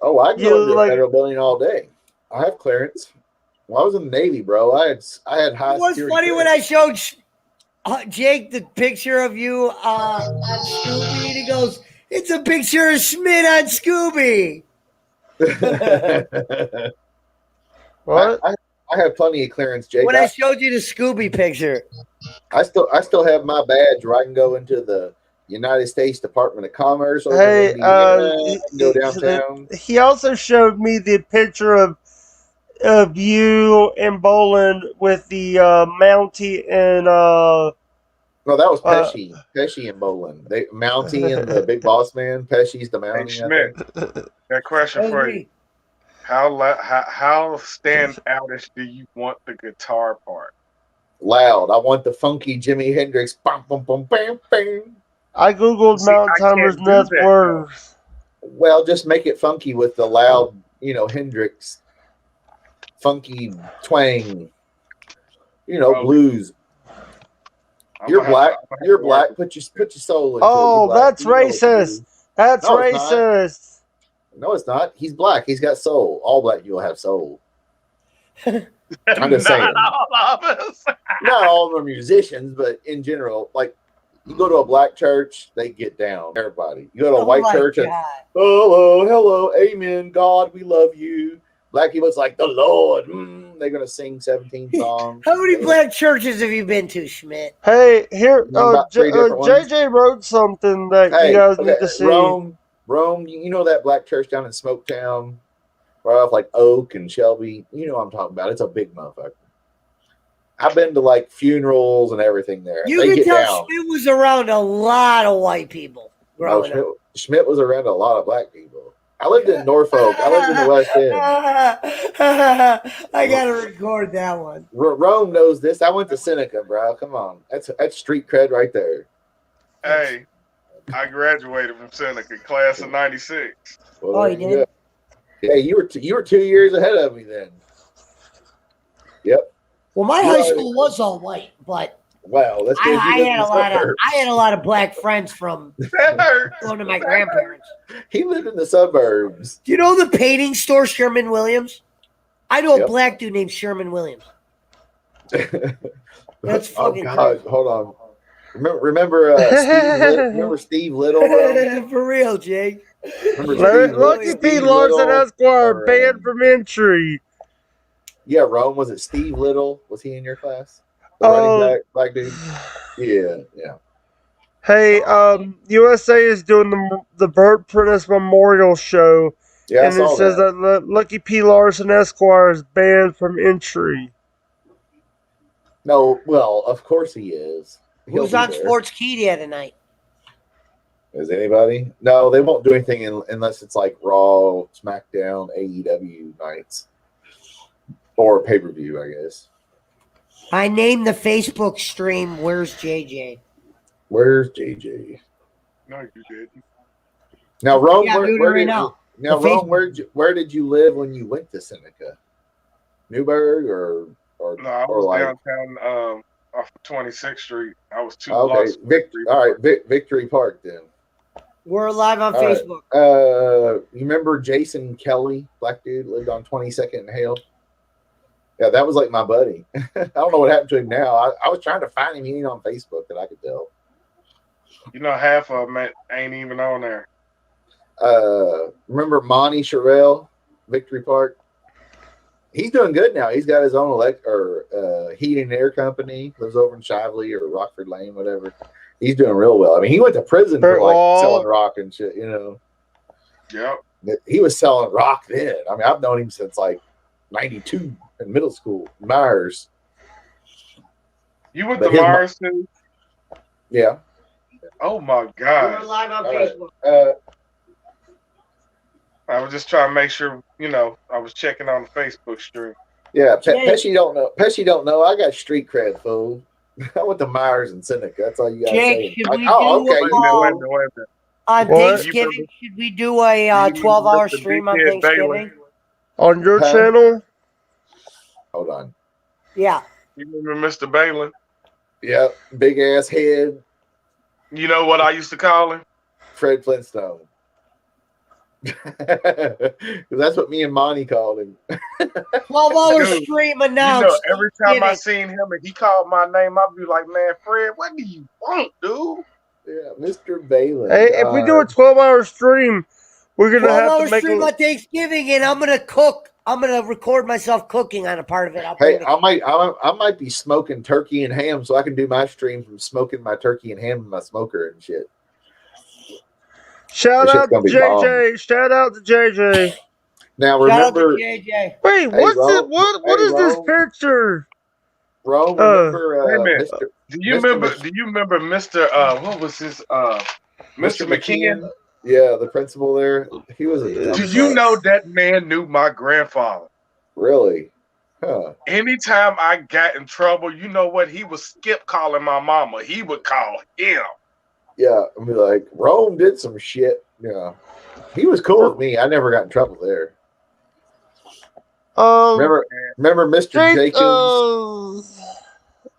Oh, I go into the federal building all day. I have clearance. When I was in the Navy, bro, I had high. It was funny when I showed Jake the picture of you on Scooby, and he goes, "It's a picture of Schmidt on Scooby." What? I have plenty of clearance, Jake. When I showed you the Scooby picture, I still have my badge where I can go into the United States Department of Commerce. Go downtown. He also showed me the picture of you and Boland with the Mountie and No, that was Pesci. Pesci and Boland. Mountie and the big boss man. Pesci's the Mountie. Hey, Schmidt, that question for you. How stand outish do you want the guitar part? Loud. I want the funky Jimi Hendrix. Bum, bum, bum, bam, bam. I googled Mountain Timer's net worth. Well, just make it funky with the loud, Hendrix, funky twang, blues. You're black. You're black. Put your soul into it. Oh, that's racist. That's racist. No, it's not. He's black. He's got soul. All black people have soul. I'm just saying. Not all of us. Not all of them are musicians, but in general, like you go to a black church, they get down. Everybody. You go to a white church, and hello, amen, God, we love you. Black people, it's like the Lord. They're gonna sing 17 songs. How many black churches have you been to, Schmidt? Hey, here, JJ wrote something that you guys need to see. Rome, you know that black church down in Smoketown, right off like Oak and Shelby. You know what I'm talking about. It's a big motherfucker. I've been to like funerals and everything there. You can tell Schmidt was around a lot of white people growing up. Schmidt was around a lot of black people. I lived in Norfolk. I lived in the West End. I gotta record that one. Rome knows this. I went to Seneca, bro. Come on, that's street cred right there. Hey, I graduated from Seneca, class of '96. Well, Oh, there you you did? go. Yeah, you were 2 years ahead of me then. Yep. Well, my high school was all white, but Wow, that's I because you lived had in a the lot of suburbs. I had a lot of black friends from That hurts. going to my grandparents. He lived in the suburbs. Do you know the painting store Sherman Williams? I know a Yep. black dude named Sherman Williams. That's Oh fucking God, hold on. Remember Steve Little? Bro? for real, Jake. Remember Steve Lucky P. Steve Larson Little, Esquire or, banned from entry. Yeah, Rome. Was it Steve Little? Was he in your class? The Oh. running back, black dude. Yeah. Hey, USA is doing the Burt Prentice Memorial Show, Yeah, I and it saw says that Lucky P. Larson Esquire is banned from entry. No, well, of course he is. Who's on Sports Media tonight? Is anybody? No, they won't do anything unless it's like Raw, SmackDown, AEW nights, or pay-per-view, I guess. I named the Facebook stream Where's JJ? Where's JJ? No, you didn't. Now, Rome, Yeah, where did you live when you went to Seneca? Newburgh or No, I was downtown off of 26th Street. I was 2 okay, blocks. all right, Victory Park then. We're live on All right. Facebook. You remember Jason Kelly, black dude, lived on 22nd and Hale? Yeah, that was like my buddy. I don't know what happened to him now. I was trying to find him. He ain't on Facebook that I could tell. You know, half of them ain't even on there. Remember Monty Sherrill, Victory Park? He's doing good now. He's got his own heating and air company. Lives over in Shively or Rockford Lane, whatever. He's doing real well. I mean, he went to prison for like selling rock and shit, you know. Yep. He was selling rock then. I mean, I've known him since like 92 in middle school. Myers. You went to Myers too? Yeah. Oh my God. We're live on Facebook. I was just trying to make sure, you know, I was checking on the Facebook stream. Yeah, Pesci don't know. Pesci don't know. I got street cred, fool. I went to Myers and Seneca. That's all you got to say. Should we Wait a minute. on Thanksgiving? Should we do a 12-hour stream on Thanksgiving? On your channel? Hold on. Yeah. You remember Mr. Balin? Yeah, big ass head. You know what I used to call him? Fred Flintstone. That's what me and Monty called him. 12-hour stream announced. You know, every time I seen him and he called my name, I'd be like, man, Fred, what do you want, dude? Yeah, Mr. Balin. Hey, if we do a 12-hour stream, we're gonna have to make stream on Thanksgiving, and I'm gonna cook. I'm gonna record myself cooking on a part of it. I might be smoking turkey and ham, so I can do my stream from smoking my turkey and ham in my smoker and shit. Shout out to JJ. Shout out to JJ. Now remember, JJ. Wait, what is this picture? Rome, remember wait a minute. Do you remember Mr. What was his Mr. McKeon? Yeah, the principal there. He was a Do you know that man knew my grandfather? Really? Huh. Anytime I got in trouble, you know what? He would skip calling my mama. He would call him. Yeah, I mean, like Rome did some shit. Yeah, he was cool with me. I never got in trouble there. Remember Mr. Jacobs?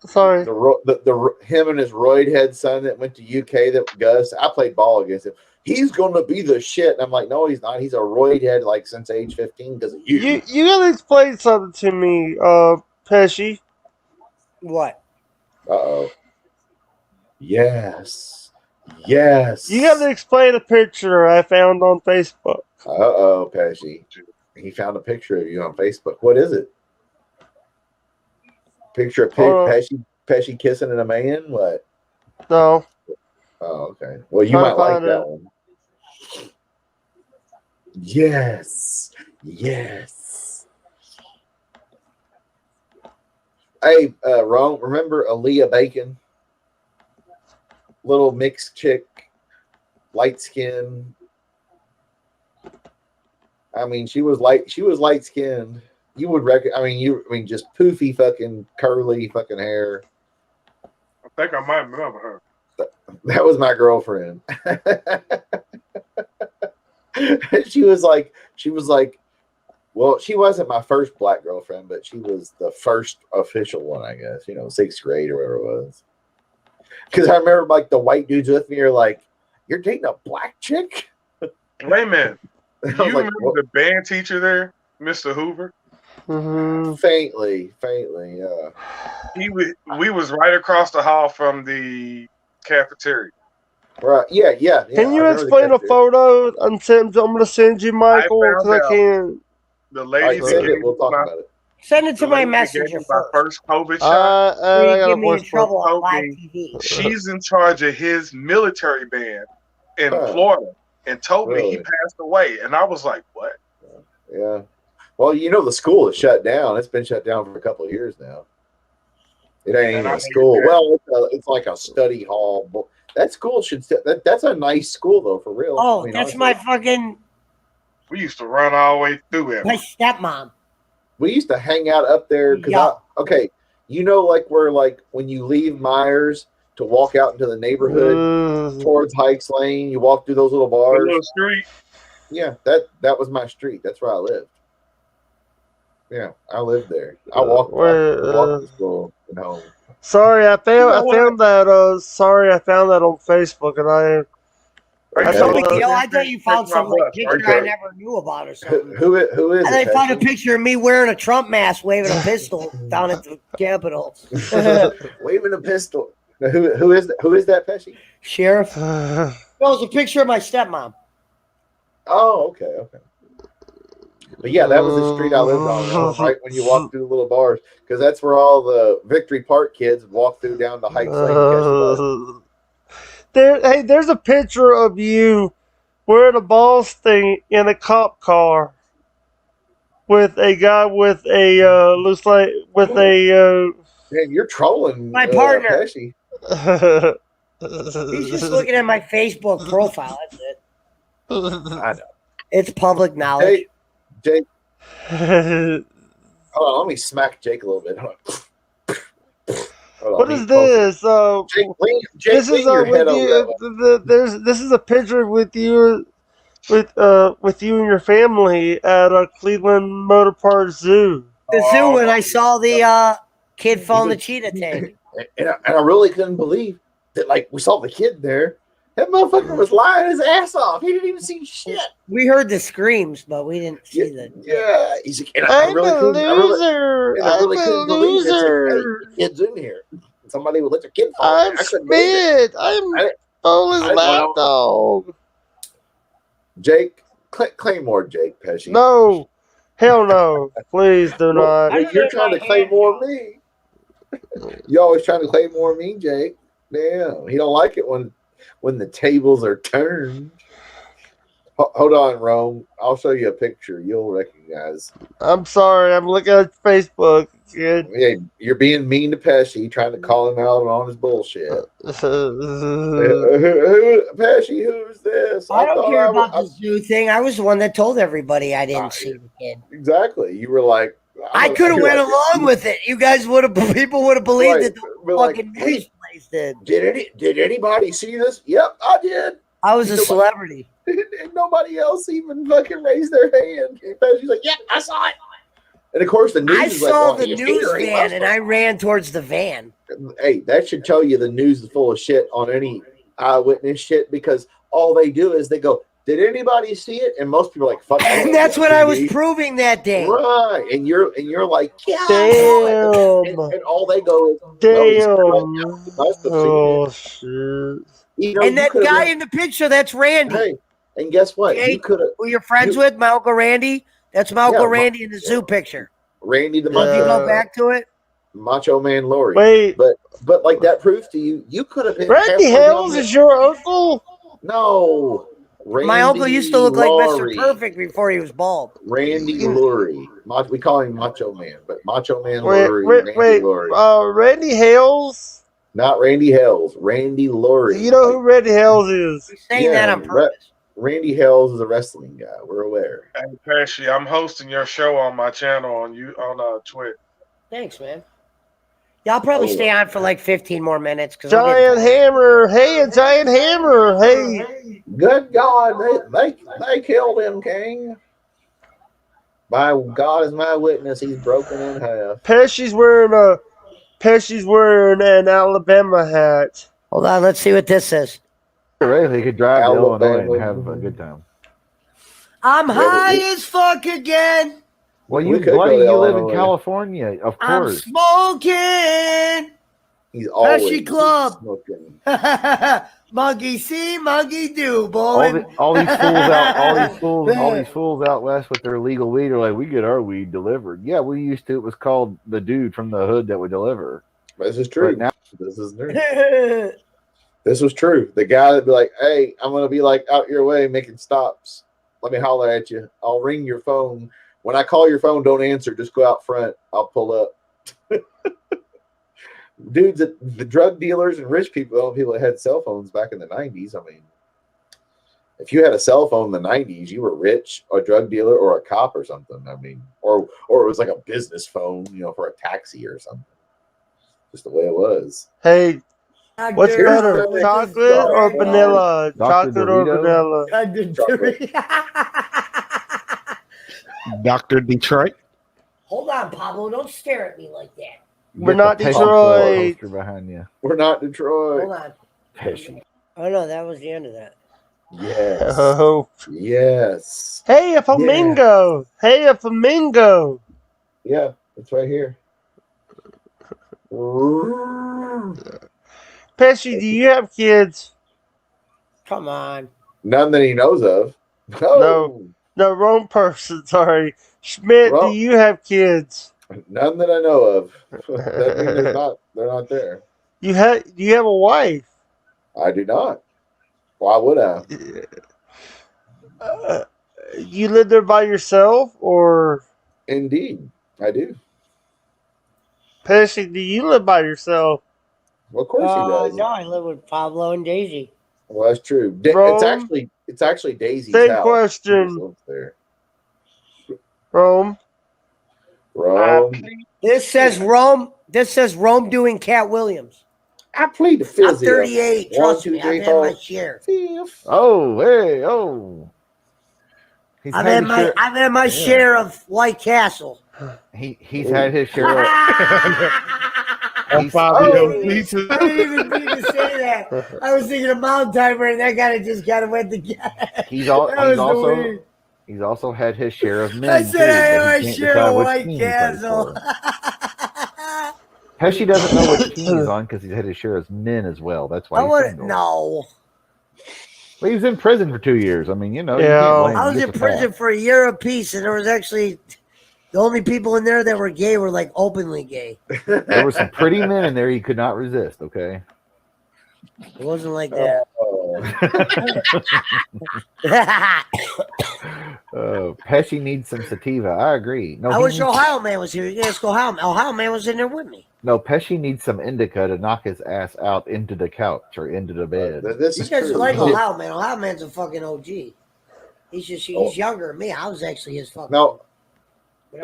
Sorry, the him and his roid head son that went to UK. That Gus, I played ball against him. He's gonna be the shit. And I'm like, no, he's not. He's a roid head like since age 15 because of you. You gotta explain something to me, Pesci. What? Uh-oh. Yes. You gotta explain a picture I found on Facebook. Uh-oh, Pesci. He found a picture of you on Facebook. What is it? Picture of Pesci kissing a man? What? No. Oh, okay. Well, you might like that one. Yes. Hey, Rome, remember Aaliyah Bacon? Little mixed chick, light skin. I mean, she was light skinned. You would just poofy fucking curly fucking hair. I think I might remember her. That was my girlfriend. she was like, well, she wasn't my first black girlfriend, but she was the first official one, I guess. 6th grade or whatever it was. Because I remember like the white dudes with me are like, "You're dating a black chick?" Wait a minute. Do you like, remember what? the band teacher there, Mr. Hoover? Mm-hmm. Faintly, yeah. We was right across the hall from the cafeteria. Right, yeah. Can you explain a photo I'm going to send you, Michael? I Because I can't. The All lady right, that send gave it. We'll me talk my, about it. Send it the to my lady that gave messenger me my first. first COVID shot. Before I you got get a me in voice trouble on told live me TV. she's in charge of his military band in Huh. Florida, and told me he Really? passed away. And I was like, "What?" Yeah. Well, the school is shut down. It's been shut down for a couple of years now. It ain't And even I a hated school. that. Well, it's like a study hall. That school that's a nice school though, for real. Oh, I mean, that's honestly, my fucking We used to run all the way through it. my stepmom. we used to hang out up there because Yeah. like where like when you leave Myers to walk out into the neighborhood towards Hikes Lane, you walk through those little The bars. little street. Yeah, that was my street. That's where I lived. Yeah, I lived there. I walked to school and home. Sorry, I found know what? I found that. Sorry, I found that on Facebook, and Are you Okay. No sure big deal. that I thought you found takes my some like bus, picture right? I never knew about or something. Who is And I it? found a Pesci? picture of me wearing a Trump mask, waving a pistol down at the Capitol. Waving a pistol. Now, who is that Pesci? Sheriff. That was a picture of my stepmom. Oh, okay. But yeah, that was the street I lived on, right when you walk through the little bars, because that's where all the Victory Park kids walk through down to Heights Lane to catch the bus. There's a picture of you wearing a boss thing in a cop car with a guy with a looks like with a. Man, you're trolling My partner. Pesci. He's just looking at my Facebook profile. That's it. I know. It's public knowledge. Hey, Jake. Hold on, let me smack Jake a little bit. Hold on, What is this? Jake, This is lean your with head over you. This is a picture with you, with you and your family at a Cleveland Motor Park Zoo. The zoo when I saw the kid fall in the cheetah tank. And I really couldn't believe that, like, we saw the kid there. That motherfucker was lying his ass off. He didn't even see shit. We heard the screams, but we didn't see the. Yeah, he's like, I'm a loser. I really couldn't believe it. It's like, hey, the kid's in here. Somebody would let their kid fall. I'm Schmidt. I'm Bowler's lapdog. Jake, Claymore Jake Pesci. No, hell no. Please do not. You're trying to claymore me. You always trying to claymore me, Jake. Damn, he don't like it when the tables are turned. Hold on, Rome. I'll show you a picture. You'll recognize. I'm sorry. I'm looking at Facebook. Kid. Yeah, you're being mean to Pesci, trying to call him out on his bullshit. Pesci, who's this? I don't care about the zoo thing. I was the one that told everybody I didn't see the kid. Exactly. You were like, I could have went along with it. You guys people would have believed it. The fucking news place did. Did anybody see this? Yep, I did. I was a celebrity. And nobody else even fucking raised their hand. Pesci's like, yeah, I saw it. And of course, the news I is like, saw well, the news van and I ran towards the van. Hey, that should tell you the news is full of shit on any eyewitness shit, because all they do is they go, did anybody see it? And most people are like, fuck. And that's what I was proving that day. Right. And you're like, yeah. Damn. And all they go is, Damn. Oh, shit. And that guy in the picture, that's Randy. Hey, and guess what? Jake, you could have. Who you're friends with, my Uncle Randy? That's my Uncle Randy in the zoo picture. Randy the If you go back to it. Macho Man Lori. Wait. But like that proves to you could have been. Randy Hales is your uncle? No. My uncle used to look like Mr. Perfect before he was bald. Randy Lurie. We call him Macho Man, but Macho Man Lurie. Wait, Randy Hales? Not Randy Hales. Randy Lurie. You know who Randy Hales is? You're saying that on purpose. Randy Hells is a wrestling guy. We're aware. Hey, Pesci, I'm hosting your show on my channel on Twitch. Thanks, man. Yeah, I'll probably stay on for like 15 more minutes. Giant Hammer. Hey, a Giant Hammer. Hey. Good God, they killed him, King. My God is my witness. He's broken in half. Pesci's wearing an Alabama hat. Hold on, let's see what this is. Right, they could drive to Alabama. Illinois and have a good time. I'm high as fuck again. Well, We you could go bloody, to you live in Illinois. California, of I'm course. smoking. He's always Pesci Club. smoking. Monkey see, monkey do, boy. All these fools out west with their illegal weed are like, we get our weed delivered. Yeah, we used to. It was called the dude from the hood that would deliver. This is true. Right now, This is true. This was true. The guy that'd be like, "Hey, I'm gonna be like out your way making stops. Let me holler at you. I'll ring your phone. When I call your phone, don't answer. Just go out front. I'll pull up." Dudes, the drug dealers and rich people that had cell phones back in the 90s. I mean, if you had a cell phone in the 90s, you were rich, a drug dealer, or a cop or something. I mean, or it was like a business phone, for a taxi or something. Just the way it was. Hey, what's Dr. better, Dr. chocolate or vanilla? Dr. Chocolate or Dorito? vanilla? Dr. Detroit. Hold on, Pablo. Don't stare at me like that. We're Get the not Pesci Detroit. poster behind you. We're not Detroit. Hold on. Pesci. Oh, no, that was the end of that. Yes. Oh. Yes. Hey, a flamingo. Hey, a flamingo. Yeah, it's right here. Pesci, do you have kids? Come on. None that he knows of. No, wrong person. Sorry. Schmidt, do you have kids? None that I know of. That means they're not there. Do you have a wife? I do not. Why would I? You live there by yourself, or? Indeed, I do. Pesci, do you live by yourself? Well, of course he does. No, I live with Pablo and Daisy. Well, that's true. Rome? It's actually Daisy's Same house. question. She just lives there. Rome. This says Rome. This says Rome doing Cat Williams. I plead the I'm fifth. 38. Trust me, I've had my share. Oh, hey, oh. I've had my share of White Castle. He's had his share of. I didn't even mean to say that. I was thinking of Mountain Timer, and that guy just got to went together. He's also had his share of men. I said I had my too, share of White Castle. Pesci doesn't know which team he's on because he's had his share of men as well. That's why he's single. No. Well, he was in prison for 2 years. I mean, you know. Yeah. I was in prison for a year apiece, and there was actually the only people in there that were gay were like openly gay. There were some pretty men in there he could not resist. Okay. It wasn't like that. Pesci needs some sativa. I agree. No, I wish Ohio Man was here. You guys go Ohio. Ohio Man was in there with me. No, Pesci needs some indica to knock his ass out into the couch or into the bed. This You is guys true. like Ohio Man. Ohio Man's a fucking OG. He's younger than me. I was actually his fucking. Now,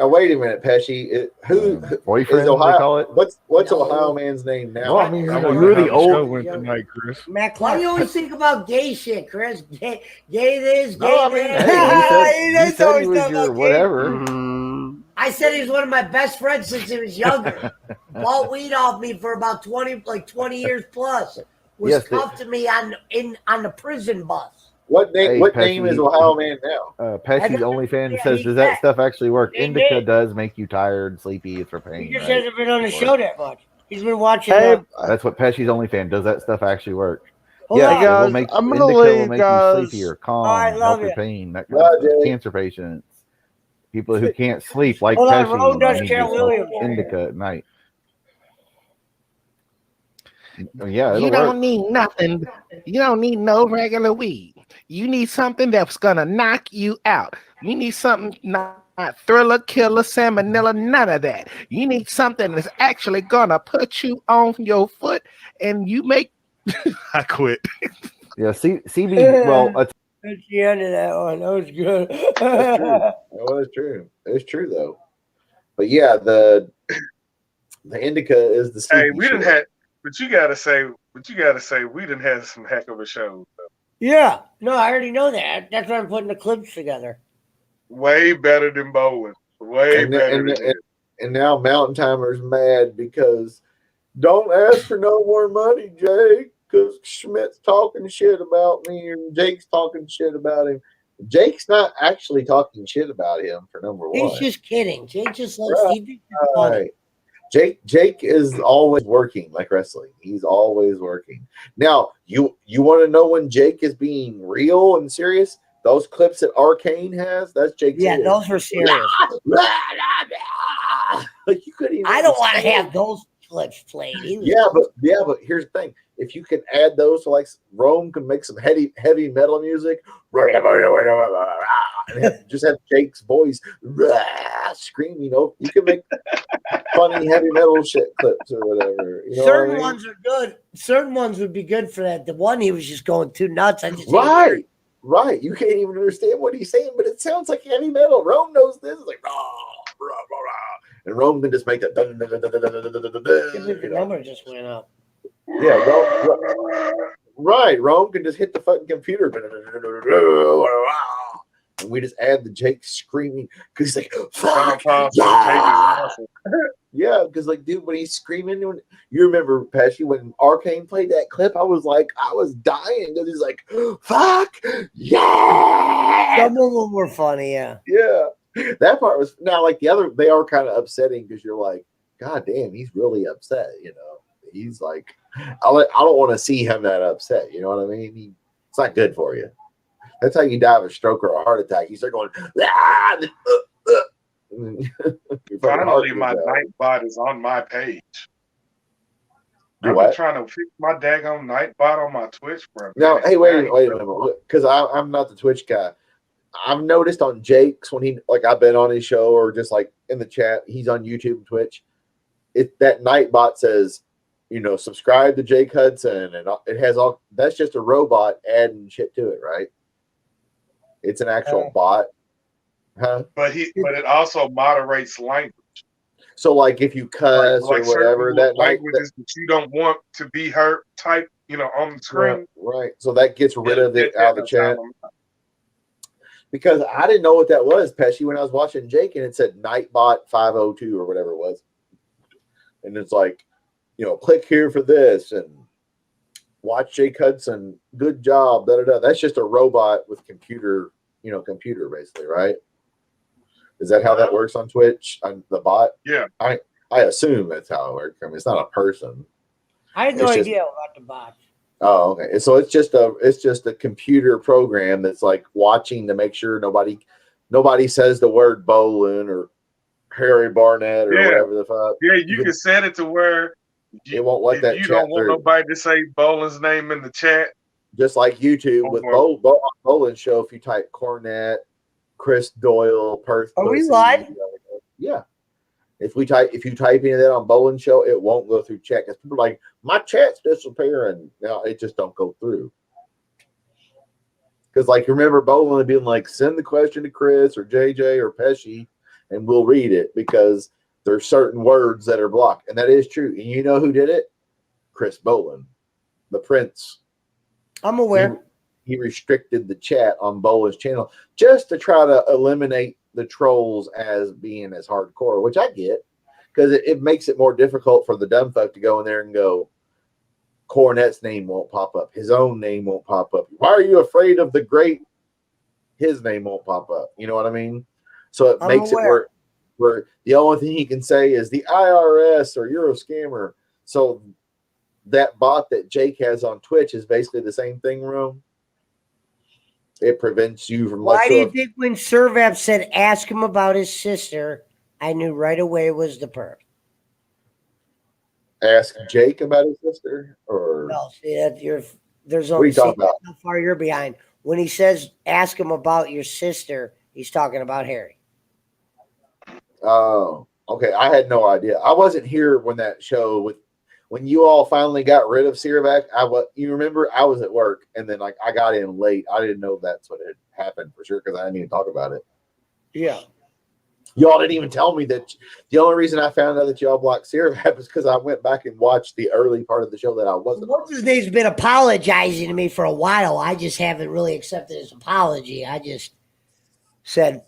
wait a minute, Pesci. Who boyfriend? is Ohio? They call it. What's Ohio Man's name now? Well, I mean, you're the old. Went tonight, Chris. Matt, why do you always think about gay shit, Chris? Gay this, gay No, I mean, that. hey, you said he was your whatever. I said he's one of my best friends since he was younger. Bought weed off me for about 20 years plus. Was cuffed to me on the prison bus. What name? Hey, what Pesci, name is Ohio Man now? Pesci's OnlyFans says, "Does that stuff actually work? Indica does make you tired, sleepy. It's for pain." He just right? hasn't been on the show that much. He's been watching. That's what Pesci's OnlyFans. Does that stuff actually work? Hold Yeah, on. it will Guys, make I'm gonna indica leave, will make guys. you sleepier, calm, All right, love help your you. pain. That kind of stuff. Cancer patients, people who can't sleep, like Hold on, Pesci, Rome does need Cat to smoke Williams. indica at night. Yeah, You it'll don't work. need nothing. You don't need no regular weed. You need something that's gonna knock you out. You need something not thriller, killer, salmonella, none of that. You need something that's actually gonna put you on your foot and you make. I quit. Yeah, CB. Well, That's the end of that one. That was good. That's true. That was true. It's true though. But yeah, the indica is the Hey, sleepy we didn't shit. have, but you gotta say, we didn't have some heck of a show. Yeah. No, I already know that. That's why I'm putting the clips together. Way better than bowling. Way better than that. And now Mountain Timer's mad because don't ask for no more money, Jake, because Schmidt's talking shit about me and Jake's talking shit about him. Jake's not actually talking shit about him for number He's one. just kidding. Jake just likes he thinks it's funny. Right. Jake is always working like wrestling. He's always working. Now, you want to know when Jake is being real and serious? Those clips that Arcane has, that's Jake. Yeah, those were serious. Like you couldn't even. I don't want to have those clips played. Yeah, but here's the thing: if you can add those to like Rome can make some heavy metal music, and just have Jake's voice screaming. You can make funny heavy metal shit clips or whatever. You know Certain what I mean? ones are good. Certain ones would be good for that. The one he was just going too nuts. I just Right. You can't even understand what he's saying, but it sounds like heavy metal. Rome knows this. It's like rah, rah, rah, rah. And Rome can just make that. The number just went up. Yeah, right. Rome can just hit the fucking computer. And we just add the Jake screaming because he's like, fuck, yeah, because like, dude, when he's screaming, you remember, Pesci, when Arcane played that clip, I was dying because he's like, fuck, yeah. Some of them were funny, yeah. Yeah, that part was now like the other. They are kind of upsetting because you're like, God damn, he's really upset. You know, he's like, I don't want to see him that upset. You know what I mean? It's not good for you. That's how you die of a stroke or a heart attack. You start going, Finally, my Nightbot is on my page. I've been trying to fix my daggone Nightbot on my Twitch, bro. No, hey, wait a minute, because I'm not the Twitch guy. I've noticed on Jake's when he I've been on his show or just like in the chat, he's on YouTube and Twitch. That Nightbot says, subscribe to Jake Hudson, and it has all. That's just a robot adding shit to it, right? It's an actual bot, huh? But it also moderates language. So, like, if you cuss or whatever, that languages that you don't want to be heard, type, on the screen. Right. So that gets rid of it out of the chat. Because I didn't know what that was, Pesci, when I was watching Jake, and it said Nightbot 502 or whatever it was, and it's like, click here for this and watch Jake Hudson. Good job. Da da da. That's just a robot with computer basically, right? Is that how that works on Twitch? On the bot? Yeah. I assume that's how it works. I mean, it's not a person. I had no idea about the bot. Oh, okay. So it's just a computer program that's like watching to make sure nobody says the word Bolin or Harry Barnett or whatever the fuck. Yeah, you can set it to where it won't let that. You don't want nobody to say Bolin's name in the chat. Just like YouTube with Bolin's show, if you type Cornette, Chris Doyle, Perth. Are we live? Yeah. If you type into that on Bolin's show, it won't go through chat. Because people are like, my chat's disappearing. Now it just don't go through. Because remember Bolin being like, send the question to Chris or JJ or Pesci, and we'll read it because there's certain words that are blocked. And that is true. And you know who did it? Chris Bolin, the Prince. I'm aware. He restricted the chat on Bolin's channel just to try to eliminate the trolls as being as hardcore, which I get because it makes it more difficult for the dumb folk to go in there and go, Cornette's name won't pop up. His own name won't pop up. Why are you afraid of the great? His name won't pop up. You know what I mean? So it makes it where the only thing he can say is the IRS or you're a scammer. So that bot that Jake has on Twitch is basically the same thing, Rome. It prevents you from. Why do you think when Servap said ask him about his sister, I knew right away it was the perp? Ask Jake about his sister, or no? See that there's only how far you're behind. When he says ask him about your sister, he's talking about Harry. Oh, okay. I had no idea. I wasn't here when that show when you all finally got rid of Siervac, you remember I was at work and then like I got in late. I didn't know that's what had happened for sure because I didn't even talk about it. Yeah. Y'all didn't even tell me that. The only reason I found out that y'all blocked Siervac was because I went back and watched the early part of the show that I wasn't. What's his name's been apologizing to me for a while. I just haven't really accepted his apology. I just said,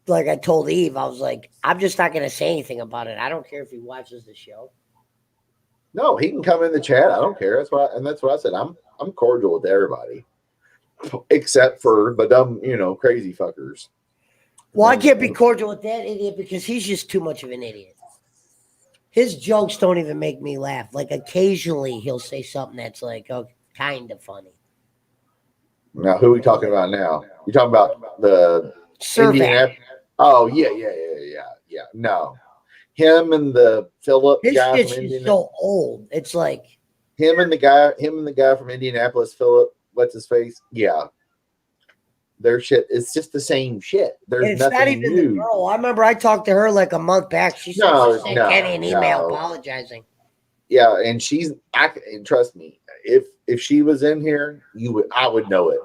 like I told Eve, I was like, I'm just not going to say anything about it. I don't care if he watches the show. No, he can come in the chat. I don't care. That's what I said. I'm cordial with everybody, except for the dumb, crazy fuckers. Well, I can't be cordial with that idiot because he's just too much of an idiot. His jokes don't even make me laugh. Like occasionally he'll say something that's like, oh, kind of funny. Now, who are we talking about now? You talking about the Servac? Oh yeah. No, him and the Philip His guy shit's from just Indianapolis. so old. It's like him and the guy from Indianapolis, Philip. What's his face? Yeah, their shit. It's just the same shit. There's it's nothing not even new. the girl. I remember I talked to her like a month back. She sent Kenny an email apologizing. Yeah, and and trust me, if she was in here, I would know it.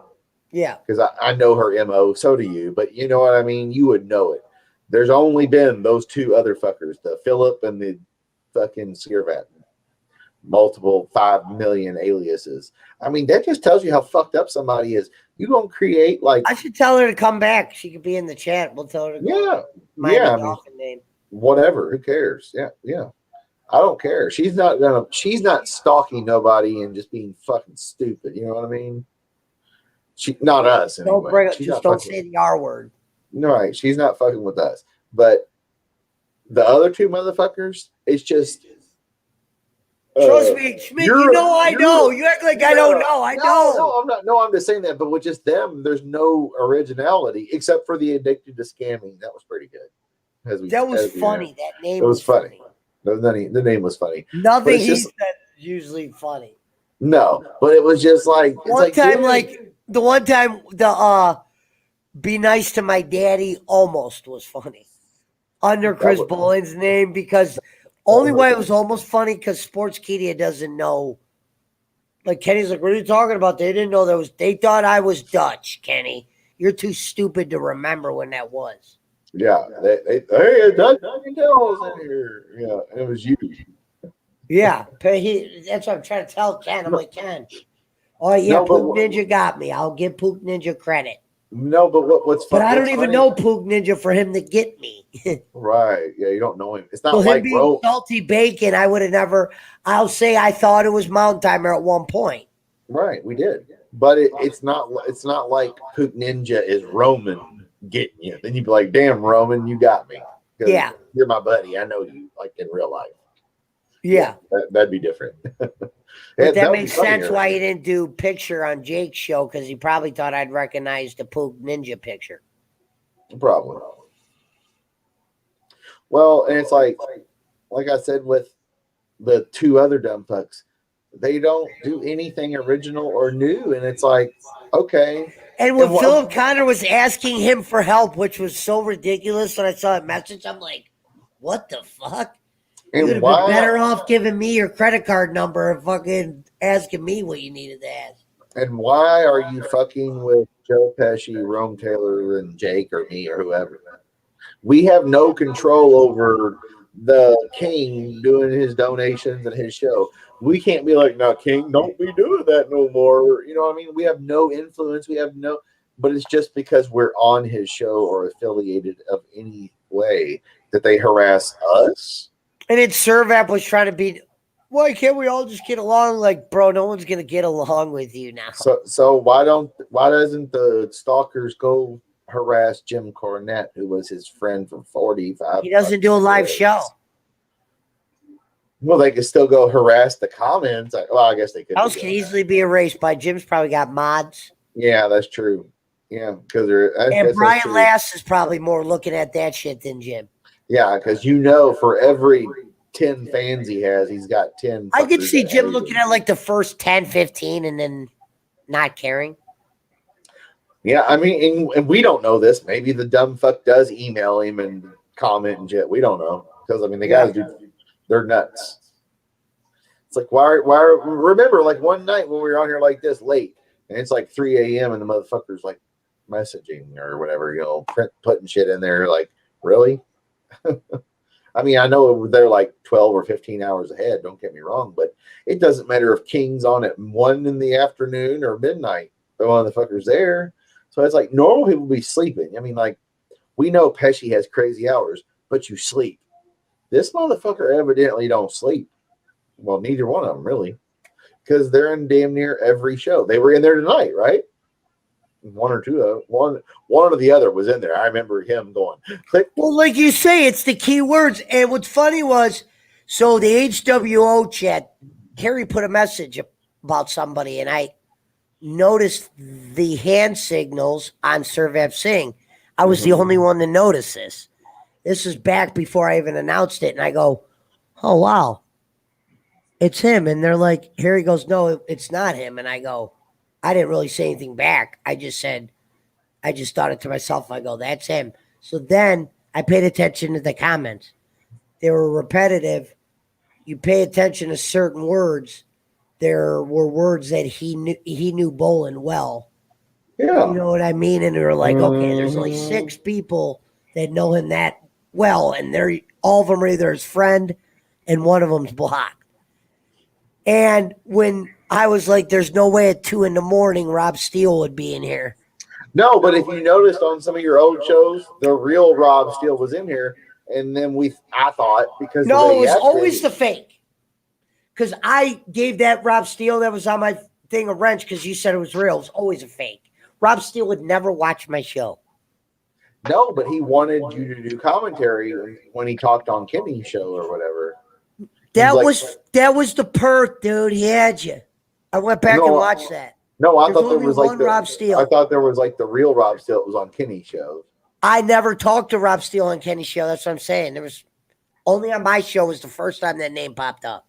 Yeah, because I know her MO. So do you, but you know what I mean. You would know it. There's only been those two other fuckers, the Philip and the fucking Siervac. Multiple 5 million aliases. I mean, that just tells you how fucked up somebody is. You gonna create like I should tell her to come back. She could be in the chat. We'll tell her to go. I mean, name. Whatever. Who cares? Yeah. I don't care. She's not stalking nobody and just being fucking stupid. You know what I mean? Not us. Anyway. Don't say the R word. No, right. She's not fucking with us. But the other two motherfuckers, it's just. Trust me, Schmidt. I know. You act like I don't know. I know. No, I'm not. No, I'm just saying that. But with just them, there's no originality except for the addicted to scamming. That was pretty good. That was funny. That name was funny. The name was funny. Nothing he said is usually funny. No, but it was just like the one time the be nice to my daddy almost was funny under Chris Bullen's name because only why it was almost funny because Sportskeeda doesn't know. Like Kenny's like, what are you talking about? They didn't know they thought I was Dutch, Kenny. You're too stupid to remember when that was. Yeah, hey, Dutch in here. Yeah, it was you. Yeah, that's what I'm trying to tell Ken. I'm like, Ken. Oh yeah, Pook Ninja got me. I'll give Pook Ninja credit. No, but what's funny? But I don't even know Pook Ninja for him to get me. Right. Yeah, you don't know him. It's not so like him being salty bacon, I would have never. I'll say I thought it was Mountain Timer at one point. Right, we did. But it's not like Pook Ninja is Roman getting you. Then you'd be like, damn, Roman, you got me. Yeah. You're my buddy. I know you like in real life. Yeah. That'd be different. But that makes sense why he didn't do picture on Jake's show because he probably thought I'd recognize the Pook Ninja picture. Probably. Well, and it's like I said with the two other dumb fucks, they don't do anything original or new, and it's like, okay. And when Philip Connor was asking him for help, which was so ridiculous when I saw that message, I'm like, what the fuck? You would have been better off giving me your credit card number and fucking asking me what you needed to ask. And why are you fucking with Joe Pesci, Rome Taylor, and Jake or me or whoever? We have no control over the King doing his donations and his show. We can't be like, no, King, don't be doing that no more. You know what I mean? We have no influence. But it's just because we're on his show or affiliated of any way that they harass us. And then Servac was trying to be, why can't we all just get along? Like, bro, no one's gonna get along with you now. So why doesn't the stalkers go harass Jim Cornette, who was his friend for 45? He doesn't do a live show. Well, they could still go harass the comments. Well, I guess they could. House can easily be erased by Jim's probably got mods. Yeah, that's true. Yeah, because and Brian Lass is probably more looking at that shit than Jim. Yeah, because for every 10 fans he has, he's got 10. I could see Jim looking at like the first 10, 15 and then not caring. Yeah, I mean, and we don't know this. Maybe the dumb fuck does email him and comment and shit. We don't know. Because, I mean, the guys they're nuts. It's like, why, remember, like one night when we were on here like this late, and it's like 3 a.m. and the motherfucker's like messaging or whatever, putting shit in there. Like, really? I mean, I know they're like 12 or 15 hours ahead, don't get me wrong, but it doesn't matter if King's on at 1 in the afternoon or midnight. The motherfucker's there. So it's like normal people be sleeping. I mean, like, we know Pesci has crazy hours, but you sleep. This motherfucker evidently don't sleep. Well, neither one of them really, because they're in damn near every show. They were in there tonight, right? One or the other was in there. I remember him going, click. Well, like you say, it's the key words. And what's funny was, so the HWO chat, Harry put a message about somebody, and I noticed the hand signals on Survev Singh. I was the only one to notice this. This is back before I even announced it. And I go, oh, wow, it's him. And they're like, Harry goes, no, it's not him. And I go, I didn't really say anything back. I just thought it to myself. I go, that's him. So then I paid attention to the comments. They were repetitive. You pay attention to certain words. There were words that he knew Bolin well. Yeah. You know what I mean? And they were like, okay, there's only 6 people that know him that well, and all of them are either his friend, and one of them's blocked. And when I was like, there's no way at 2 a.m. Rob Steele would be in here. No, but if you noticed on some of your old shows, the real Rob Steele was in here, and then I thought because it was always the fake. Because I gave that Rob Steele that was on my thing a wrench because you said it was real. It was always a fake. Rob Steele would never watch my show. No, but he wanted you to do commentary when he talked on Kenny's show or whatever. That was the Perth, dude. He had you. I went back and watched that. No, I thought there was like Rob Steele. I thought there was like the real Rob Steele. It was on Kenny's show. I never talked to Rob Steele on Kenny's show. That's what I'm saying. There was only on my show was the first time that name popped up.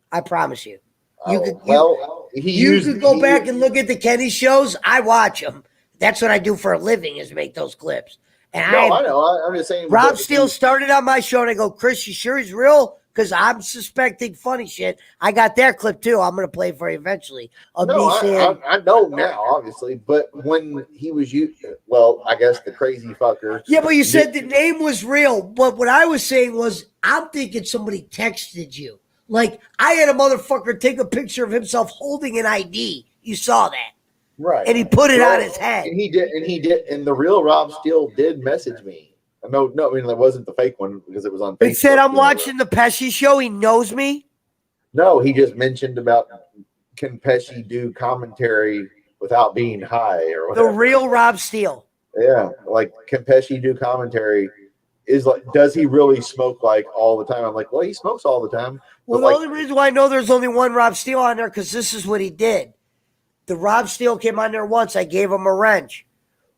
I promise you. You could go back and look at the Kenny shows. I watch them. That's what I do for a living is make those clips. And I know. I'm just saying. Rob Steele started on my show, and I go, Chris, you sure he's real? Because I'm suspecting funny shit. I got that clip too. I'm going to play for you eventually. I know now, obviously, but when he was I guess the crazy fucker. Yeah, but you said the name was real. But what I was saying was, I'm thinking somebody texted you. Like, I had a motherfucker take a picture of himself holding an ID. You saw that. Right. And he put it on his head. And he did. And the real Rob Steele did message me. No, I mean, that wasn't the fake one because it was on Facebook. He said, I'm watching the Pesci show. He knows me. No, he just mentioned about can Pesci do commentary without being high or whatever. The real Rob Steele. Yeah. Like, can Pesci do commentary? Does he really smoke like all the time? I'm like, well, he smokes all the time. Well, the only reason why I know there's only one Rob Steele on there because this is what he did. The Rob Steele came on there once. I gave him a wrench.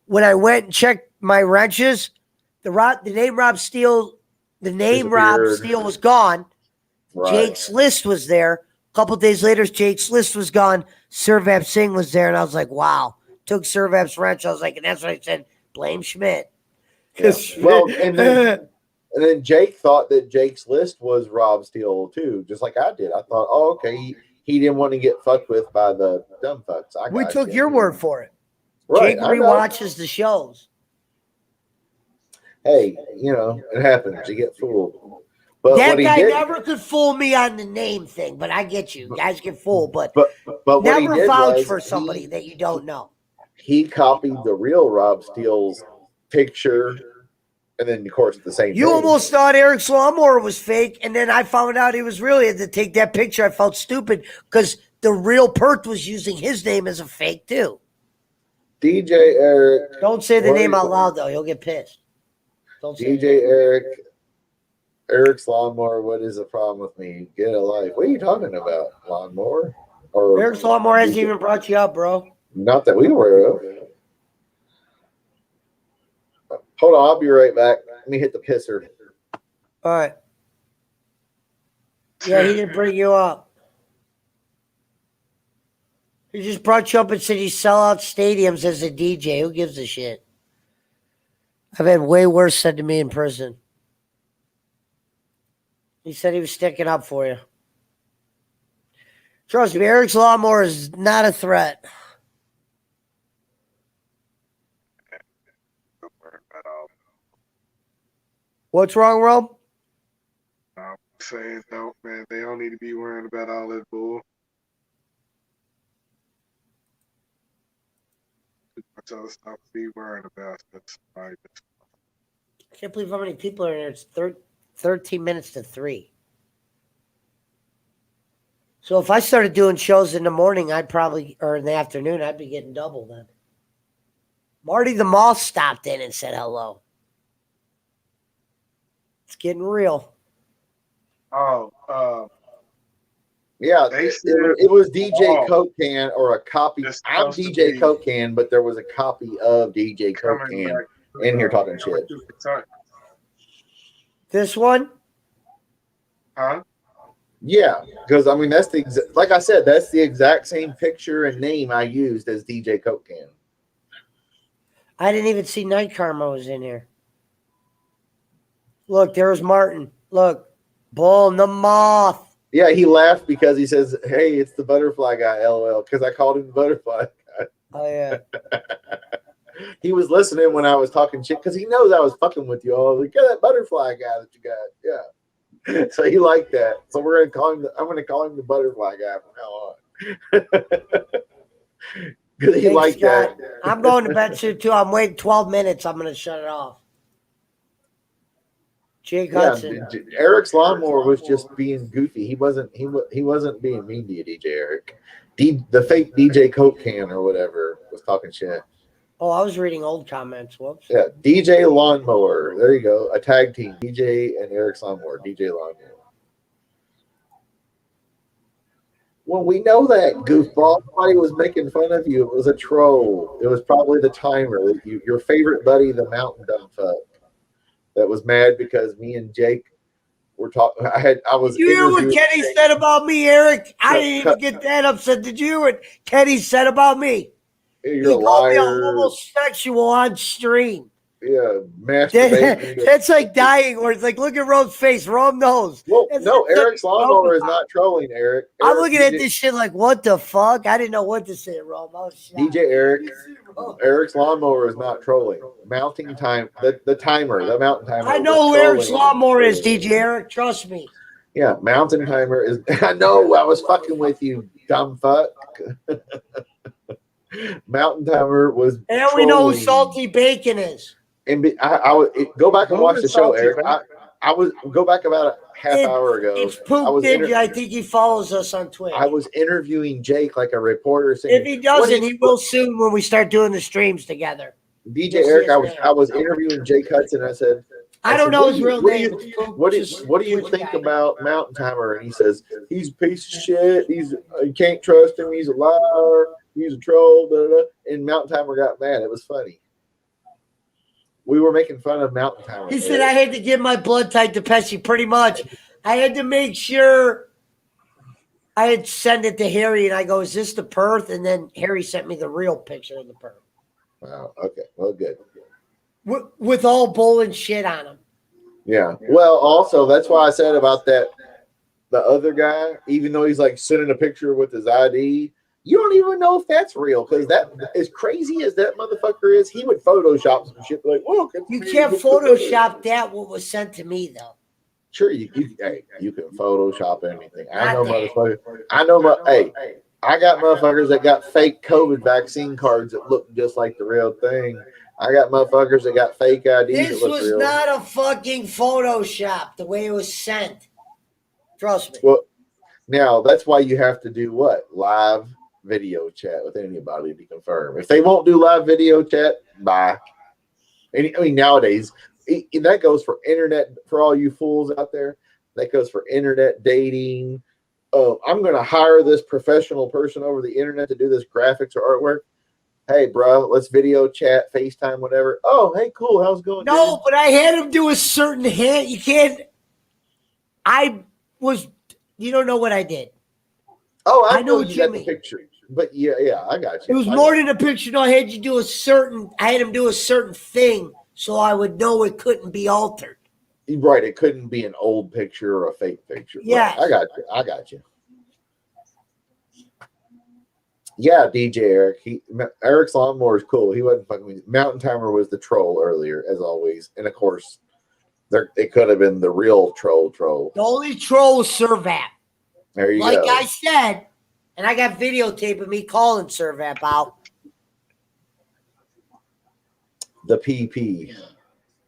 When I went and checked my wrenches, the name Rob Steele was gone. Right. Jake's list was there. A couple days later, Jake's list was gone. Survev Singh was there, and I was like, wow. Took Survev's wrench. I was like, and that's what I said, blame Schmidt. Yeah. Well, and then Jake thought that Jake's list was Rob Steele too, just like I did. I thought, oh, okay, he didn't want to get fucked with by the dumb fucks. We took your word for it. Right, Jake rewatches the shows. Hey, it happens. You get fooled. But that guy never could fool me on the name thing, but I get you. Guys get fooled, but never vouch for somebody that you don't know. He copied the real Rob Steele's picture, and then, of course, the same You almost thought Eric Slawmore was fake, and then I found out he was real. He had to take that picture. I felt stupid because the real Perth was using his name as a fake, too. DJ Eric. Don't say the name out loud, though. You'll get pissed. Don't say DJ Eric Lawnmower, what is the problem with me? Get a life. What are you talking about? Lawnmower? Eric Lawnmower hasn't even brought you up, bro. Not that we were of. Hold on, I'll be right back. Let me hit the pisser. All right. Yeah, he didn't bring you up. He just brought you up and said you sell out stadiums as a DJ. Who gives a shit? I've had way worse said to me in prison. He said he was sticking up for you. Trust me, Eric's lawnmower is not a threat. Don't worry about all. What's wrong, Rome? I'm saying, no, man, they don't need to be worrying about all that bull. Much other stuff to be worrying about. That's right. I can't believe how many people are in there. It's 13 minutes to 3. So if I started doing shows in the morning, or in the afternoon, I'd be getting double then. Marty the Moth stopped in and said hello. It's getting real. Oh, Yeah, they it was DJ Coke Can or a copy. It's I'm supposed to DJ be Coke Can, but there was a copy of DJ Coke coming Can back in here talking shit. to Kentucky. This one? Huh? Yeah, because I mean that's like I said, that's the exact same picture and name I used as DJ Coke Can. I didn't even see Night Karma was in here. Look, there's Martin. Look, Bull and the Moth. Yeah, he laughed because he says, "Hey, it's the butterfly guy." LOL, because I called him the butterfly guy. Oh yeah. He was listening when I was talking shit because he knows I was fucking with you all. Like, yeah, that butterfly guy that you got. Yeah. So he liked that. So we're gonna call him. I'm gonna call him the butterfly guy from now on. Because he liked that. I'm going to bed soon too. I'm waiting 12 minutes. I'm gonna shut it off. Jake Hudson. Eric's lawnmower was just being goofy. He wasn't being mean to you, DJ Eric. The fake DJ Coke Can or whatever was talking shit. Oh, I was reading old comments. Whoops. Yeah, DJ Lawnmower. There you go. A tag team. DJ and Eric's Lawnmower. DJ Lawnmower. Well, we know that, goofball. Somebody was making fun of you. It was a troll. It was probably the timer. Your favorite buddy, the mountain dumb fuck, that was mad because me and Jake were talking. I was. Did you hear what Kenny said about me, Eric? I didn't even get that upset. Did you hear what Kenny said about me? You're a liar. He called me a homosexual on stream. Yeah, masturbating. That's like dying, where it's like, look at Rome's face. Rome knows. Well, no, Eric's lawnmower is not trolling, Eric. I'm looking at this shit like, what the fuck? I didn't know what to say, Rome. I was shocked. DJ Eric, Eric's lawnmower is not trolling. Mounting time, the timer, the mountain timer. I know who Eric's lawnmower is, DJ Eric. Trust me. Yeah, mountain timer is. I know. I was fucking with you, dumb fuck. Mountain timer was. And we know who Salty Bacon is. And I would go back and watch the show, Eric. I was go back about a half hour ago. It's Poop Ninja. I think he follows us on Twitter. I was interviewing Jake like a reporter. Saying, if he doesn't, he will soon when we start doing the streams together. DJ Eric, I was interviewing Jake Hudson. I said, I don't know his real name. What do you think about Mountain Timer? And he says he's a piece of shit. You can't trust him. He's a liar. He's a troll. Blah, blah, blah. And Mountain Timer got mad. It was funny. We were making fun of Mountain Timer. He said I had to give my blood type to Pesci. Pretty much, I had to make sure I had send it to Harry, and I go, "Is this the Perth?" And then Harry sent me the real picture of the Perth. Wow. Okay. Well, good. With all bull and shit on him. Yeah. Well, also that's why I said about that the other guy, even though he's like sending a picture with his ID. You don't even know if that's real because that as crazy as that motherfucker is, he would Photoshop some shit like, "Well, you can't Photoshop that what was sent to me though." Sure, you can Photoshop anything. I know motherfuckers. I got motherfuckers that got fake COVID vaccine cards that look just like the real thing. I got motherfuckers that got fake IDs. This that look was real. not a fucking Photoshop the way it was sent. Trust me. Well, now that's why you have to do what? Live video chat with anybody to confirm. If they won't do live video chat, bye. I mean, nowadays, that goes for internet, for all you fools out there. That goes for internet dating. Oh, I'm going to hire this professional person over the internet to do this graphics or artwork. Hey, bro, let's video chat, FaceTime, whatever. Oh, hey, cool. How's it going? No, but I had him do a certain hint. You can't. You don't know what I did. Oh, I know you got the picture. But yeah, I got you. It was more than a picture. No, I had him do a certain thing so I would know it couldn't be altered. Right, it couldn't be an old picture or a fake picture. Yeah, I got you. Yeah, DJ Eric. Eric's lawnmower is cool. He wasn't fucking with Mountain Timer was the troll earlier, as always. And of course, it could have been the real troll. The only troll was Servap. There you like go. I said, and I got videotape of me calling Servap out. The PP.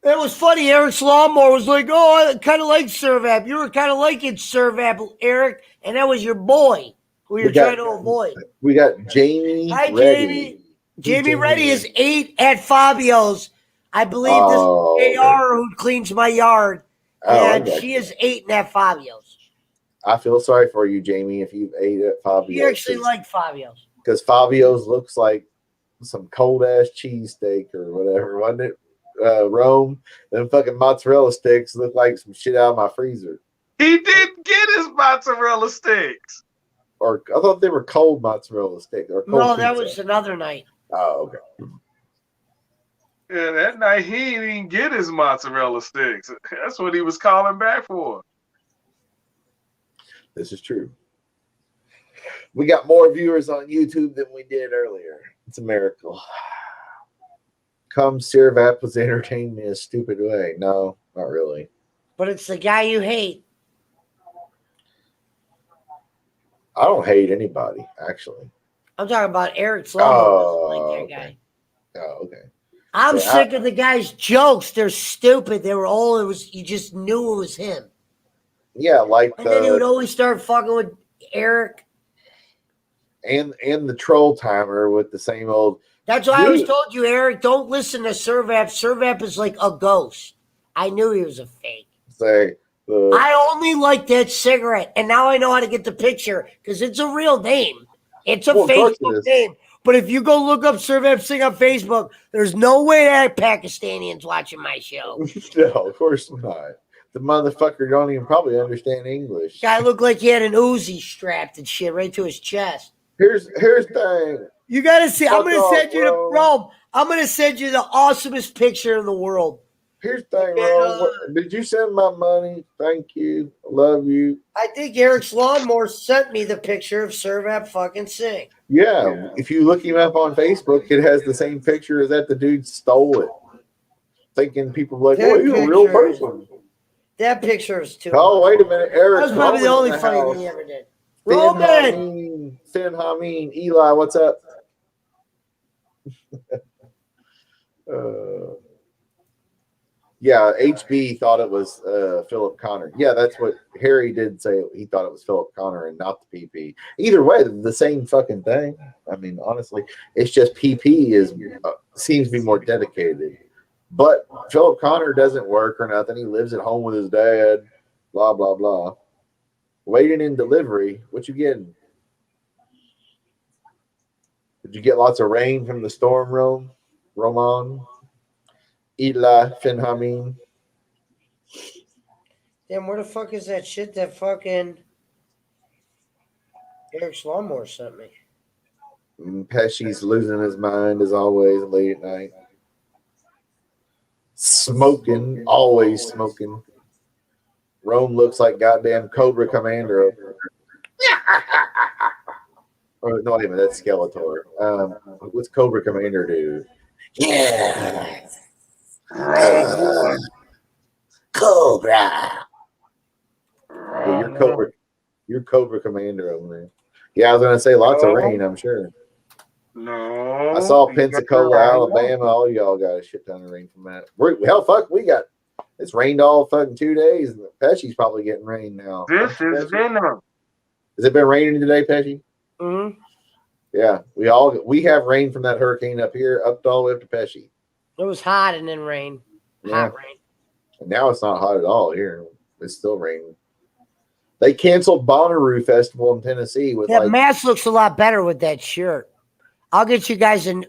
It was funny. Eric's lawnmower was like, "Oh, I kind of like Servap. You were kind of liking Servap, Eric, and that was your boy who you're trying to avoid." We got Jamie. Hi, Reddy. Jamie. Jamie Reddy is 8 at Fabio's. I believe this is AR who cleans my yard, and she is 8 at Fabio's. I feel sorry for you, Jamie, if you've ate at Fabio's. You actually like Fabio's because Fabio's looks like some cold ass cheesesteak or whatever, wasn't it? Rome, them fucking mozzarella sticks look like some shit out of my freezer. He didn't get his mozzarella sticks. Or I thought they were cold mozzarella sticks. Or cold no, that pizza. was another night. Oh, okay. Yeah, that night he didn't even get his mozzarella sticks. That's what he was calling back for. This is true. We got more viewers on YouTube than we did earlier. It's a miracle. Come Servap was entertaining me a stupid way. No, not really. But it's the guy you hate. I don't hate anybody, actually. I'm talking about Eric's lawnmower. Like that guy. Oh, okay. I'm sick of the guy's jokes. They're stupid. They were old. It was you just knew it was him. Yeah, like and then he would always start fucking with Eric. And the troll timer with the same old. That's why I always told you, Eric, don't listen to Servap. Servap is like a ghost. I knew he was a fake. I only like that cigarette, and now I know how to get the picture because it's a real name. It's a Facebook name. But if you go look up Servap Singh on Facebook, there's no way that Pakistanian's watching my show. No, of course not. The motherfucker don't even probably understand English. Guy looked like he had an Uzi strapped and shit right to his chest. Here's the thing. You gotta see. I'm gonna send you to Rome. I'm gonna send you the awesomest picture in the world. Here's the thing, Rome. Did you send my money? Thank you. I love you. I think Eric's lawnmower sent me the picture of Servap fucking Singh. Yeah, if you look him up on Facebook, it has the same picture as that the dude stole it. Thinking people like, oh, he's a real person. That picture is too. Oh, wait a minute, Eric. That was probably the only funny thing he ever did. Roman! Finn Hameen, Eli, what's up? Yeah, HB thought it was Philip Connor. Yeah, that's what Harry did say. He thought it was Philip Connor and not the PP. Either way, the same fucking thing. I mean, honestly, it's just PP is seems to be more dedicated. But Philip Connor doesn't work or nothing. He lives at home with his dad. Blah blah blah. Waiting in delivery. What you getting? Did you get lots of rain from the storm, Roman? Eli, Finhameen. Damn, where the fuck is that shit that fucking Eric's lawnmower sent me? Pesci's losing his mind as always late at night. Smoking, always smoking. Rome looks like goddamn Cobra Commander. Oh, no, wait a minute, that's Skeletor. What's Cobra Commander do? Yeah. Cobra. Yeah, you're Cobra Commander over there. Yeah, I was gonna say lots of rain, I'm sure. No. I saw Pensacola, Alabama. All y'all got a shit ton of rain from that. Hell, fuck, it's rained all fucking 2 days. Pesci's probably getting rain now. This is Venom. Has it been raining today, Pesci? Mm-hmm. Yeah, we have rain from that hurricane up here, up all the way up to Pesci. It was hot and then rain. Hot rain. And now it's not hot at all here. It's still raining. They canceled Bonnaroo Festival in Tennessee with that mask looks a lot better with that shirt. I'll get you guys the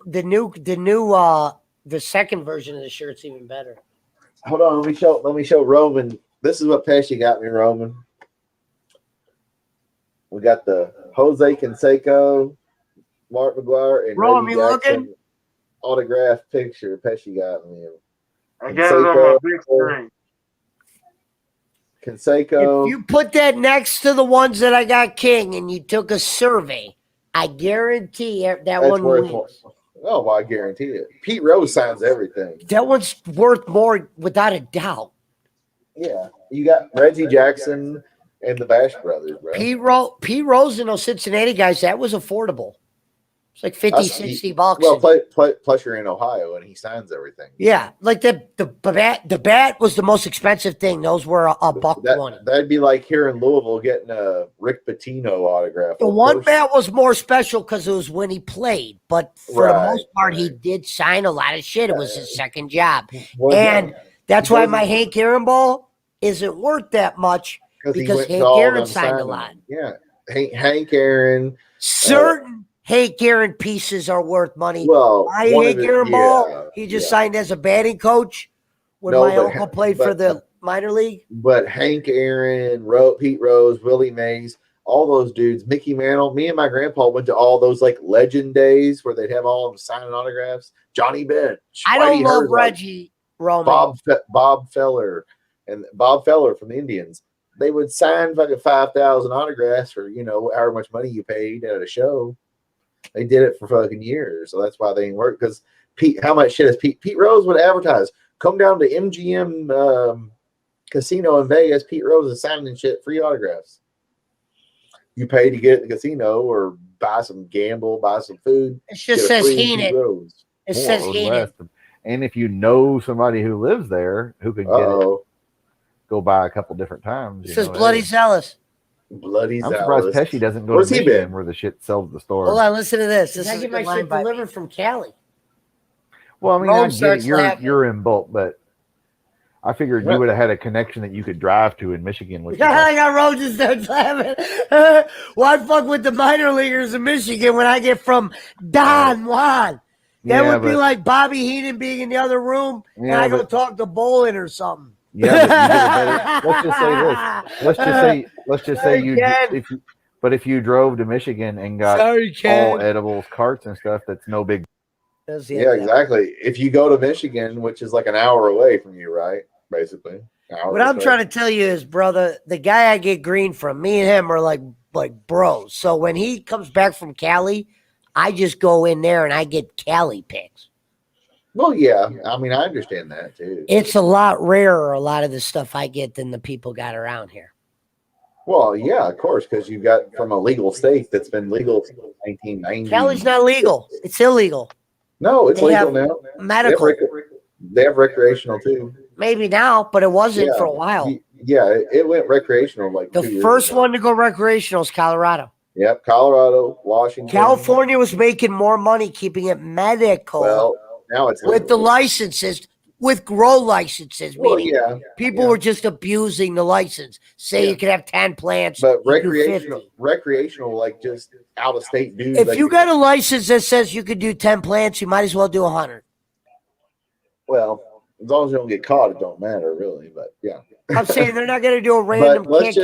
second version of the shirt's even better. Hold on, let me show Roman. This is what Pesci got me, Roman. We got the Jose Canseco, Mark McGuire, and Roman, you Jackson looking? Autographed picture Pesci got me. I got it on my big screen. Canseco. If you put that next to the ones that I got King and you took a survey, I guarantee that That's one worth wins. more. Oh, well, I guarantee it. Pete Rose signs everything. That one's worth more without a doubt. Yeah, you got Reggie Jackson and the Bash Brothers, bro. Pete Rose and those Cincinnati guys, that was affordable. It's like 50, 60 bucks. Well, plus you're in Ohio and he signs everything. Yeah, like the bat was the most expensive thing. Those were a $120. That'd be like here in Louisville getting a Rick Pitino autograph. The one bat was more special because it was when he played, but for the most part, he did sign a lot of shit. It was his second job, and that's why my Hank Aaron ball isn't worth that much because Hank Aaron signed a lot. Yeah, Hank Aaron. Certain Hank Aaron pieces are worth money. Well, my Hank Aaron ball, he just signed as a batting coach when my uncle played for the minor league. But Hank Aaron, Pete Rose, Willie Mays, all those dudes, Mickey Mantle, me and my grandpa went to all those like legend days where they'd have all of them signing autographs. Johnny Bench. I don't love Reggie Roman. Bob Feller from the Indians. They would sign fucking 5,000 autographs for, however much money you paid at a show. They did it for fucking years. So that's why they didn't work. Because how much shit is Pete Rose would advertise? Come down to MGM Casino in Vegas. Pete Rose is signing shit, free autographs. You pay to get at the casino or buy some gamble, buy some food. It just says Heenan. It says Heenan. And if you know somebody who lives there who can get it, go by a couple different times. It says Bloody Zealous. I'm surprised Pesci doesn't go to Michigan where the shit sells at the store. Hold on, listen to this. This is my shit delivered from Cali. Well, I mean, I get it. You're in bulk, but I figured you would have had a connection that you could drive to in Michigan. I got Rose just starts laughing. Why fuck with the minor leaguers in Michigan when I get from Don Juan? That would be like Bobby Heenan being in the other room and I go talk to Bolin or something. Yeah, but let's just say this. Let's just say if you drove to Michigan and got all edibles carts and stuff, that's no big. Yeah, exactly. If you go to Michigan, which is like an hour away from you, right? Basically. What I'm trying to tell you is, brother, the guy I get green from, me and him are like bros. So when he comes back from Cali, I just go in there and I get Cali picks. Well, yeah. I mean, I understand that too. It's a lot rarer, a lot of the stuff I get than the people got around here. Well, yeah, of course, because you got from a legal state that's been legal since 1990. Cali's not legal. It's illegal. No, it's legal now. Medical. They have recreational too. Maybe now, but it wasn't for a while. Yeah, it went recreational like the 2 years first ago. One to go recreational is Colorado. Yep, Colorado, Washington. California was making more money keeping it medical. Well, now it's with the licenses, with grow licenses. Meaning people were just abusing the license. Say you could have 10 plants, but recreational, like just out of state dudes. If you got a license that says you could do 10 plants, you might as well do 100. Well, as long as you don't get caught, it don't matter really. But yeah, I'm saying they're not going to do a random. But let's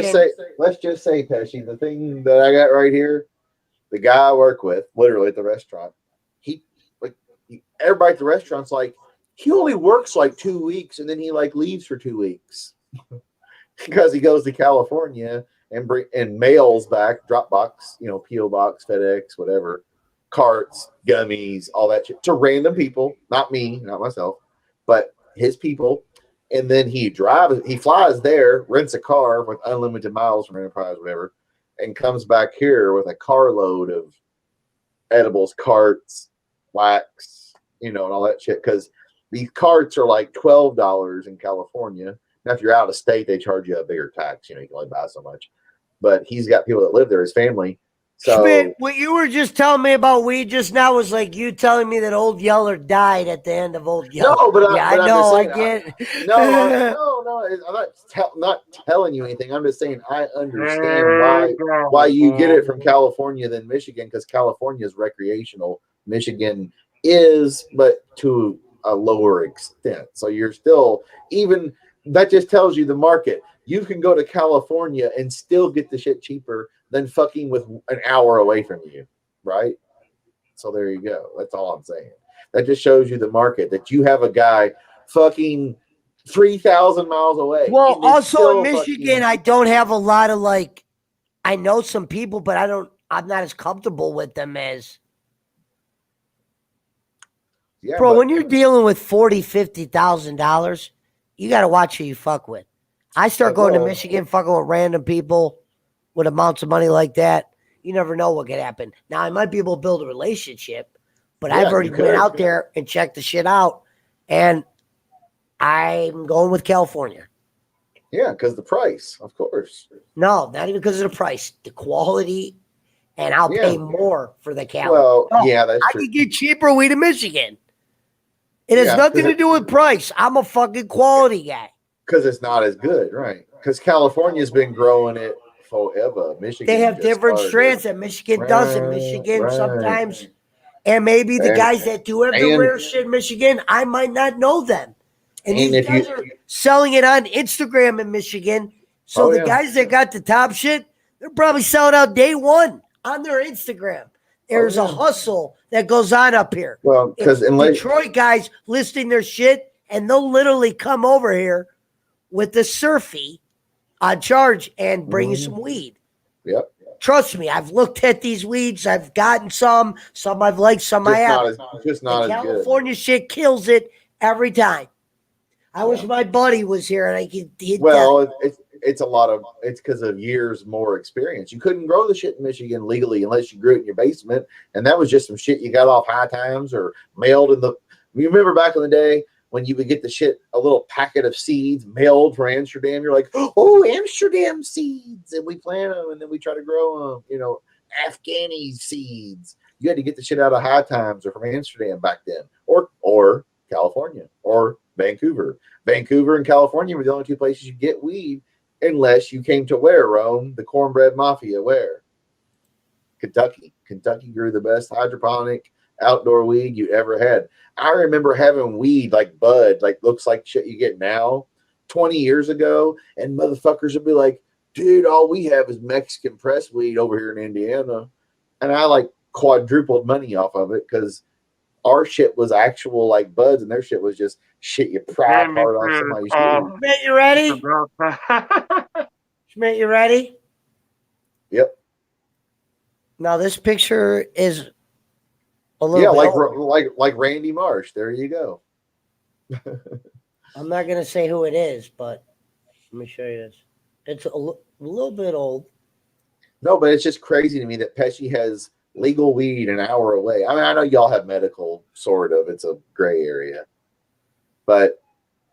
just say, Pesci, the thing that I got right here, the guy I work with, literally at the restaurant, everybody at the restaurant's like, he only works like 2 weeks and then he like leaves for 2 weeks because he goes to California and mails back Dropbox, PO box, FedEx, whatever, carts, gummies, all that shit to random people, not me, not myself, but his people. And then he flies there, rents a car with unlimited miles from Enterprise, whatever, and comes back here with a carload of edibles, carts, wax, and all that shit. Because these carts are like $12 in California. Now, if you're out of state, they charge you a bigger tax. You can only buy so much. But he's got people that live there, his family. So, Schmidt, what you were just telling me about weed just now was like you telling me that Old Yeller died at the end of Old Yeller. No, but I know, I get it. No, I'm not telling you anything. I'm just saying I understand why you get it from California than Michigan, because California is recreational. Michigan is, but to a lower extent. So you're still, even that just tells you the market. You can go to California and still get the shit cheaper than fucking with an hour away from you, right? So there you go. That's all I'm saying. That just shows you the market, that you have a guy fucking 3,000 miles away. Well, also in Michigan, I don't have a lot of I know some people, but I'm not as comfortable with them as. Yeah, Bro, but when you're dealing with $40,000-$50,000, you got to watch who you fuck with. I start going to well, Michigan, fucking with random people with amounts of money like that. You never know what could happen. Now, I might be able to build a relationship, but I've yeah, already you went could. out there and checked the shit out, and I'm going with California. Yeah, because the price, of course. No, not even because of the price, the quality, and I'll Yeah. pay more for the Cali. Well, No, yeah, that's I true. can get cheaper weed in Michigan. It has Yeah, nothing to do with price. I'm a fucking quality guy. because it's not as good, right? Because California's been growing it forever. Michigan They have just different started. strands that Michigan doesn't. Michigan Right. sometimes, and maybe the guys that do have the and- rare shit in Michigan, I might not know them. And And these if guys you- are selling it on Instagram in Michigan. So Oh, the yeah. guys that got the top shit, they're probably selling out day one on their Instagram. There's a hustle that goes on up here. Well, because It's unless Detroit guys listing their shit, and they'll literally come over here with the surfy on charge and bring you some weed. Yep. Trust me, I've looked at these weeds. I've gotten some I've liked, some I haven't. just The not as good. California shit kills it every time. I wish my buddy was here and I could. Well, it's a lot of it's because of years more experience. You couldn't grow the shit in Michigan legally unless you grew it in your basement, and that was just some shit you got off High Times or mailed in the. You remember back in the day when you would get the shit, a little packet of seeds mailed from Amsterdam. You're like, oh, Amsterdam seeds, and we plant them, and then we try to grow them. You know, Afghani seeds. You had to get the shit out of High Times or from Amsterdam back then, or California or Vancouver. Vancouver and California were the only two places you get weed, unless you came to where, Rome? The cornbread mafia. Where? Kentucky. Kentucky grew the best hydroponic outdoor weed you ever had. I remember having weed like bud, like looks like shit you get now 20 years ago, and motherfuckers would be like, dude, all we have is Mexican press weed over here in Indiana. And I like quadrupled money off of it because our shit was actual like buds, and their shit was just shit you pry apart off somebody's shoe. Schmidt, you ready? Schmidt, you ready? Yep. Now this picture is a little bit like Randy Marsh. There you go. I'm not gonna say who it is, but let me show you this. It's a little bit old. No, but it's just crazy to me that Pesci has legal weed an hour away. I mean, I know y'all have medical, sort of. It's a gray area. But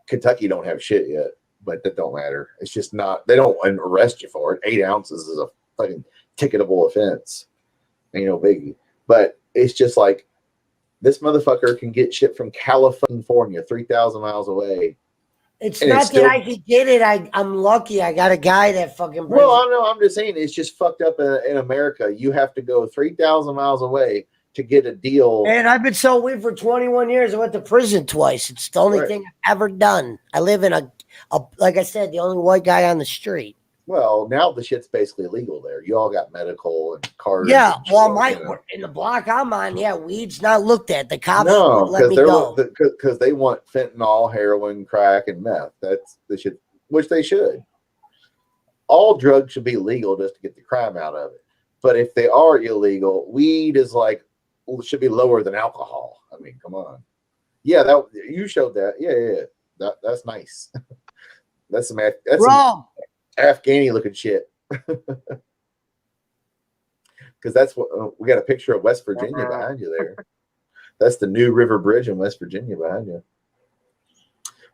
Kentucky don't have shit yet. But that don't matter. It's just not, they don't arrest you for it. 8 ounces is a fucking ticketable offense. Ain't no biggie. But it's just like, this motherfucker can get shit from California, 3,000 miles away. It's not that I could get it. I'm lucky. I got a guy that fucking brings Well, I know. I'm just saying it's just fucked up in America. You have to go 3,000 miles away to get a deal. And I've been selling weed for 21 years. I went to prison twice. It's the only thing I've ever done. I live in a like I said, the only white guy on the street. Well, now the shit's basically legal there. You all got medical and cars. Yeah, and well, shit, in the block I'm on, weed's not looked at. The cops no, let me go. Because they want fentanyl, heroin, crack, and meth. That's the shit, which they should. All drugs should be legal just to get the crime out of it. But if they are illegal, weed is like should be lower than alcohol. I mean, come on. Yeah, that you showed that. Yeah. That's nice. That's some Afghani looking shit. Because that's what we got a picture of West Virginia behind you there. That's the New River Bridge in West Virginia behind you.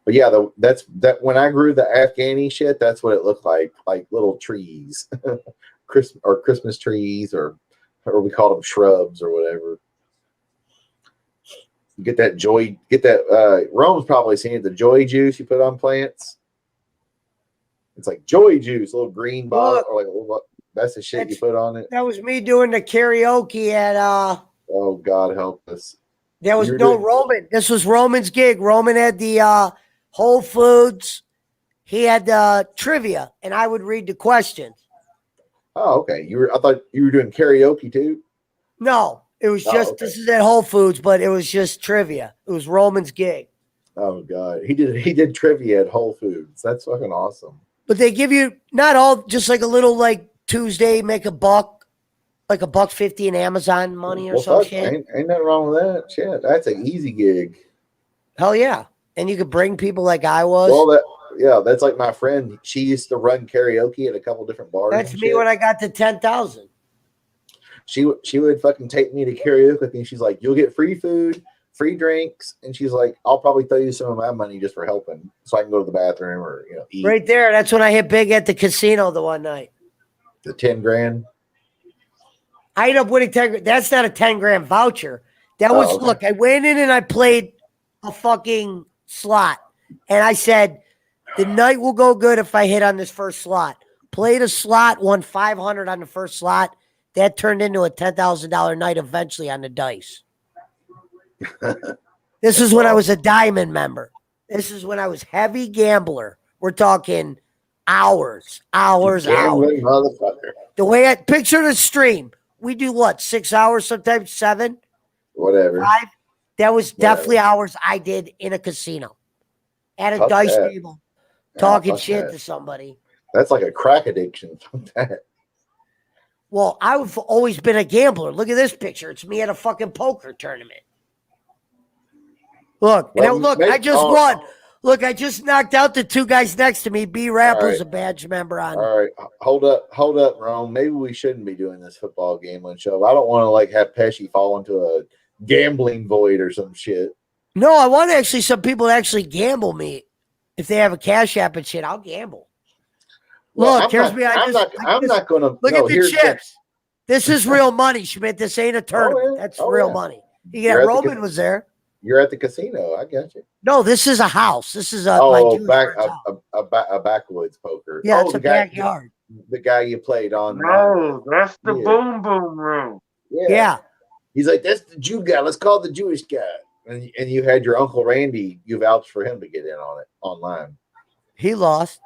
But yeah, that's when I grew the Afghani shit, that's what it looked like little trees, Christmas trees, or we call them shrubs or whatever. Get that Rome's probably seen it, the joy juice you put on plants. It's like joy juice, a little green bottle, or like that's the shit you put on it. That was me doing the karaoke at oh, God help us. There was no Roman. This was Roman's gig. Roman had the Whole Foods. He had the trivia, and I would read the questions. Oh, okay. I thought you were doing karaoke too. No, it was just this is at Whole Foods, but it was just trivia. It was Roman's gig. Oh God, he did trivia at Whole Foods. That's fucking awesome. But they give you not all, just like a little like Tuesday, make a buck. like $1.50 in Amazon money or Well, some fuck, shit. ain't nothing wrong with that. Shit, that's an easy gig. Hell yeah. And you could bring people like I was. Well, that's like my friend. She used to run karaoke at a couple different bars. That's and me shit. when I got to 10,000. She would fucking take me to karaoke with me. She's like, you'll get free food, free drinks, and she's like, I'll probably throw you some of my money just for helping, so I can go to the bathroom or eat. Right there. That's when I hit big at the casino the one night. The 10 grand. I ended up winning 10 grand. That's not a 10 grand voucher. That was okay. Look, I went in and I played a fucking slot. And I said, the night will go good if I hit on this first slot. Played a slot, won 500 on the first slot. That turned into a $10,000 night eventually on the dice. This is when I was a diamond member. This is when I was heavy gambler. We're talking hours. Gambling motherfucker. The way I picture the stream, we do what, 6 hours, sometimes 7? Whatever. 5? That was definitely hours I did in a casino. At a dice table. Talking shit to somebody. That's like a crack addiction. Well, I've always been a gambler. Look at this picture. It's me at a fucking poker tournament. Look, I just won. Look, I just knocked out the 2 guys next to me. B-Rap was a badge member on. All right, hold up, Rome. Maybe we shouldn't be doing this football gambling show. I don't want to have Pesci fall into a gambling void or some shit. No, I want actually some people to actually gamble me. If they have a cash app and shit, I'll gamble. Well, look, here's me. I'm not going to. Look at the chips. This is real money, Schmidt. This ain't a tournament. That's real money. Roman was there. You're at the casino. I got you. No, this is a house. This is a backwoods poker. Yeah, it's a backyard. The guy you played on. No, that's the boom boom room. Yeah. He's like, that's the Jew guy. Let's call the Jewish guy. And you had your Uncle Randy. You vouched for him to get in on it online. He lost.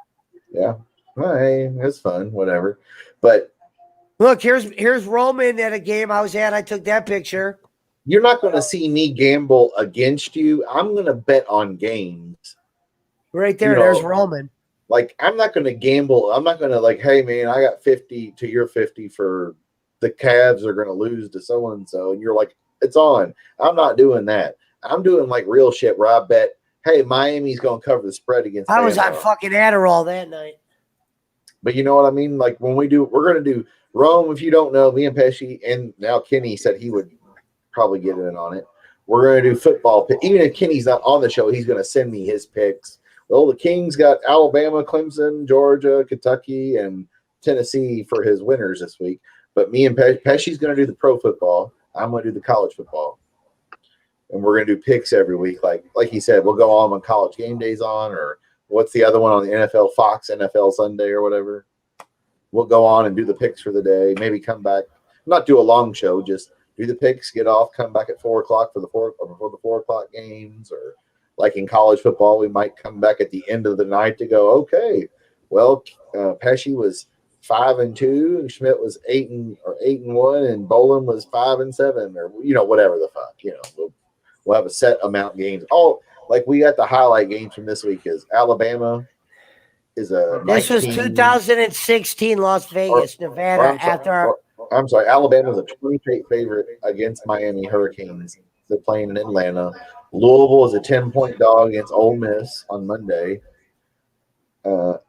Yeah. Well, hey, it's fun. Whatever. But look, here's Roman at a game I was at. I took that picture. You're not going to see me gamble against you. I'm going to bet on games. Right there, there's Roman. Like, I'm not going to gamble. I'm not going to hey, man, I got 50 to your 50 for the Cavs are going to lose to so-and-so. And you're like, it's on. I'm not doing that. I'm doing real shit where I bet, hey, Miami's going to cover the spread against I was on fucking Adderall that night. But you know what I mean? When we're going to do Rome, if you don't know, me and Pesci, and now Kenny said he would probably get in on it. We're going to do football. Even if Kenny's not on the show, he's going to send me his picks. Well, the Kings got Alabama, Clemson, Georgia, Kentucky, and Tennessee for his winners this week. But me and Pesci's going to do the pro football. I'm going to do the college football. And we're going to do picks every week. Like he said, we'll go on when college game day's on, or what's the other one on the NFL, Fox, NFL Sunday or whatever. We'll go on and do the picks for the day. Maybe come back, not do a long show, just do the picks, get off, come back at 4 o'clock before the 4 o'clock games. Or like in college football, we might come back at the end of the night to go, okay, well, Pesci was 5-2, and Schmidt was 8-1, and Bolin was 5-7, or whatever the fuck. We'll have a set amount of games. We got the highlight games from this week is Alabama is a. This 19, was 2016 Las Vegas, Nevada. I'm sorry, Alabama's a 20-point favorite against Miami Hurricanes. They're playing in Atlanta. Louisville is a 10-point dog against Ole Miss on Monday.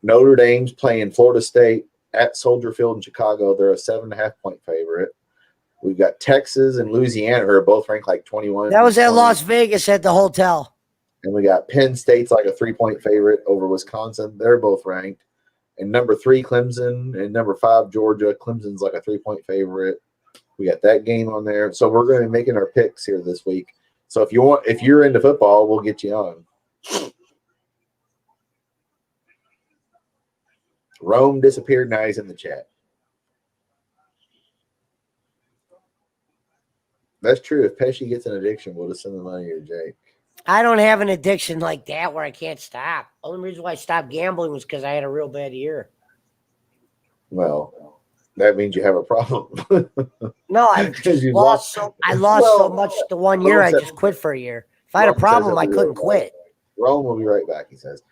Notre Dame's playing Florida State at Soldier Field in Chicago. They're a 7.5-point favorite. We've got Texas and Louisiana, who are both ranked 21. That was at Las Vegas at the hotel. And we got Penn State's a 3-point favorite over Wisconsin. They're both ranked. And number 3, Clemson, and number 5, Georgia. Clemson's a 3-point favorite. We got that game on there. So we're going to be making our picks here this week. So if you're into football, we'll get you on. Rome disappeared. Now he's in the chat. That's true. If Pesci gets an addiction, we'll just send the money to Jake. I don't have an addiction like that where I can't stop. Only reason why I stopped gambling was because I had a real bad year. Well, that means you have a problem. No, I lost so much the 1 year. I just quit for a year. If I had a problem, I couldn't quit. Rome will be right back, he says.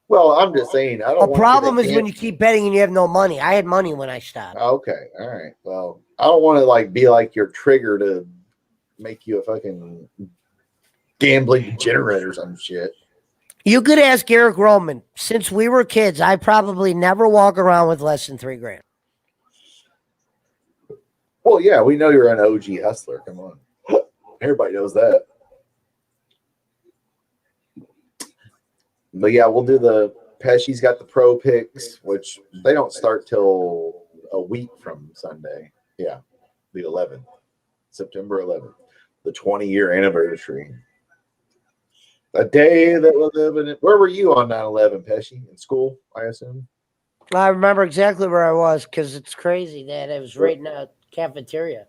Well, I'm just saying. I don't A want problem you to is when you keep betting and you have no money. I had money when I stopped. Okay, all right. Well, I don't want to like be like your trigger to make you a fucking gambling degenerate or some shit. You could ask Eric Roman. Since we were kids, I probably never walk around with less than $3,000. Well, yeah, we know you're an OG hustler. Come on, everybody knows that. But yeah, we'll do the Pesci's got the pro picks, which they don't start till a week from Sunday. Yeah, the 11th, September 11th, the 20-year anniversary. A day that we'll live in it. Where were you on 9/11, Pesci? In school, I assume. I remember exactly where I was because it's crazy that it was right in a cafeteria.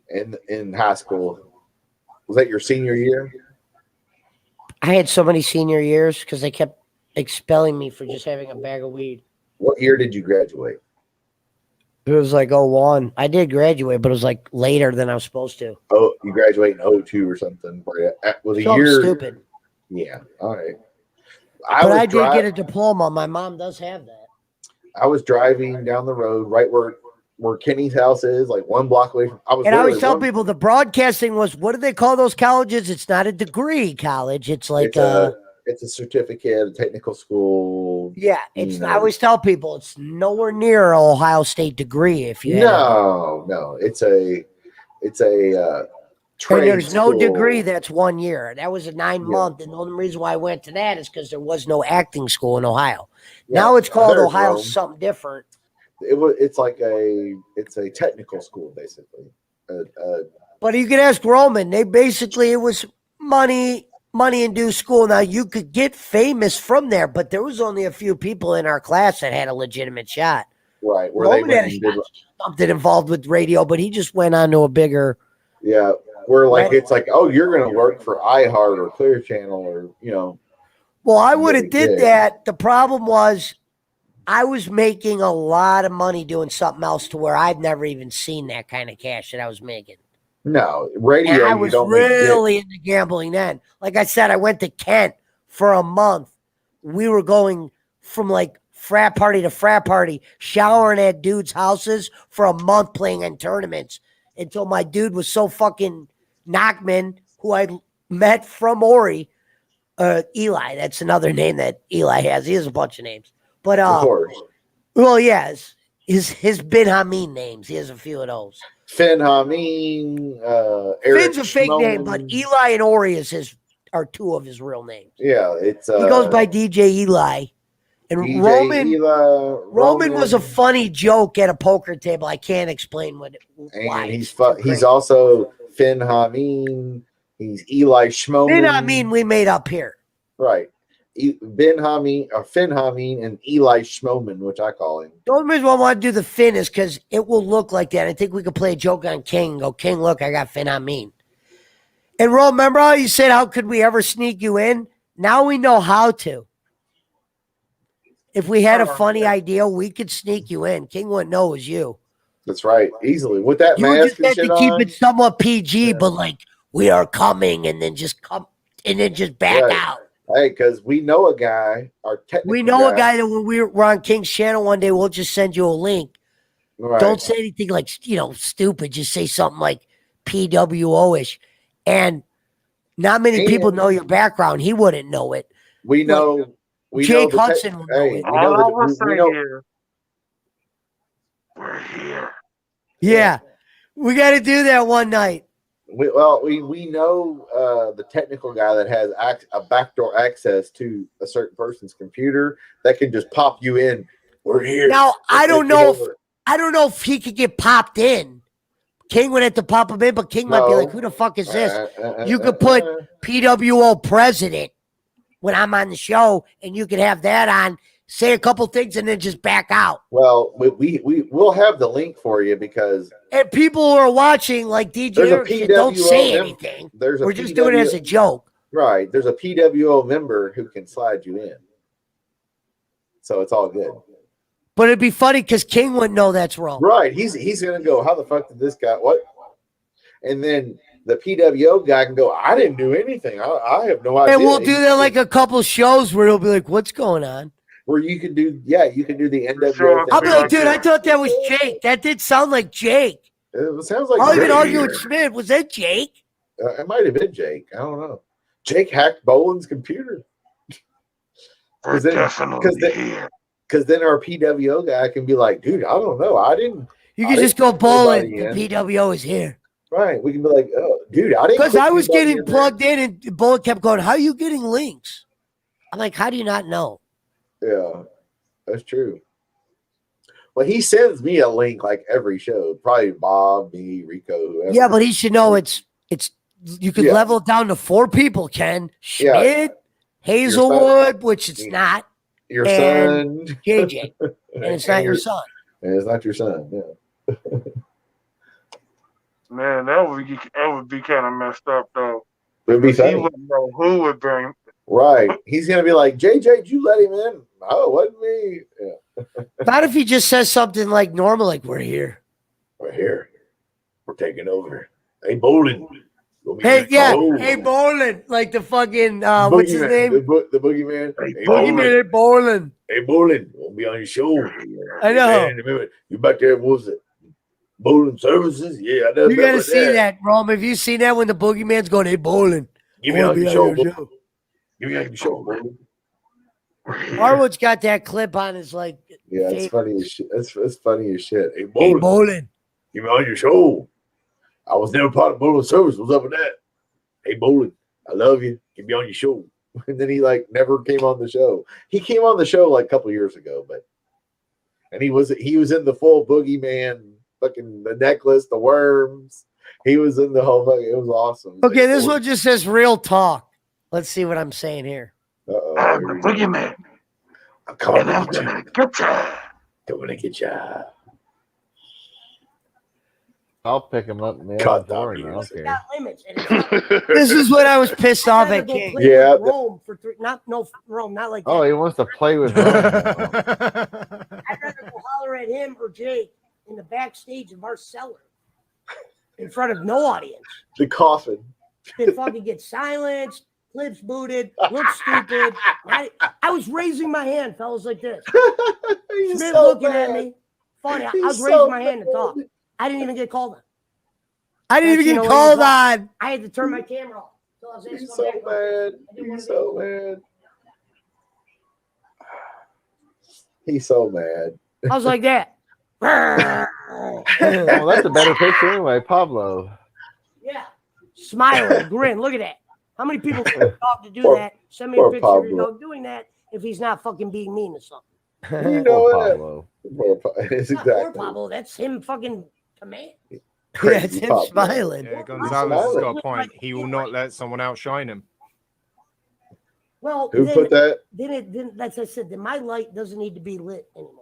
In high school. Was that your senior year? I had so many senior years because they kept expelling me for just having a bag of weed. What year did you graduate? It was like 01. I did graduate, but it was like later than I was supposed to. Oh, you graduate in 02 or something. Was a So year stupid. Yeah, all right. But I did get a diploma. My mom does have that. I was driving down the road right where Kenny's house is, like 1 block away from. I always tell people the broadcasting was, what do they call those colleges? It's not a degree college. It's like it's a certificate, a technical school. Yeah, I always tell people it's nowhere near an Ohio State degree. If you no, it's a trade. And there's no school. degree that's 1 year. That was a 9-month, and the only reason why I went to that is because there was no acting school in Ohio. Yeah, now it's called Ohio Rome. something different. It's a technical school basically. But you could ask Roman. It was money induced school. Now you could get famous from there, but there was only a few people in our class that had a legitimate shot. Right. Roman had something involved with radio, but he just went on to a bigger. Yeah. Where it's like, oh, you're going to work for iHeart or Clear Channel or, Well, I would have did that. The problem was I was making a lot of money doing something else to where I'd never even seen that kind of cash that I was making. No, radio. And I was really into gambling then. Like I said, I went to Kent for a month. We were going from like frat party to frat party, showering at dudes' houses for a month playing in tournaments until my dude was so fucking Knockman, who I met from Ori, Eli. That's another name that Eli has. He has a bunch of names. But of course. Well, yes. His Ben Hameen names. He has a few of those. Finn Hameen, Eric Finn's a fake name, but Eli and Ori are two of his real names. Yeah, it's he goes by DJ Eli. And DJ Roman was a funny joke at a poker table. I can't explain why. And he's also Finn Hameen. He's Eli Schmoman. Finn Hameen we made up here. Right. Finn Hameen, and Eli Schmoman, which I call him. The only reason why I want to do the Finn is because it will look like that. I think we could play a joke on King and go, King, look, I got Finn Hameen. And Ro, remember how you said, how could we ever sneak you in? Now we know how to. If we had a funny idea, we could sneak you in. King wouldn't know it was you. That's right. Easily. With that you mask just had to keep it somewhat PG, yeah. But like, we are coming and then just back out. Hey, because we know a guy, we know a guy that when we're on King's channel one day, we'll just send you a link. Right. Don't say anything like, stupid. Just say something like PWO-ish. And not many people know your background. He wouldn't know it. We know. Jake Hudson would know it. We're here. Yeah. We got to do that one night. We know the technical guy that has a backdoor access to a certain person's computer that can just pop you in. We're here. Now I don't know if he could get popped in. King would have to pop him in, but King might be like, "Who the fuck is this?" You could put PWO president when I'm on the show, and you could have that on. Say a couple things and then just back out. Well, we'll have the link for you because and people who are watching like DJ Erickson, don't say anything. We're just doing it as a joke. Right. There's a PWO member who can slide you in. So it's all good. But it'd be funny because King wouldn't know that's wrong. Right. He's gonna go, how the fuck did this guy what? And then the PWO guy can go, I didn't do anything. I have no idea. And we'll do that like a couple shows where it'll be like, what's going on? where you can do the NWO Sure, thing. I'll be like, like dude, that. I thought that was Jake. That did sound like Jake. It sounds like I'll even Jake. argue with Schmidt. Was that Jake? It might have been Jake. I don't know. Jake hacked Boland's computer. They're definitely here. Because then our PWO guy can be like, dude, I don't know. You can just go bowling. The PWO is here. Right. We can be like, oh, dude, I didn't. Because I was anybody getting plugged in, and Bullet kept going, how are you getting links? I'm like, how do you not know? Yeah, that's true. Well, he sends me a link like every show. Probably Bob, me, Rico, whoever. Yeah, but he should know it's you could level it down to 4 people, Ken. Schmidt, Hazelwood, which it's not. Your son. JJ. And it's not your son. And it's not your son, yeah. Man, that would be kind of messed up though. It'd be He funny. wouldn't know who would bring. Right. He's gonna be like, JJ, did you let him in? Oh, it wasn't me. Yeah. Not if he just says something like normal, like we're here. We're here. We're taking over. Hey, Bolin. Hey, hey, Bolin. Like the fucking, what's his name? The boogeyman. Hey, Boogeyman, hey, Bolin. Hey, Bolin. We'll be on your show. I know. Man, you back there, what was it? Bowling services? Yeah, I know. You got to see that, Rome. Have you seen that when the boogeyman's going, hey, Bolin? Give me on your show, Give me on your show, Bolin. Harwood's got that clip on his, like, yeah, it's funny as shit. It's funny as shit. Hey, Hey, Bolin. Bolin. Give me on your show. I was never part of bowling service. What's up with that? Hey, Bolin, I love you. Give me on your show. And then he like never came on the show. He came on the show like a couple years ago, and he was in the full boogeyman, fucking the necklace, the worms. He was in the whole fucking. It was awesome. Okay, this one just says real talk. Let's see what I'm saying here. I'm the boogeyman. I'm coming And I'm gonna get ya. Coming to get ya. I'll pick him up. Man, Cut I the don't care. Got limits. This is what I was pissed off at King. Yeah. Rome for 3. Rome, not like that. Oh, he wants to play with Rome. I'd rather go holler at him or Jake in the backstage of our cellar in front of no audience. The coffin. Then fucking get silenced, clips booted, look stupid. I was raising my hand, fellas, like this. Schmidt so looking bad. at me. Funny, I He's was so raising my hand to bad. talk. I didn't even get called on. I didn't even get called on. I had to turn my camera off. So I was He's so mad. He's so mad. He's so mad. I was like that. Well, that's a better picture anyway, Pablo. Yeah. Smiling, grin. Look at that. How many people want a dog to do Poor- that? Send me a poor picture of your Pablo. dog doing that if he's not fucking being mean or something. You know Poor what? Pablo. It's It's not poor exactly. Pablo. That's him fucking command. Crazy Yeah, it's him Pablo. smiling. Yeah, Gonzalez has got a point. He will not let someone outshine him. Well, Who then, put that? then that's I said. Then my light doesn't need to be lit anymore.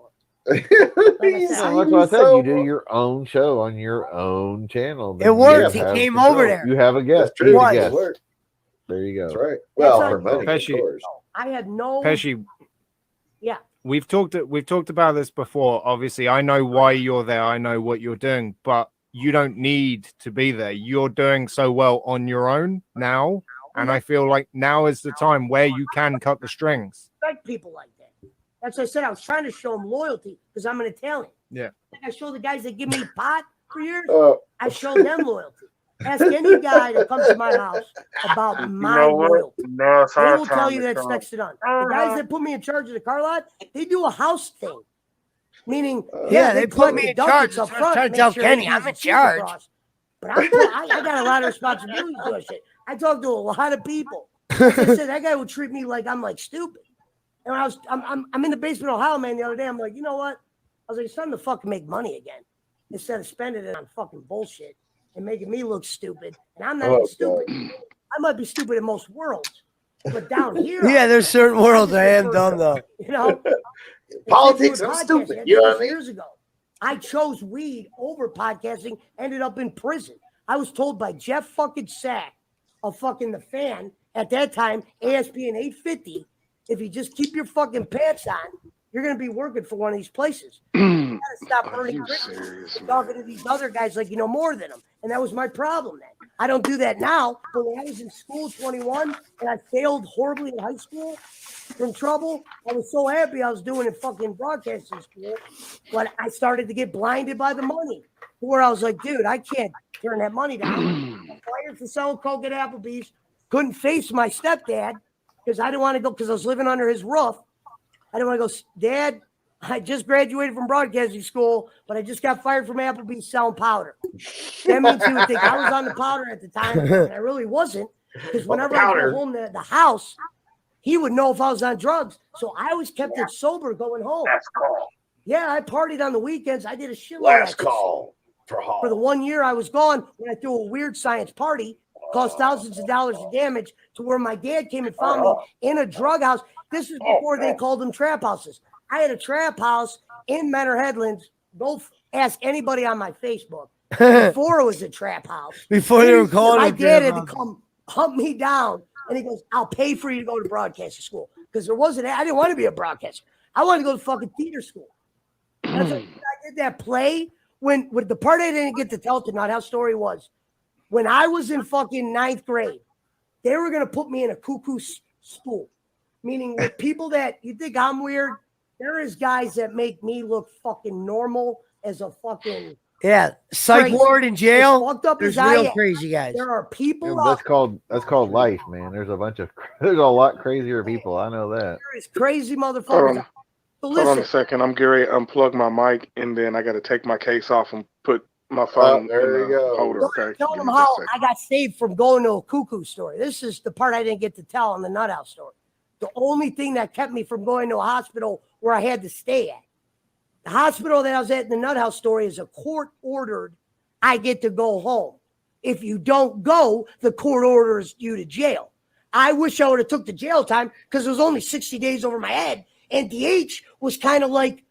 He's- No, that's what I he's said. so- You do your own show on your own channel. It worked. You He have came control. over there. You have a guest. That's true. He's a Why? It guest. worked. There you go. That's right. Well, That's for not- money, Pesci. of course. I had no. Pesci, Yeah. we've talked about this before. Obviously, I know why you're there. I know what you're doing, but you don't need to be there. You're doing so well on your own now, and I feel like now is the time where you can cut the strings. Respect people like that. That's what I said. I was trying to show them loyalty because I'm an Italian. Yeah. Like I show the guys that give me pot for years. Uh, I show them loyalty. Ask any guy that comes to my house about my loyalty. No, it's They our will tell time you to that's come. next to none. The guys that put me in charge of the car lot, they do a house thing. Meaning, they put me in charge. up That's what I was front. trying to make tell sure Kenny, they I'm use in the super charge. cross. But I got a lot of responsibility to that shit. I talk to a lot of people. Like I said, that guy would treat me like I'm like stupid. And when I'm in the basement of Ohio, man, the other day, I'm like, you know what? I was like, it's time to fucking make money again instead of spending it on fucking bullshit and making me look stupid. And I'm not even stupid. I might be stupid in most worlds, but down here, Yeah, there's certain worlds I am dumb though. you know, Politics, If I'm you stupid. podcast, You know what I this mean? Years ago, I chose weed over podcasting. Ended up in prison. I was told by Jeff fucking Sack of fucking The Fan at that time, ASPN 850, if you just keep your fucking pants on, you're gonna be working for one of these places. You gotta stop burning bridges and talking to these other guys like you know more than them. And that was my problem then. I don't do that now. But when I was in school, 21, and I failed horribly in high school from trouble, I was so happy I was doing it fucking broadcasting school. But I started to get blinded by the money, where I was like, dude, I can't turn that money down. I fired for selling coke at Applebee's. Couldn't face my stepdad because I didn't want to go because I was living under his roof. I didn't want to go, Dad, I just graduated from broadcasting school, but I just got fired from Applebee's selling powder. That means he would think I was on the powder at the time, and I really wasn't. Because whenever I go home to the house, he would know if I was on drugs. So I always kept it sober going home. Last call. Yeah, I partied on the weekends. I did a shitload Last of that call for Hall. For the 1 year I was gone, when I threw a weird science party, caused thousands of dollars of damage to where my dad came and found me in a drug house. This is before they called them trap houses. I had a trap house in Menor Headlands. Go ask anybody on my Facebook. Before it was a trap house. Before they were calling my it dad trap had to come hunt me down, and he goes, "I'll pay for you to go to broadcasting school." Because there wasn't, I didn't want to be a broadcaster. I wanted to go to fucking theater school. That's what I did that play when with the part I didn't get to tell tonight, how story was. When I was in fucking 9th grade, they were gonna put me in a cuckoo school, meaning with people that you think I'm weird. There is guys that make me look fucking normal as a fucking psych crazy. ward in jail. As fucked up There's as I real am, crazy guys. There are people. That's called life, man. There's a lot crazier people. I know that. There is crazy motherfuckers. So Hold on a listen, second. I'm Gary. Unplug my mic, and then I got to take my case off and put my phone there in you the go. holder. Okay. tell Give them me how just a second. I got saved from going to a cuckoo story. This is the part I didn't get to tell on the nut house story. The only thing that kept me from going to a hospital where I had to stay at. The hospital that I was at in the nut house story is a court ordered. I get to go home. If you don't go, the court orders you to jail. I wish I would have took the jail time because it was only 60 days over my head. And DH was kind of like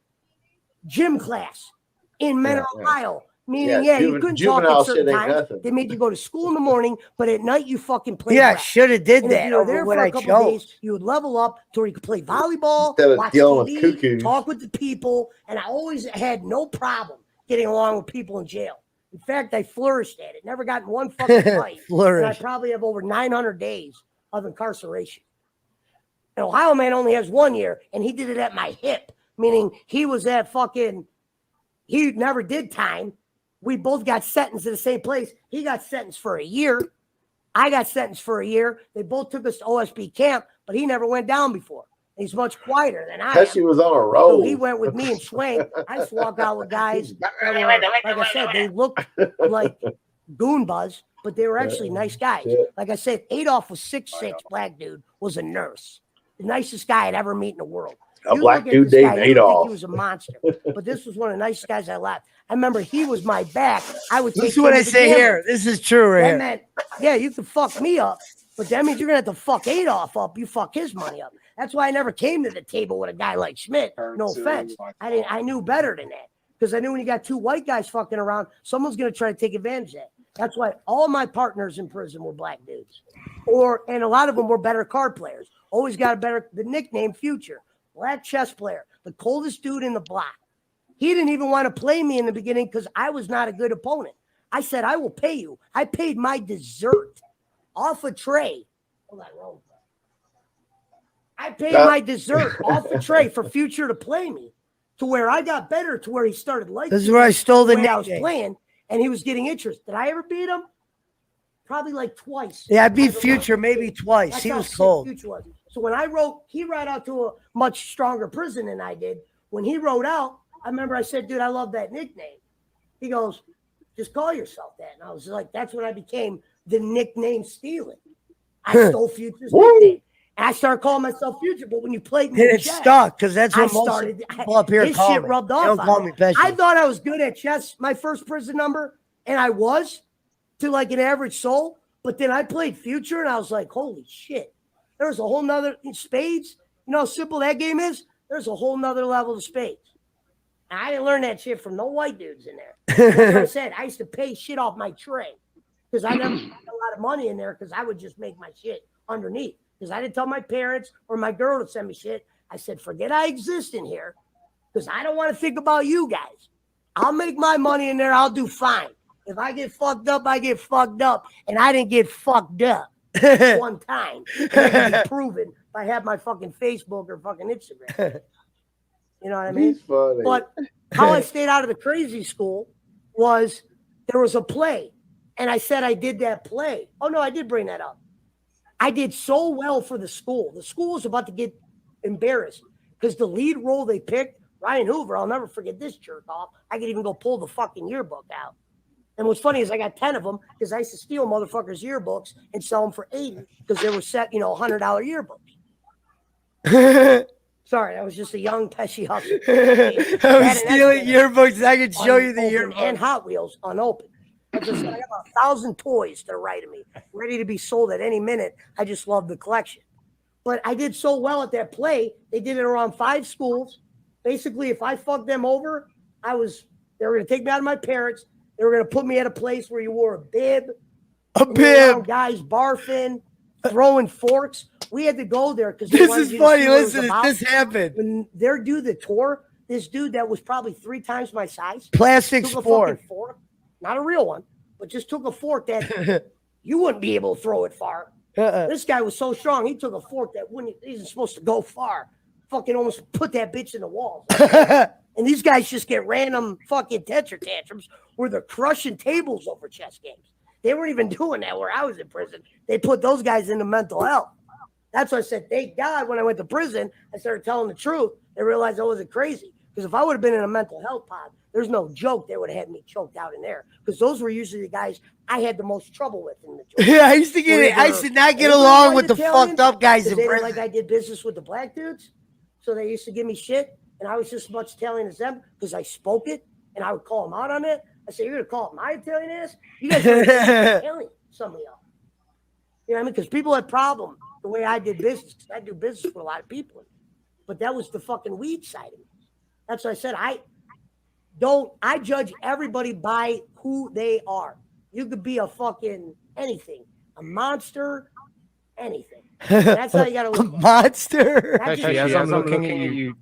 gym class in Menor, Ohio. Meaning, you couldn't talk at certain times. They made you go to school in the morning, but at night you fucking played. Yeah, should have did and that. If you were there when for I a couple of chose. days, you would level up to where you could play volleyball, Instead of watch dealing with TV, cuckoos. talk with the people, and I always had no problem getting along with people in jail. In fact, I flourished at it. Never got in one fucking fight. And I Flourished. probably have over 900 days of incarceration. An Ohio man only has 1 year, and he did it at my hip, meaning he was at fucking, he never did time. We both got sentenced to the same place. He got sentenced for a year. I got sentenced for a year. They both took us to OSB camp, but he never went down before. He's much quieter than I am. Pesci was on a roll. So he went with me and Swank. I just walk out with guys that were, like I said, they looked like goon buzz, but they were actually nice guys. Like I said, Adolf was 6'6", black dude, was a nurse. The nicest guy I'd ever meet in the world. A You black look at dude this named guy, you would think Adolf. he was a monster, but this was one of the nicest guys I left. I remember he was my back. I would take Listen to what him I to the say gambling. here. This is true right That here. meant, yeah, you could fuck me up, but that means you're gonna have to fuck Adolf up. You fuck his money up. That's why I never came to the table with a guy like Schmidt. No offense. I knew better than that because I knew when you got two white guys fucking around, someone's gonna try to take advantage of that. That's why all my partners in prison were black dudes, and a lot of them were better card players. Always got the nickname Future, black chess player, the coldest dude in the block. He didn't even want to play me in the beginning because I was not a good opponent. I said, I will pay you. I paid my dessert off a tray. Hold on, roll. I paid my dessert off a tray for Future to play me to where I got better to where he started liking This is where I stole the way I was nickname. playing and he was getting interest. Did I ever beat him? Probably like twice. Yeah, I beat Future maybe twice. That's He how was sick cold. Future was. So when I wrote, he wrote out to a much stronger prison than I did. When he wrote out, I remember I said, dude, I love that nickname. He goes, just call yourself that. And I was like, that's when I became the nickname Stealing. I stole Future's nickname. And I started calling myself Future. But when you played me, And in it chess, stuck because that's I what most started. people up here His call shit me. rubbed They off. don't on call me. me Pesci. I thought I was good at chess, my first prison number, and I was to like an average soul. But then I played Future, and I was like, holy shit. There's a whole nother spades. You know how simple that game is? There's a whole nother level of spades. And I didn't learn that shit from no white dudes in there. That's what I said. I used to pay shit off my tray because I never had a lot of money in there because I would just make my shit underneath. Because I didn't tell my parents or my girl to send me shit. I said, forget I exist in here because I don't want to think about you guys. I'll make my money in there. I'll do fine. If I get fucked up, I get fucked up. And I didn't get fucked up one time. And that can be proven if I have my fucking Facebook or fucking Instagram. You know what I mean? He's funny. But how I stayed out of the crazy school was there was a play. And I said I did that play. Oh, no, I did bring that up. I did so well for the school. The school was about to get embarrassed because the lead role they picked, Ryan Hoover, I'll never forget this jerk off. I could even go pull the fucking yearbook out. And what's funny is I got 10 of them because I used to steal motherfuckers' yearbooks and sell them for 80 because they were set, $100 yearbooks. Sorry, that was just a young Pesci hustle. I was stealing yearbooks. I could show you the yearbook. And Hot Wheels unopened. I got about 1,000 toys to the right of me, ready to be sold at any minute. I just love the collection. But I did so well at that play, they did it around 5 schools. Basically, if I fucked them over, they were going to take me out of my parents. They were going to put me at a place where you wore a bib. Guys barfing, throwing forks. We had to go there because this is funny. Listen, this happened. When they're due the tour, this dude that was probably 3 times my size. Plastic took fork. A fucking fork. Not a real one, but just took a fork that you wouldn't be able to throw it far. This guy was so strong, he took a fork that isn't supposed to go far. Fucking almost put that bitch in the wall. And these guys just get random fucking tantrums where they're crushing tables over chess games. They weren't even doing that where I was in prison. They put those guys into mental health. That's why I said, thank God when I went to prison, I started telling the truth. They realized I wasn't crazy. Because if I would have been in a mental health pod, there's no joke they would have had me choked out in there. Because those were usually the guys I had the most trouble with in the joke. Yeah, I used to not get along with the fucked up guys in prison. prison. Like I did business with the black dudes. So they used to give me shit. And I was just as much Italian as them because I spoke it. And I would call them out on it. I said, you're going to call it my Italian ass? You guys are Italian, some of y'all. You know what I mean? Because people had problems the way I did business. Because I do business with a lot of people. But that was the fucking weed side of me. That's why I said I judge everybody by who they are. You could be a fucking anything, a monster, anything. That's how you got to look. A monster. Actually, as I'm looking at you,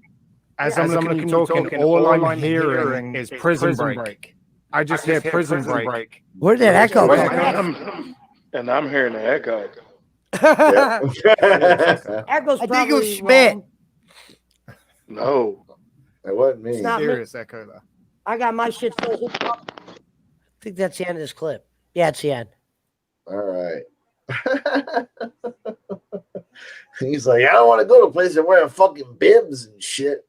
as I'm looking at you talking, all I'm hearing is prison break. I just hear prison break. Where'd that echo come from? And I'm hearing the echo. Echo's I think it probably was Schmidt. wrong. No. It wasn't me. It's not me. Serious echo though. I got my shit so hooked up. I think that's the end of this clip. Yeah, it's the end. All right. He's like, I don't want to go to a place that wearing fucking bibs and shit.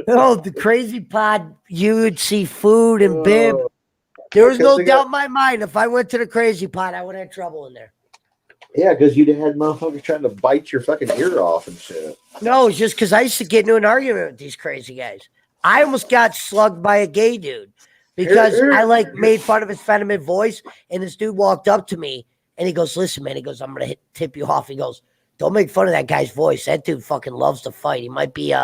Oh, the crazy pod, you would see food and bib. There was no doubt in my mind. If I went to the crazy pod, I would have trouble in there. Yeah, because you'd have had motherfuckers trying to bite your fucking ear off and shit. No, it's just because I used to get into an argument with these crazy guys. I almost got slugged by a gay dude because I made fun of his feminine voice, and this dude walked up to me and he goes, "Listen, man," he goes, "I'm gonna tip you off." He goes, "Don't make fun of that guy's voice. That dude fucking loves to fight. He might be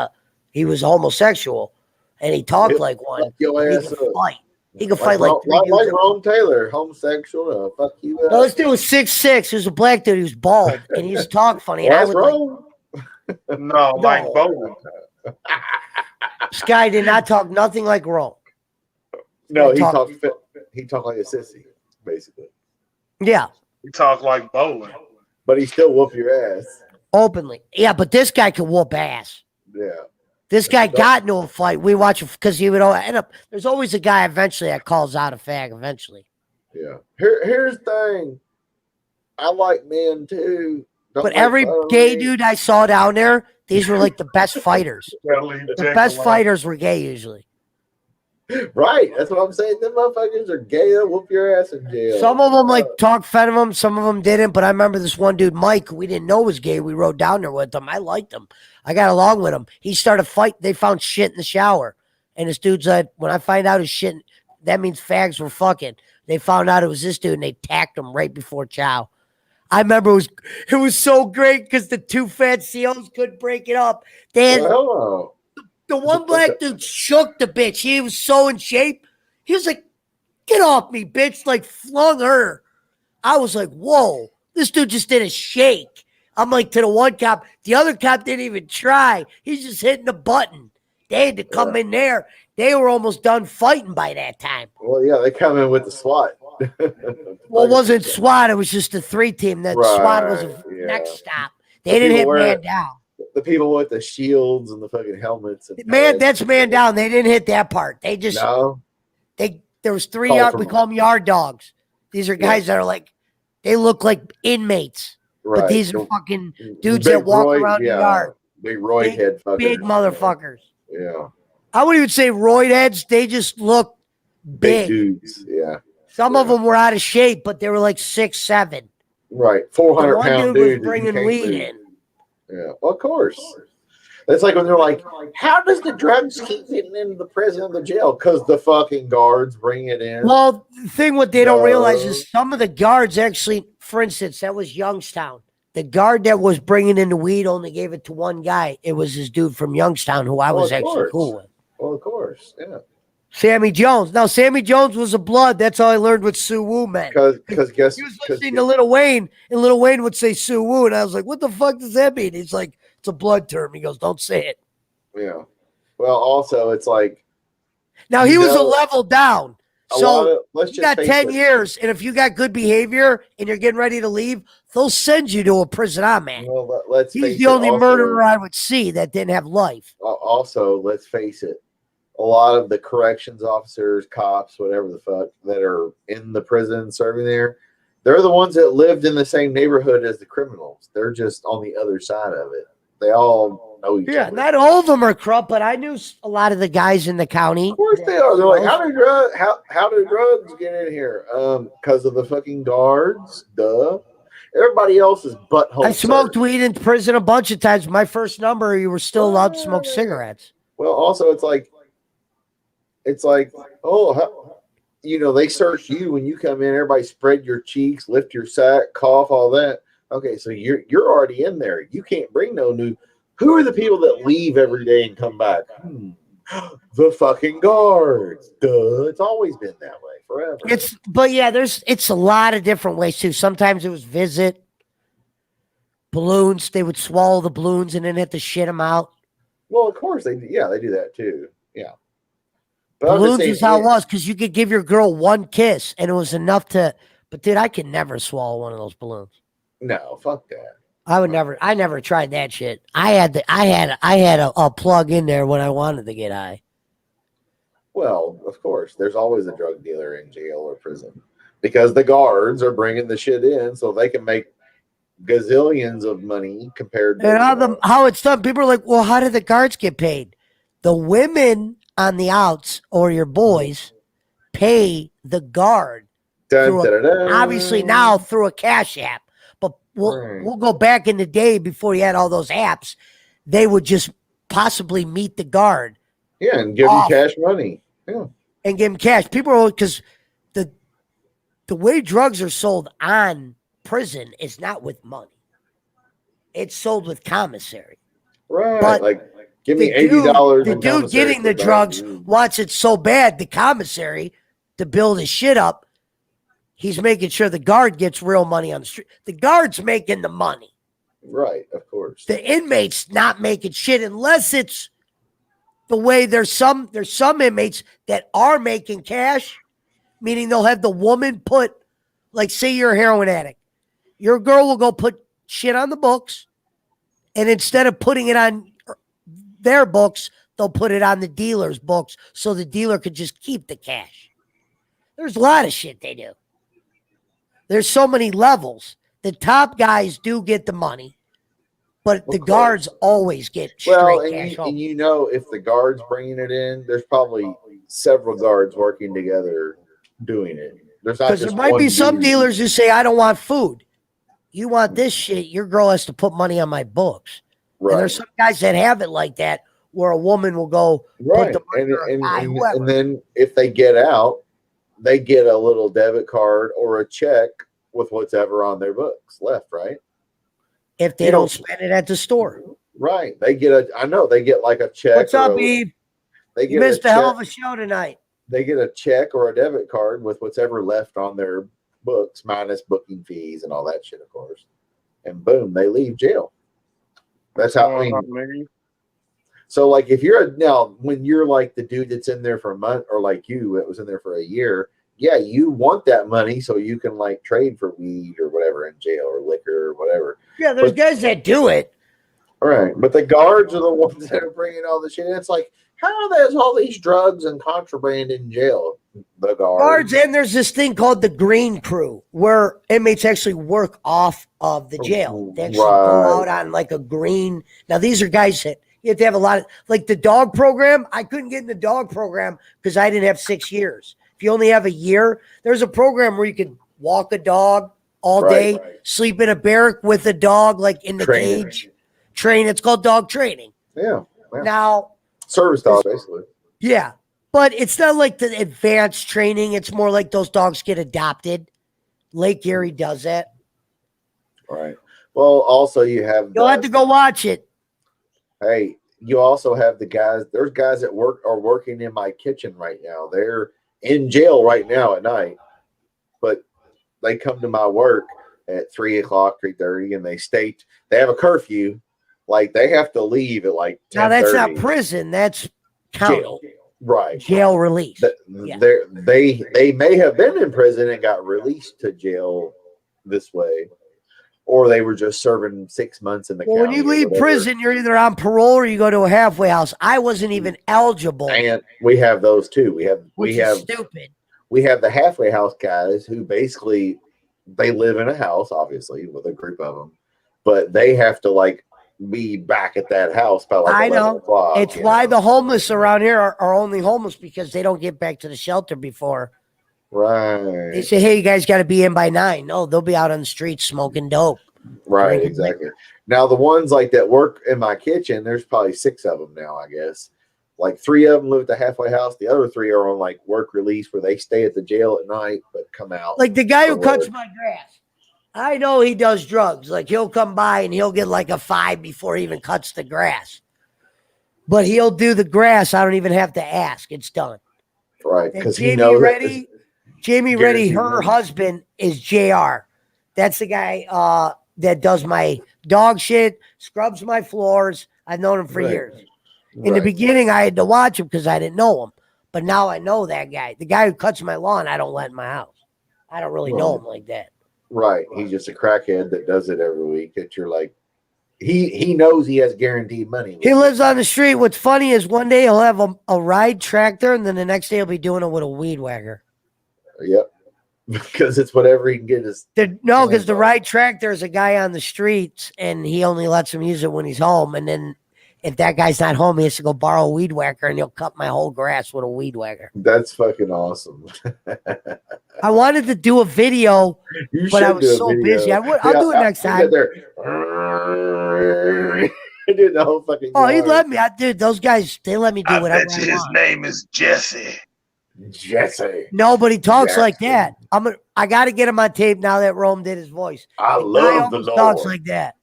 he was homosexual, and he talked like one. He can fight. He can fight like Ron Taylor, homosexual. Fuck you. No, this dude was 6'6". He was a black dude. He was bald, and he used to talk funny. And I would no, like Bowman. This guy did not talk nothing like Rome. No, he talked like a sissy, basically. Yeah. He talked like Bowling. But he still whoop your ass. Openly. Yeah, but this guy could whoop ass. Yeah. This guy got into a fight. We watch it because he would end up. There's always a guy eventually that calls out a fag eventually. Yeah. Here's the thing. I like men too. But every gay dude I saw down there, these were like the best fighters. The best fighters were gay usually. Right. That's what I'm saying. Them motherfuckers are gay. They'll whoop your ass in jail. Some of them talk fed of them. Some of them didn't. But I remember this one dude, Mike, we didn't know was gay. We rode down there with him. I liked him. I got along with him. He started fight. They found shit in the shower. And this dude said, when I find out his shit, that means fags were fucking. They found out it was this dude and they tacked him right before chow. I remember it was so great because the two fat COs couldn't break it up. They had, the one black dude shook the bitch. He was so in shape. He was like, "Get off me, bitch." Like flung her. I was like, whoa, this dude just did a shake. I'm like to the one cop. The other cop didn't even try. He's just hitting the button. They had to come in there. They were almost done fighting by that time. Well, yeah, they come in with the SWAT. Well, it wasn't SWAT. It was just a 3-team. That SWAT was a yeah. next stop. They didn't hit man down. The people with the shields and the fucking helmets. And That's man down. They didn't hit that part. They just there was 3 yard. We call them yard dogs. These are guys that are like, they look like inmates, but these are fucking dudes that walk around the yard. Big roid head fuckers. Big motherfuckers. Yeah. I wouldn't even say roid heads. They just look big dudes. Yeah. Some of them were out of shape, but they were like 6'7". Right. 400-pound dude was bringing weed in. Yeah. Well, of course. It's like when they're like, how does the drugs keep getting into the prison or the jail? Because the fucking guards bring it in. Well, the thing what they don't realize is some of the guards actually, for instance, that was Youngstown. The guard that was bringing in the weed only gave it to one guy. It was this dude from Youngstown who I was actually cool with. Well, of course, yeah. Sammy Jones. Now, Sammy Jones was a blood. That's all I learned what Sue Woo meant. Because guess he was listening to Lil Wayne, and Lil Wayne would say Sue Woo, and I was like, "What the fuck does that mean?" He's like, "It's a blood term." He goes, "Don't say it." Yeah. Well, also, it's like now he was a level down. So you got 10 it. years, and if you got good behavior and you're getting ready to leave, they'll send you to a prison on man. Well, he's the only murderer I would see that didn't have life. Also, let's face it, a lot of the corrections officers, cops, whatever the fuck, that are in the prison serving there, they're the ones that lived in the same neighborhood as the criminals. They're just on the other side of it. They all know each other. Yeah, not all of them are corrupt, but I knew a lot of the guys in the county. Of course they are. They're like, how do drugs get in here? Because of the fucking guards. Duh. Everybody else is butthole. I smoked weed in prison a bunch of times. My first number, you were still allowed to smoke cigarettes. Well, also, it's like, they search you when you come in. Everybody spread your cheeks, lift your sack, cough, all that. Okay, so you're already in there. You can't bring no new. Who are the people that leave every day and come back? The fucking guards. Duh. It's always been that way forever. It's a lot of different ways too. Sometimes it was visit balloons. They would swallow the balloons and then have to shit them out. Well, of course they do that too. Yeah. But balloons is how it was because you could give your girl one kiss and it was enough to. But dude, I could never swallow one of those balloons. No, fuck that. I never tried that shit. I had a plug in there when I wanted to get high. Well, of course, there's always a drug dealer in jail or prison because the guards are bringing the shit in so they can make gazillions of money compared to how it's done. People are like, well, how do the guards get paid? The women on the outs or your boys pay the guard obviously now through a cash app. But we'll go back in the day before you had all those apps. They would just possibly meet the guard. Yeah, and give you cash money. Yeah. And give him cash. People are because the way drugs are sold on prison is not with money. It's sold with commissary. Right. But like give me $80. The dude getting the drugs wants it so bad, the commissary, to build his shit up. He's making sure the guard gets real money on the street. The guard's making the money. Right, of course. The inmate's not making shit unless it's the way there's some inmates that are making cash, meaning they'll have the woman put, like say you're a heroin addict. Your girl will go put shit on the books, and instead of putting it on their books, they'll put it on the dealer's books so the dealer could just keep the cash. There's a lot of shit they do. There's so many levels. The top guys do get the money, but the guards always get straight cash home. And if the guard's bringing it in, there's probably several guards working together doing it. Because there might be some dealers who say, I don't want food. You want this shit, your girl has to put money on my books. Right. And there's some guys that have it like that where a woman will go put the money and then if they get out, they get a little debit card or a check with whatever on their books left, right? If they don't spend it at the store. Right. They get like a check. What's up, Eve? You missed a hell of a show tonight. They get a check or a debit card with whatever left on their books, minus booking fees and all that shit, of course. And boom, they leave jail. That's how So, like, if you're now, when you're like the dude that's in there for a month, or like you, that was in there for a year, yeah, you want that money so you can like trade for weed or whatever in jail or liquor or whatever. Yeah, there's guys that do it. All right, but the guards are the ones that are bringing all the shit. It's like, how there's all these drugs and contraband in jail? The guards. And there's this thing called the green crew where inmates actually work off of the jail. They actually go out on like a green. Now, these are guys that you have to have a lot of, like the dog program. I couldn't get in the dog program because I didn't have 6 years. If you only have a year, there's a program where you could walk a dog all day, sleep in a barrack with a dog, like in the cage. Train. It's called dog training. Yeah. Now, service dog, basically. Yeah. But it's not like the advanced training. It's more like those dogs get adopted. Lake Erie does that. Right. Well, also you have. You'll have to go watch it. Hey, you also have the guys. There's guys that are working in my kitchen right now. They're in jail right now at night, but they come to my work at 3 o'clock, 3:30, and they have a curfew. Like they have to leave at like 10:30. Now that's not prison. That's county. Jail. Right. Jail release. They may have been in prison and got released to jail this way, or they were just serving 6 months in the county. When you leave prison, you're either on parole or you go to a halfway house. I wasn't even eligible. And we have those too. We have stupid. We have the halfway house guys who basically they live in a house, obviously, with a group of them, but they have to like be back at that house by like 11 o'clock. It's why the homeless around here are only homeless because they don't get back to the shelter before. Right. They say, hey, you guys got to be in by 9. No, they'll be out on the streets smoking dope. Right, exactly. Now, the ones like that work in my kitchen, there's probably 6 of them now, I guess. Like 3 of them live at the halfway house. The other 3 are on like work release where they stay at the jail at night but come out. Like the guy who cuts my grass. I know he does drugs. Like he'll come by and he'll get like a 5 before he even cuts the grass. But he'll do the grass. I don't even have to ask. It's done. Right, because he knows Jamie Reddy, her husband is JR. That's the guy that does my dog shit, scrubs my floors. I've known him for years. In the beginning, I had to watch him because I didn't know him. But now I know that guy. The guy who cuts my lawn, I don't let in my house. I don't really know him like that. Right. He's just a crackhead that does it every week that you're like, he knows he has guaranteed money. He lives on the street. What's funny is one day he'll have a ride tractor, and then the next day he'll be doing it with a weed whacker. Yep. Because it's whatever he can get his. No, because the ride tractor is a guy on the streets, and he only lets him use it when he's home. And then if that guy's not home, he has to go borrow a weed whacker, and he'll cut my whole grass with a weed whacker. That's fucking awesome. I wanted to do a video, but I was so busy. I'll do it next time. I did the whole fucking. Oh, he let me. Dude, those guys, they let me do whatever I want. His name is Jesse. Jesse. Nobody talks like that. I got to get him on tape now that Rome did his voice. I love the Lord. Talks like that.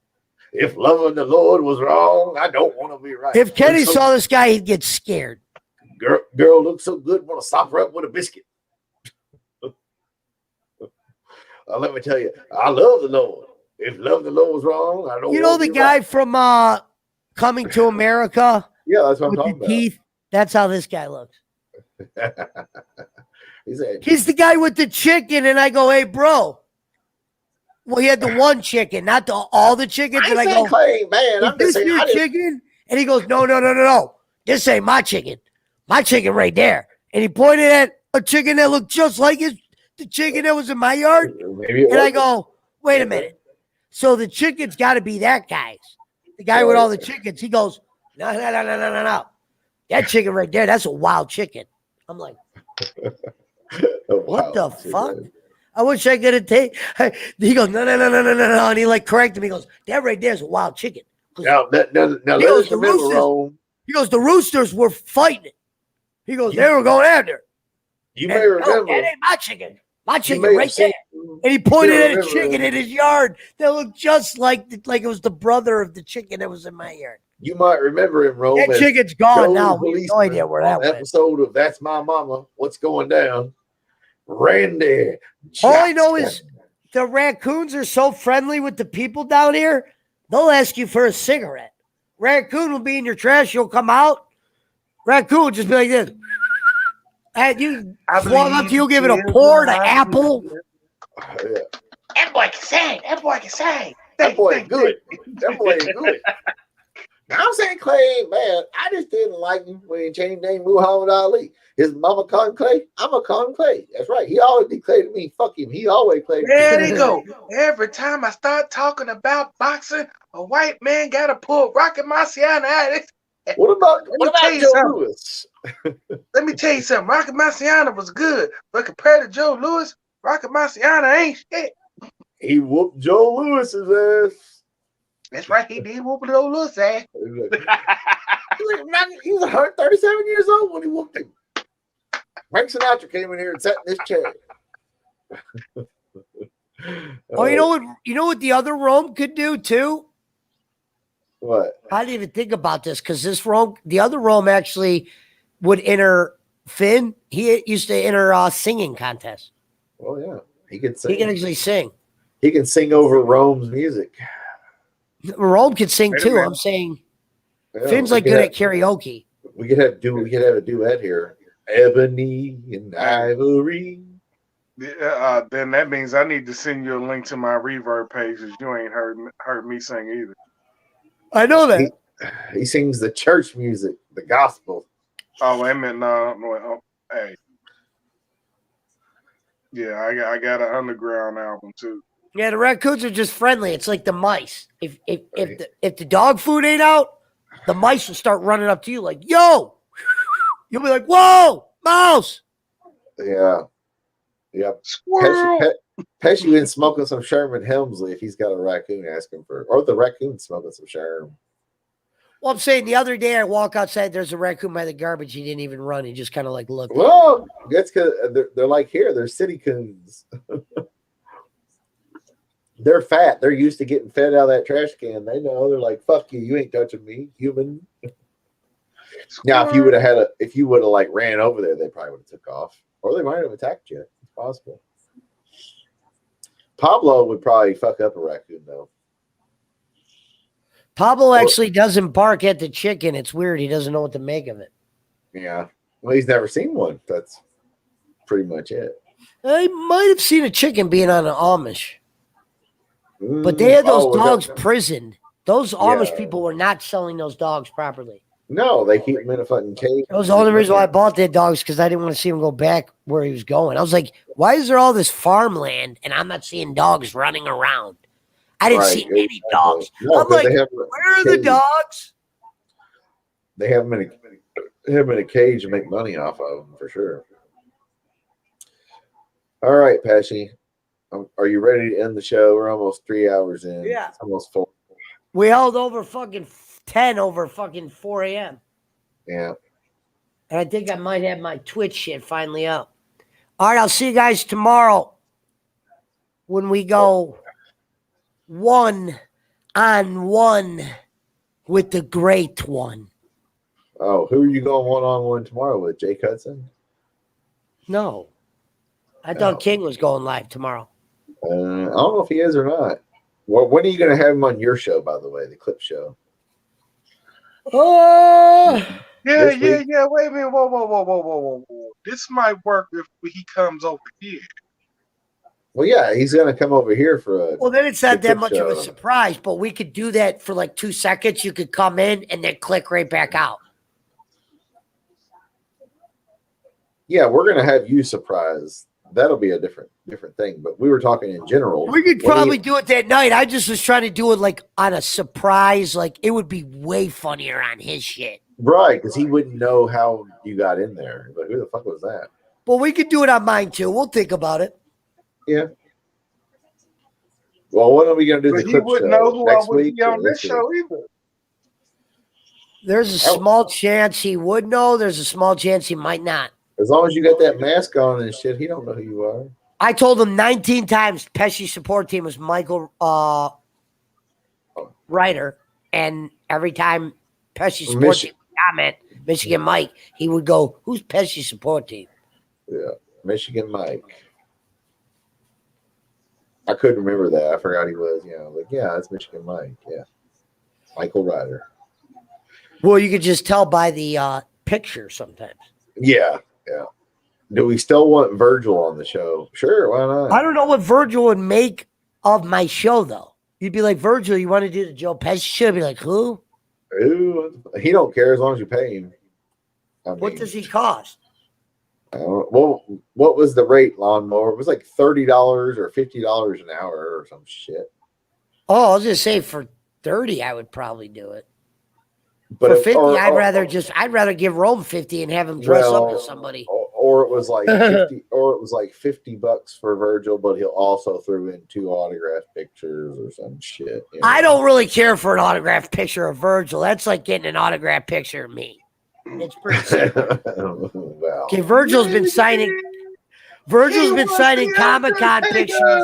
If loving the Lord was wrong, I don't want to be right. If Kenny saw this guy, he'd get scared. Girl looks so good, want to sop her up with a biscuit. Let me tell you, I love the Lord. If love the Lord was wrong, I don't. You know the guy from Coming to America? Yeah, that's what I'm talking about. Teeth. That's how this guy looks. He's the guy with the chicken, and I go, "Hey, bro." Well, he had the one chicken, not all the chickens. And I go, "Hey, man, I'm just saying, your chicken?" And he goes, "No. This ain't my chicken. My chicken right there." And he pointed at a chicken that looked just like the chicken that was in my yard. And I go, "Wait a minute. So the chicken's got to be that guy's. The guy with all the chickens." He goes, No. That chicken right there, that's a wild chicken. I'm like, what the fuck? I wish I could have taken. He goes, no. And he like corrected me. He goes, that right there is a wild chicken. Now let us remember, Rome. He goes, the roosters were fighting it. He goes, they were going after it. You may remember. That ain't my chicken. My chicken right there. And he pointed at a chicken in his yard that looked just like it was the brother of the chicken that was in my yard. You might remember him, Rome. That chicken's gone now. We have no idea where that went. Episode of That's My Mama. What's going down? Randy. All I know is the raccoons are so friendly with the people down here. They'll ask you for a cigarette. Raccoon will be in your trash. You'll come out. Raccoon will just be like this. And you walk up to you, give it a pour to Apple. That boy can sing. That boy can sing. That boy good. That boy is good. Now I'm saying Clay ain't bad. I just didn't like him when he changed name Muhammad Ali. His mama called him Clay. I'm gonna call him Clay. That's right. He always declared me. Fuck him. He always played. There they go. Every time I start talking about boxing, a white man gotta pull Rocky Marciano out of it. What about Joe Louis? Let me tell you something. Rocky Marciano was good, but compared to Joe Louis, Rocky Marciano ain't shit. He whooped Joe Louis's ass. That's right. He did whoop Joe Louis' ass. He was 137 years old when he whooped him. Frank Sinatra came in here and sat in this chair. Oh, you know what the other Rome could do too? What? I didn't even think about this because the other Rome actually would enter Finn. He used to enter singing contests. Oh yeah, he could sing. He can actually sing. He can sing over Rome's music. Rome could sing too. I'm saying Finn's like good at karaoke. We could have a duet here. Ebony and Ivory. Then that means I need to send you a link to my reverb page because you ain't heard me sing either. I know that. He sings the church music, the gospel. Oh, wait a minute. No. Hey. Yeah, I got an underground album too. Yeah, the raccoons are just friendly. It's like the mice. If the dog food ain't out, the mice will start running up to you like, yo. You'll be like, whoa, mouse. Yeah. Squirrel. Pesci been smoking some Sherman Helmsley if he's got a raccoon asking for, or the raccoon smoking some Sherman. Well, I'm saying the other day I walk outside, there's a raccoon by the garbage. He didn't even run. He just kind of like looked. Well, that's because they're like here. They're city coons. They're fat. They're used to getting fed out of that trash can. They know. They're like, fuck you. You ain't touching me, human. Now, if you would have like ran over there, they probably would have took off, or they might have attacked you. It's possible. Pablo would probably fuck up a raccoon though. Pablo actually doesn't bark at the chicken. It's weird. He doesn't know what to make of it. Yeah. Well, he's never seen one. That's pretty much it. I might have seen a chicken being on an Amish, but they had those dogs prisoned. Those Amish people were not selling those dogs properly. No, they keep them in a fucking cage. That was the only reason why I bought that dogs, because I didn't want to see him go back where he was going. I was like, why is there all this farmland and I'm not seeing dogs running around? I didn't see any dogs. No, I'm like, where are the dogs? They have them in a cage and make money off of them for sure. All right, Pesci. Are you ready to end the show? We're almost 3 hours in. Yeah. It's almost 4. We held over fucking 10 over fucking 4 a.m. Yeah. And I think I might have my Twitch shit finally up. All right, I'll see you guys tomorrow when we go 1-on-1 with the great one. Oh, who are you going one-on-one tomorrow with? Jake Hudson? No. I thought King was going live tomorrow. I don't know if he is or not. Well, when are you going to have him on your show, by the way, the clip show? Oh, Yeah. Wait a minute. Whoa. This might work if he comes over here. Well, yeah, he's going to come over here for a. Well, then it's not that much show. of a surprise, but we could do that for like 2 seconds. You could come in and then click right back out. Yeah, we're going to have you surprised. That'll be a different thing. But we were talking in general. We could probably do it that night. I just was trying to do it like on a surprise. Like it would be way funnier on his shit. Right, because he wouldn't know how you got in there. But who the fuck was that? Well, we could do it on mine too. We'll think about it. Yeah. Well, when are we going to do the But he clip wouldn't show? know who Next I would week be on or this this show week? either. There's a small chance he would know. There's a small chance he might not. As long as you got that mask on and shit, he don't know who you are. I told him 19 times Pesci's support team was Michael Ryder, and every time Pesci's support team would comment Michigan Mike, he would go, "Who's Pesci's support team?" Yeah, Michigan Mike. I couldn't remember that. I forgot he was. Yeah, like yeah, that's Michigan Mike. Yeah, Michael Ryder. Well, you could just tell by the picture sometimes. Yeah. Do we still want Virgil on the show? Sure, why not? I don't know what Virgil would make of my show, though. You'd be like, Virgil, you want to do the Joe Pesci show? I'd be like, who? Ooh, he don't care as long as you pay him. What does he cost? Well, what was the rate, Lawnmower? It was like $30 or $50 an hour or some shit. Oh, I was just say for 30, I would probably do it. But for 50, I'd rather give Rome 50 and have him dress up as somebody. Or it was like 50, or it was like $50 for Virgil, but he'll also throw in 2 autograph pictures or some shit. You know? I don't really care for an autographed picture of Virgil. That's like getting an autographed picture of me. It's pretty simple. Well, okay, Virgil's been signing Comic-Con pictures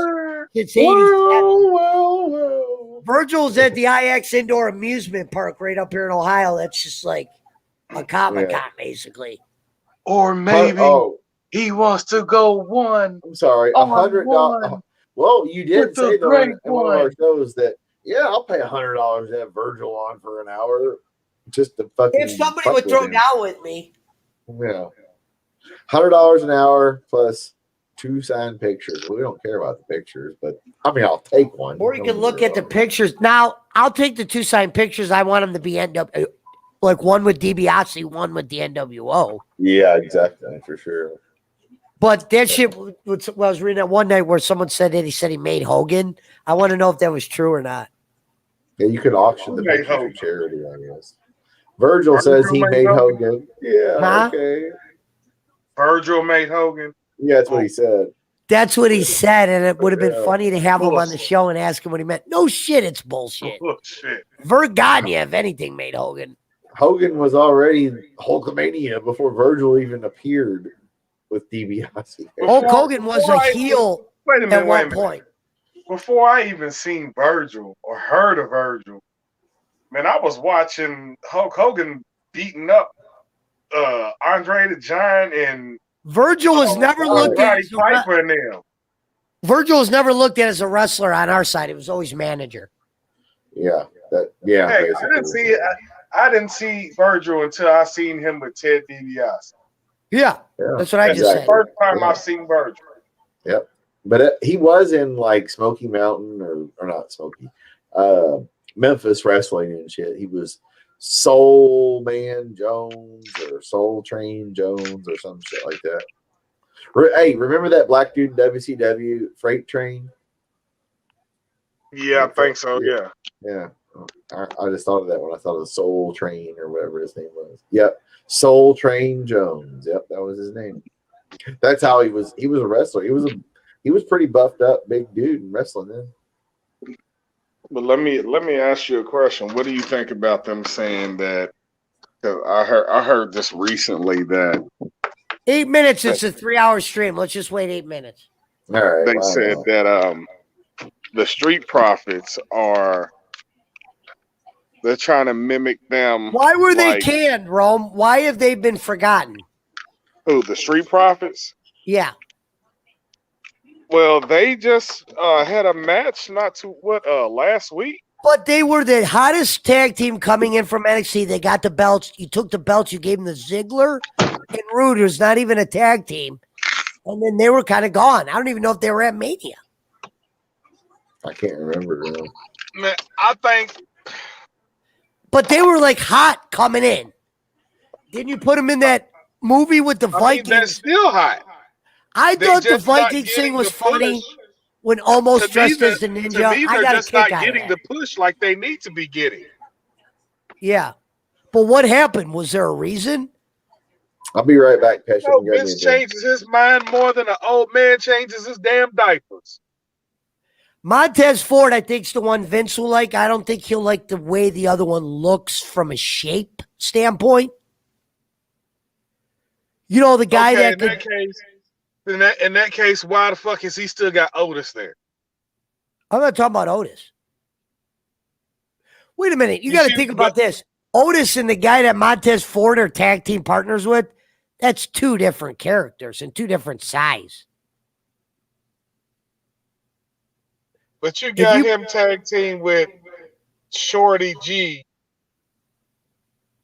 since 87. Virgil's at the IX Indoor Amusement Park right up here in Ohio. That's just like a Comic-Con, basically. Or maybe he wants to go one. I'm sorry, $100. Well, you did say though in one of our shows that I'll pay $100 to have Virgil on for an hour, just to fucking. If somebody would throw down with me, $100 an hour plus 2 signed pictures. We don't care about the pictures, but I mean, I'll take one. Or you can look at the pictures. Now, I'll take the 2 signed pictures. I want them to be like one with DiBiase, one with the NWO. Yeah, exactly, for sure. But that shit, I was reading that one night where someone said that he made Hogan. I want to know if that was true or not. Yeah, you could auction the pictures for charity, I guess. Virgil says he made Hogan. Yeah, okay. Virgil made Hogan. Yeah, that's what he said. That's what he said, and it would have been funny to have him on the show and ask him what he meant. No shit, it's bullshit. Bullshit. Vert Gagne, if anything, made Hogan. Hogan was already Hulkamania before Virgil even appeared with DiBiase. Hulk Hogan was a heel at one point. Before I even seen Virgil or heard of Virgil, man, I was watching Hulk Hogan beating up Andre the Giant and Virgil was never looked at as Piper and them. Virgil was never looked at as a wrestler on our side. It was always manager. Yeah, Hey, I didn't see Virgil until I seen him with Ted DiBiase. Yeah, that's what I just said. First time I've seen Virgil. Yep, but he was in like Smoky Mountain or not Smoky, Memphis wrestling and shit. He was Soul Man Jones or Soul Train Jones or some shit like that. Hey, remember that black dude in WCW, Freight Train? Yeah, I think so. Yeah. Yeah. I just thought of that when I thought of Soul Train or whatever his name was. Yep. Soul Train Jones. Yep, that was his name. That's how he was. He was a wrestler. He was pretty buffed up, big dude in wrestling then. But let me ask you a question. What do you think about them saying that? Because I heard this recently that 8 minutes. It's a 3-hour stream. Let's just wait 8 minutes. All right. They said that the Street Profits they're trying to mimic them. Why were they canned, Rome? Why have they been forgotten? Who, the Street Profits? Yeah. Well, they just had a match last week. But they were the hottest tag team coming in from NXT. They got the belts. You took the belts. You gave them the Ziggler and Rude, who's not even a tag team. And then they were kind of gone. I don't even know if they were at Mania. I can't remember. Man, I think. But they were like hot coming in. Didn't you put them in that movie with the Vikings? They're still hot. I thought the Vikings thing was funny when almost dressed as the Ninja. To me, I they're got a just kick not out of getting that. the push like they need to be getting. Yeah. But what happened? Was there a reason? I'll be right back, Pesha. No, Vince changes his mind more than an old man changes his damn diapers. Montez Ford, I think, is the one Vince will like. I don't think he'll like the way the other one looks from a shape standpoint. You know, the guy in that case, why the fuck is he still got Otis there? I'm not talking about Otis. Wait a minute. You got to think about this. Otis and the guy that Montez Ford are tag team partners with, that's 2 different characters and 2 different size. But you got him tag team with Shorty G.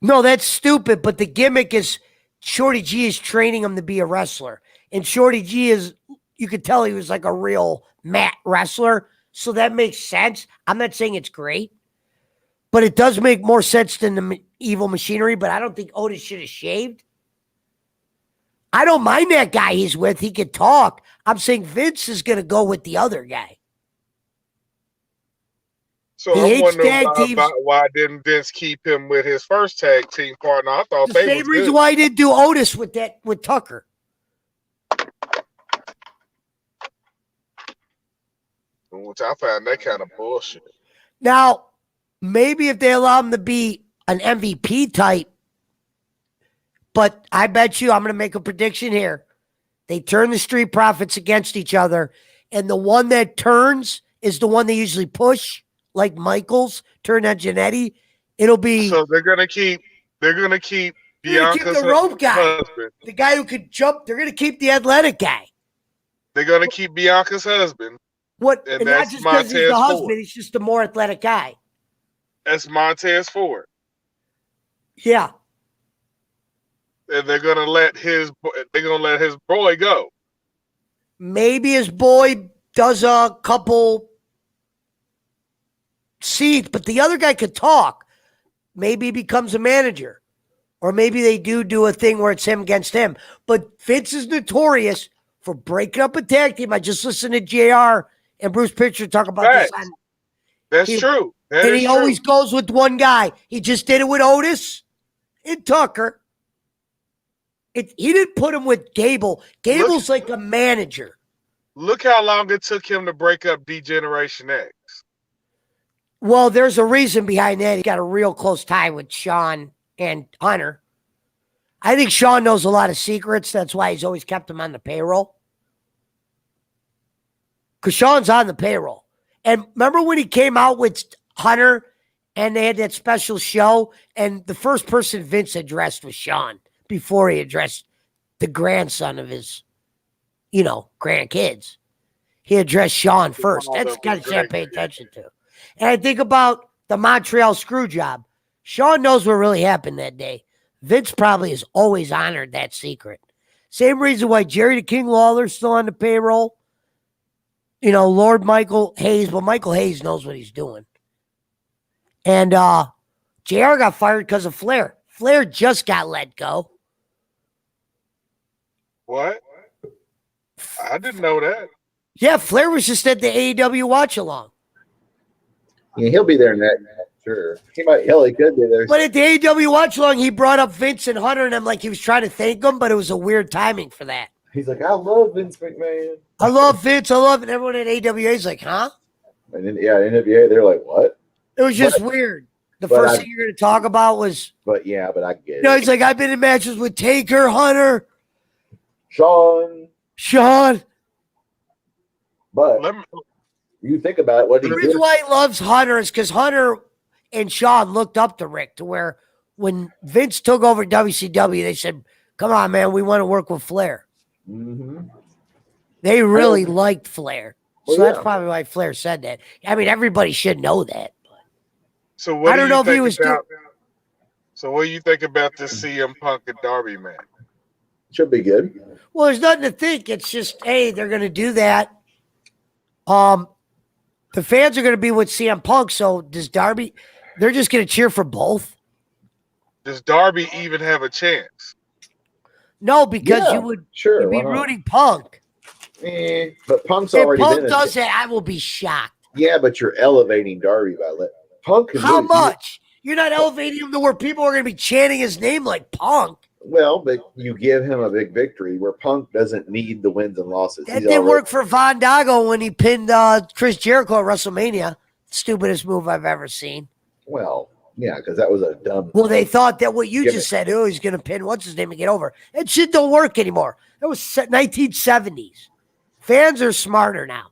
No, that's stupid. But the gimmick is Shorty G is training him to be a wrestler, and Shorty G is, you could tell he was like a real mat wrestler. So that makes sense. I'm not saying it's great, but it does make more sense than the evil machinery. But I don't think Otis should have shaved. I don't mind that guy he's with. He can talk. I'm saying Vince is going to go with the other guy. So I'm wondering why didn't Vince keep him with his first tag team partner? I thought The they same was reason good. why he didn't do Otis with Tucker. Which I found that kind of bullshit. Now, maybe if they allow him to be an MVP type, but I bet you, I'm going to make a prediction here. They turn the Street Profits against each other, and the one that turns is the one they usually push, like Michaels turned on Jannetty. It'll be so they're gonna keep Bianca's the rope guy, husband. the guy who could jump. They're going to keep the athletic guy. They're gonna keep Bianca's husband. What? And And not that's just because he's the Montez husband, Ford. he's just a more athletic guy. That's Montez Ford. Yeah. And they're gonna let his boy go. Maybe his boy does a couple seats, but the other guy could talk. Maybe he becomes a manager. Or maybe they do a thing where it's him against him. But Vince is notorious for breaking up a tag team. I just listened to JR and Bruce Pritchard talk about this. That's true. That and is he true. always goes with one guy. He just did it with Otis and Tucker. He didn't put him with Gable. Gable's like a manager. Look how long it took him to break up D-Generation X. Well, there's a reason behind that. He got a real close tie with Sean and Hunter. I think Sean knows a lot of secrets. That's why he's always kept him on the payroll. Because Sean's on the payroll. And remember when he came out with Hunter and they had that special show? And the first person Vince addressed was Sean before he addressed the grandson of his, grandkids. He addressed Sean first. That's the kind of shit I pay attention to. And I think about the Montreal screw job. Sean knows what really happened that day. Vince probably has always honored that secret. Same reason why Jerry the King Lawler's still on the payroll. Lord Michael Hayes. Well, Michael Hayes knows what he's doing. And JR got fired because of Flair. Flair just got let go. What? I didn't know that. Yeah, Flair was just at the AEW watch along. Yeah, he'll be there next. Sure. He could be there. But at the AEW watch along, he brought up Vince and Hunter and him like he was trying to thank them, but it was a weird timing for that. He's like, I love Vince McMahon. I love Vince. I love it. And everyone at AWA is like, huh? And then, NWA, they're like, what? It was just weird. The first thing you're going to talk about was. But I get it. He's like, I've been in matches with Taker, Hunter, Sean. But you think about it, what he The did. reason why he loves Hunter is because Hunter and Sean looked up to Rick to where when Vince took over WCW, they said, come on, man, we want to work with Flair. Mm-hmm. They really liked Flair. So Well, that's probably why Flair said that. I mean, everybody should know that. So what I don't know if he was So what do you think about this CM Punk and Darby match? Should be good. Well, there's nothing to think. It's just, hey, they're going to do that. The fans are going to be with CM Punk. So does Darby? They're just going to cheer for both. Does Darby even have a chance? No, because you'd be rooting Punk. But Punk's If already Punk been does that, I will be shocked. Yeah, but you're elevating Darby by Punk. How much? You're not elevating him to where people are going to be chanting his name like Punk. Well, but you give him a big victory where Punk doesn't need the wins and losses. That didn't work for Von Dago when he pinned Chris Jericho at WrestleMania. Stupidest move I've ever seen. Well, yeah, because that was a dumb. Well, they thought that what you just said, he's going to pin what's his name and get over. That shit don't work anymore. That was 1970s. Fans are smarter now.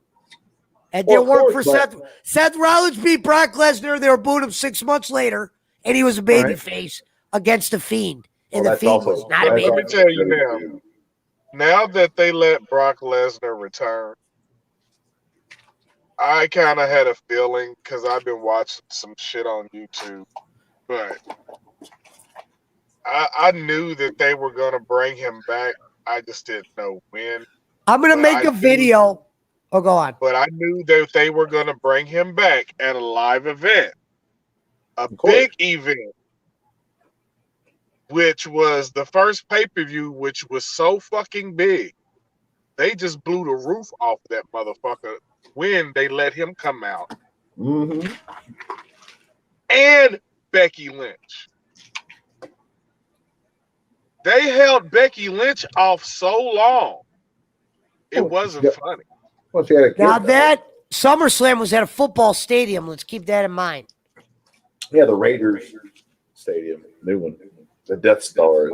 It didn't work for Seth. Seth Rollins beat Brock Lesnar. They were booing him 6 months later, and he was a babyface against the Fiend. And the Fiend was not a baby. Let me tell you now that they let Brock Lesnar return, I kind of had a feeling because I've been watching some shit on YouTube, but I knew that they were gonna bring him back. I just didn't know when. I'm gonna But make I a knew- video. Oh, go on. But I knew that they were gonna bring him back at a live event, a Of course. big event, which was the first pay-per-view, which was so fucking big. They just blew the roof off that motherfucker when they let him come out. Mm-hmm. And Becky Lynch. They held Becky Lynch off so long. It wasn't funny. Well, she had a kid, Now though. that SummerSlam was at a football stadium. Let's keep that in mind. Yeah, the Raiders Stadium, new one. The Death Star is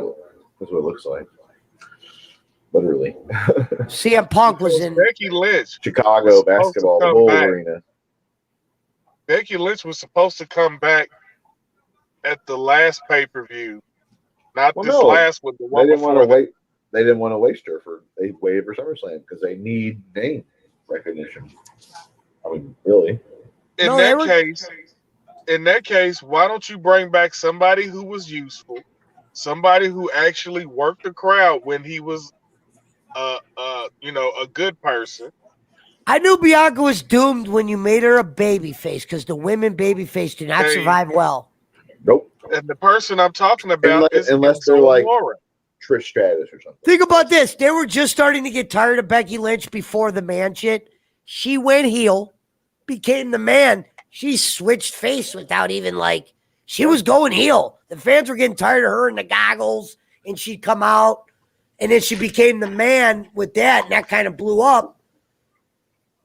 what it looks like. Literally. CM Punk was in Becky Lynch. Chicago was supposed to basketball, the come Bull back. Arena. Becky Lynch was supposed to come back at the last pay-per-view. Not Well, this no, last one, the They one didn't want before to that. wait. They didn't want to waste her they waited for SummerSlam because they need name recognition. I mean, really. In that case, why don't you bring back somebody who was useful, somebody who actually worked the crowd when he was, a good person. I knew Bianca was doomed when you made her a baby face because the women baby face do not Hey. survive well. Nope. And the person I'm talking about is Unless they're Enzo like Amore. Trish Stratus or something. Think about this. They were just starting to get tired of Becky Lynch before the man shit. She went heel, became the man. She switched face without even she was going heel. The fans were getting tired of her in the goggles, and she'd come out, and then she became the man with that, and that kind of blew up.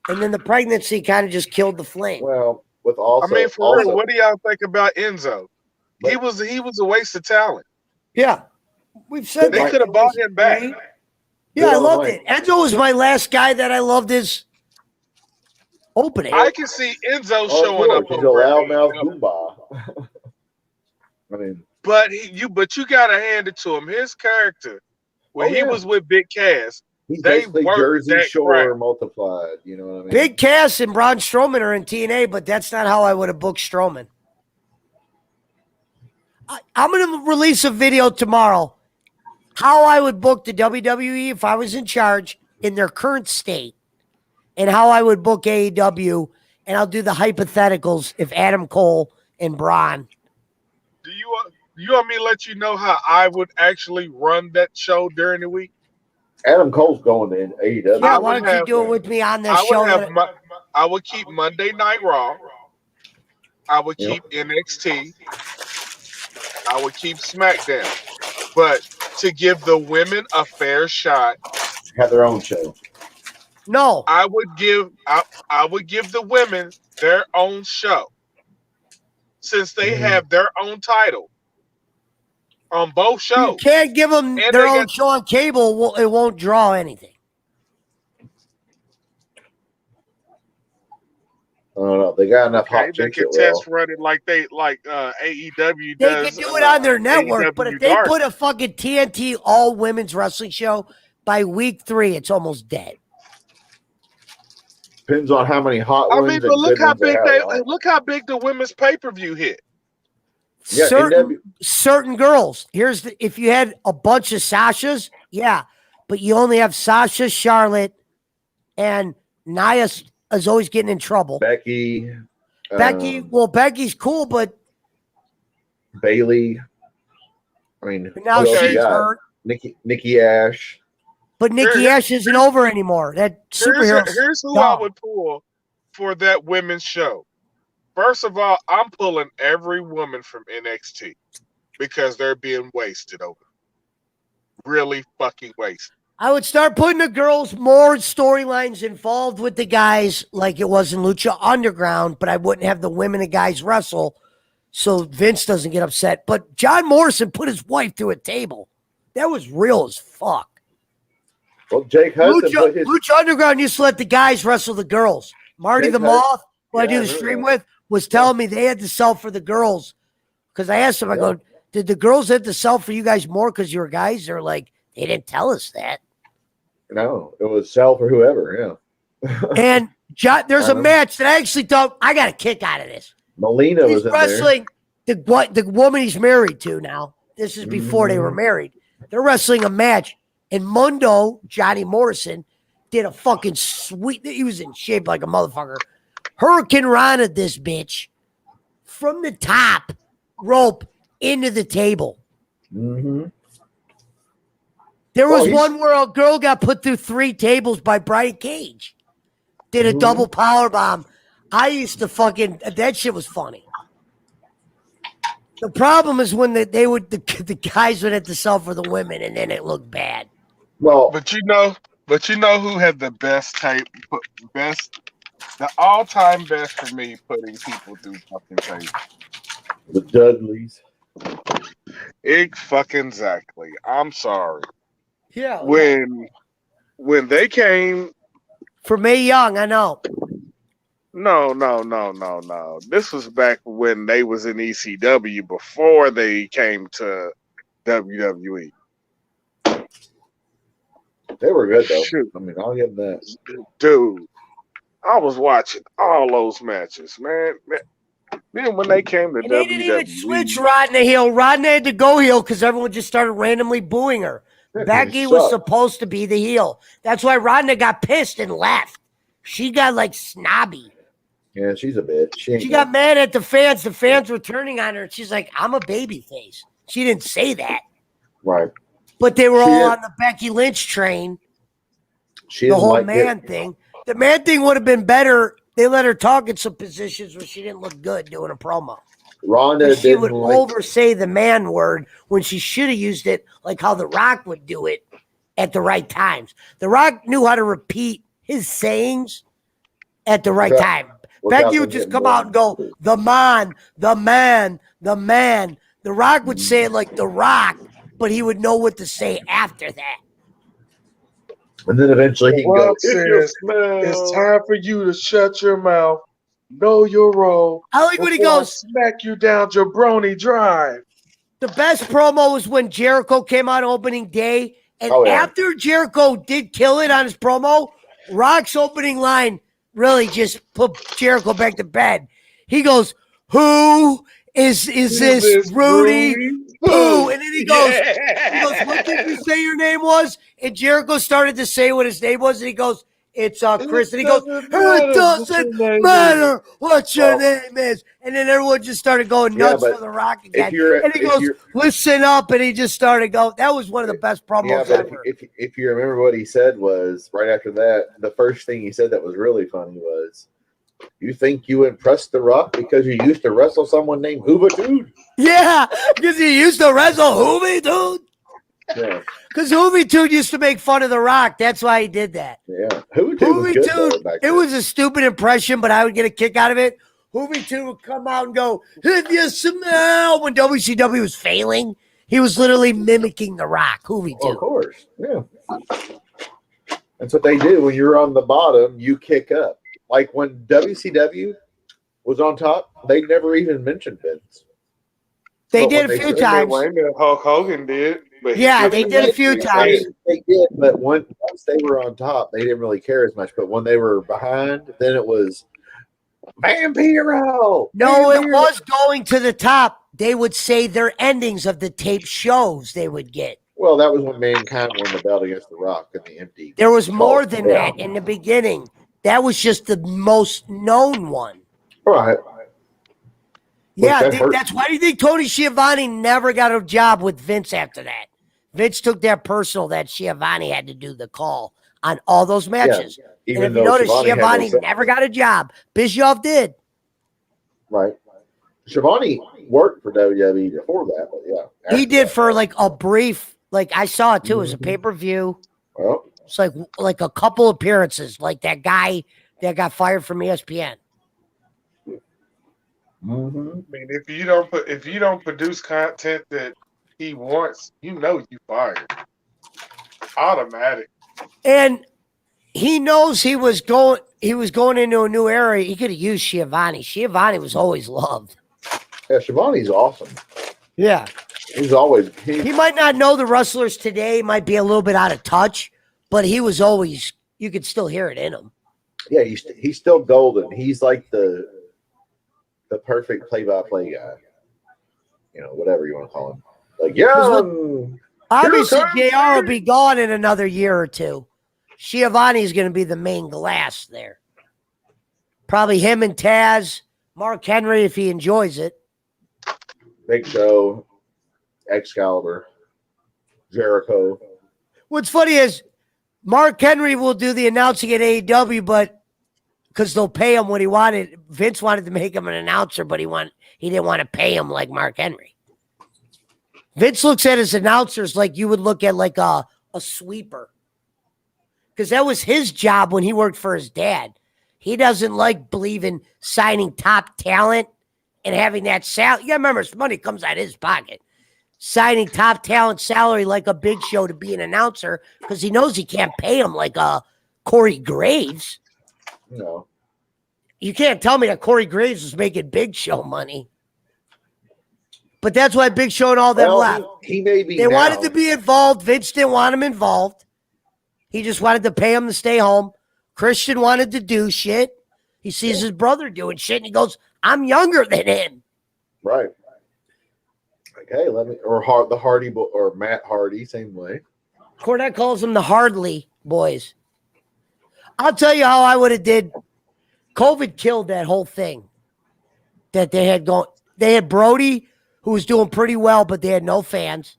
And then the pregnancy kind of just killed the flame. Well, with also, For real, what do y'all think about Enzo? He was a waste of talent. Yeah. We've said They that. could have bought him back. Yeah, I loved it. Enzo was my last guy that I loved his opening. I can see Enzo Oh, showing up he's a over at loudmouth AEW. goomba. I mean, But you gotta hand it to him. His character, when he was with Big Cass, he's they basically worked Jersey that Shore crowd. multiplied. You know what I mean? Big Cass and Braun Strowman are in TNA, but that's not how I would have booked Strowman. I'm going to release a video tomorrow how I would book the WWE if I was in charge in their current state and how I would book AEW, and I'll do the hypotheticals if Adam Cole and Braun. Do you want me to let you know how I would actually run that show during the week? Adam Cole's going to AEW. Yeah, why don't you do it with me on this show? I would keep Monday Night Raw. I would keep NXT. I would keep SmackDown. But to give the women a fair shot, have their own show. No, I would give the women their own show, since they have their own title on both shows. You can't give them And their they own show on cable. It won't draw anything. I don't know. They got enough Okay, hot they chicks can that will. test run it like AEW They does. can do it on their network, but if they Dark. put a fucking TNT all women's wrestling show by week 3, it's almost dead. Depends on how many hot I ones. mean, and but look good how ones big have. look how big the women's pay-per-view hit. Yeah, certain girls. If you had a bunch of Sashas, yeah, but you only have Sasha, Charlotte, and Nia is always getting in trouble. Becky. Becky's cool, but Bailey. I mean, now who else you she's got? hurt. Nikki Ash. But Nikki Ash isn't over anymore. That superhero. Here's who I would pull for that women's show. First of all, I'm pulling every woman from NXT because they're being wasted over. Really fucking wasted. I would start putting the girls more storylines involved with the guys like it was in Lucha Underground, but I wouldn't have the women and guys wrestle so Vince doesn't get upset. But John Morrison put his wife through a table. That was real as fuck. Well, Jake Hudson put his. Lucha Underground used to let the guys wrestle the girls. Marty Jake the Moth, who I do the remember stream that. with, was telling me they had to sell for the girls. Because I asked them, I go, did the girls have to sell for you guys more because you were guys? They're like, they didn't tell us that. No, it was sell for whoever. Yeah. And there's a match that I actually thought I got a kick out of this. Melina He's was in wrestling the woman he's married to now. This is before they were married. They're wrestling a match, and Mundo, Johnny Morrison, did a fucking sweet. He was in shape like a motherfucker. Hurricane Rana this bitch from the top rope into the table. Mm-hmm. There was one where a girl got put through 3 tables by Brian Cage. Did a double power bomb. I used to fucking that shit was funny. The problem is when the guys would have to sell for the women, and then it looked bad. Well, but you know who had the best the all-time best for me putting people through fucking tape. The Dudleys. Exactly. I'm sorry. Yeah. When they came for Mae Young, I know. No. This was back when they was in ECW before they came to WWE. They were good though. Shoot. I mean, I'll give them that. Dude, I was watching all those matches, man. Then when they came to And they WWE, didn't even switch Rodney heel. Rodney had to go heel because everyone just started randomly booing her. Becky was supposed to be the heel. That's why Rodney got pissed and left. She got like snobby. Yeah, she's a bitch. She got mad at the fans. The fans were turning on her. She's like, I'm a babyface. She didn't say that. Right. But they were all on the Becky Lynch train. The whole man thing. The man thing would have been better. They let her talk in some positions where she didn't look good doing a promo. Ronda she would oversay the man word when she should have used it like how The Rock would do it at the right times. The Rock knew how to repeat his sayings at the right time. Becky would just come out and go, the man, the man, the man. The Rock would say it like The Rock, but he would know what to say after that. And then eventually he goes, it's time for you to shut your mouth. Know your role. I like when he goes, smack you down Jabroni Drive. The best promo was when Jericho came out opening day. And after Jericho did kill it on his promo, Rock's opening line really just put Jericho back to bed. He goes, who is this Rudy? Who? And then he goes, what did you say your name was? And Jericho started to say what his name was, and he goes, it's Chris. And he goes, it doesn't matter what your name is. And then everyone just started going nuts for The Rock again. And he goes, listen up. And he just started going. That was one of the best promos ever. If you remember what he said was, right after that, the first thing he said that was really funny was, you think you impressed The Rock because you used to wrestle someone named Hoover-Dude? Yeah, because he used to wrestle Hoover-Dude. Yeah. Because Hoover-Dude used to make fun of The Rock. That's why he did that. Yeah. Hoover-Dude, it was a stupid impression, but I would get a kick out of it. Hoover-Dude would come out and go, if you smell, when WCW was failing, he was literally mimicking The Rock. Hoover-Dude. Of course, yeah. That's what they do. When you're on the bottom, you kick up. Like when WCW was on top, they never even mentioned Vince. They did a few times. Hulk Hogan did. But yeah, they did a few times. They did, but once they were on top, they didn't really care as much. But when they were behind, then it was Vampiro. No, it was going to the top. They would say their endings of the tape shows they would get. Well, that was when Mankind won the belt against The Rock in the empty. There was more than that in the beginning. That was just the most known one. Right. Yeah, that's why do you think Tony Schiavone never got a job with Vince after that? Vince took that personal that Schiavone had to do the call on all those matches. Yeah, and if you notice, Schiavone never got a job. Bischoff did. Right. Schiavone worked for WWE before that, but yeah. He did for like a brief, like I saw it too, as a pay-per-view. Well, it's like a couple appearances, like that guy that got fired from ESPN. Mm-hmm. I mean, if you don't produce content that he wants, you fired. Automatic. And he knows he was going into a new era. He could have used Schiavone. Schiavone was always loved. Yeah, Schiavone's awesome. Yeah. He's always he might not know the wrestlers today, might be a little bit out of touch, but he was always, you could still hear it in him. Yeah, he's still golden. He's like the perfect play-by-play guy. You know, whatever you want to call him. Like, yeah. Obviously, Here JR will be gone in another year or two. Schiavone's going to be the main glass there. Probably him and Taz, Mark Henry if he enjoys it. Big Show, Excalibur, Jericho. What's funny is Mark Henry will do the announcing at AEW, but because they'll pay him what he wanted. Vince wanted to make him an announcer, but he didn't want to pay him like Mark Henry. Vince looks at his announcers like you would look at like a sweeper. Because that was his job when he worked for his dad. He doesn't believe in signing top talent and having that salary. You gotta remember, his money comes out of his pocket. Signing top talent salary like a Big Show to be an announcer because he knows he can't pay him like Corey Graves. No. You can't tell me that Corey Graves was making Big Show money. But that's why Big Show and all them left. He may be. They wanted to be involved. Vince didn't want him involved. He just wanted to pay him to stay home. Christian wanted to do shit. He sees his brother doing shit, and he goes, I'm younger than him. Right. Okay, the Hardy or Matt Hardy, same way. Cornette calls them the Hardley boys. I'll tell you how I would have did. COVID killed that whole thing that they had going. They had Brody, who was doing pretty well, but they had no fans.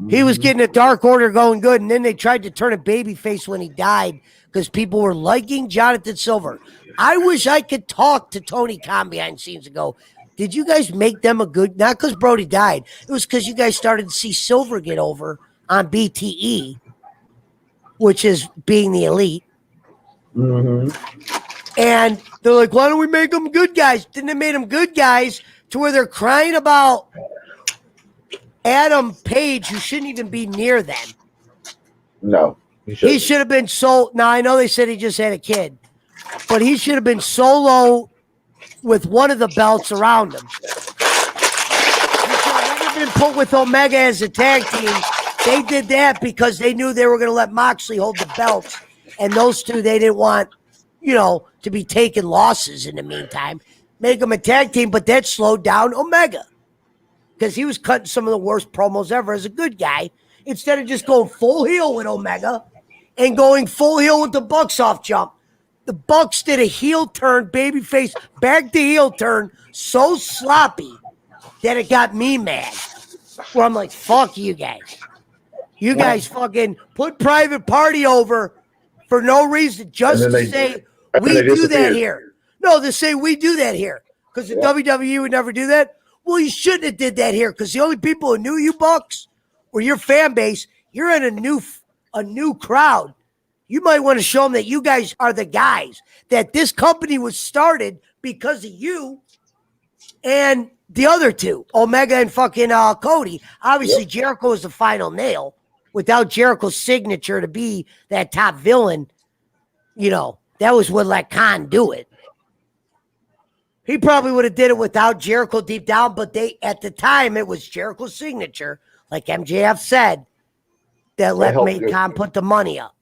He was getting a Dark Order going good, and then they tried to turn a babyface when he died because people were liking Jonathan Silver. I wish I could talk to Tony Khan behind the scenes and go, did you guys make them a good, not because Brody died, it was because you guys started to see Silver get over on BTE, which is being the elite. Mm-hmm. And they're like, why don't we make them good guys? Then they made them good guys to where they're crying about Adam Page, who shouldn't even be near them. No. He should have been now I know they said he just had a kid, but he should have been solo with one of the belts around him. He should have never been put with Omega as a tag team. They did that because they knew they were going to let Moxley hold the belts, and those two they didn't want, to be taking losses in the meantime. Make them a tag team, but that slowed down Omega because he was cutting some of the worst promos ever as a good guy instead of just going full heel with Omega and going full heel with the Bucks off jump. The Bucks did a heel turn, babyface, back to heel turn, so sloppy that it got me mad. Where I'm like, fuck you guys. You guys fucking put Private Party over for no reason, just to say, we do that here. No, they say we do that here. Because the WWE would never do that. Well, you shouldn't have did that here, because the only people who knew you Bucks were your fan base. You're in a new crowd. You might want to show them that you guys are the guys, that this company was started because of you and the other two, Omega and fucking Cody. Obviously, Jericho is the final nail. Without Jericho's signature to be that top villain, that was what let Khan do it. He probably would have did it without Jericho deep down, but at the time, it was Jericho's signature, like MJF said, that made Khan put the money up.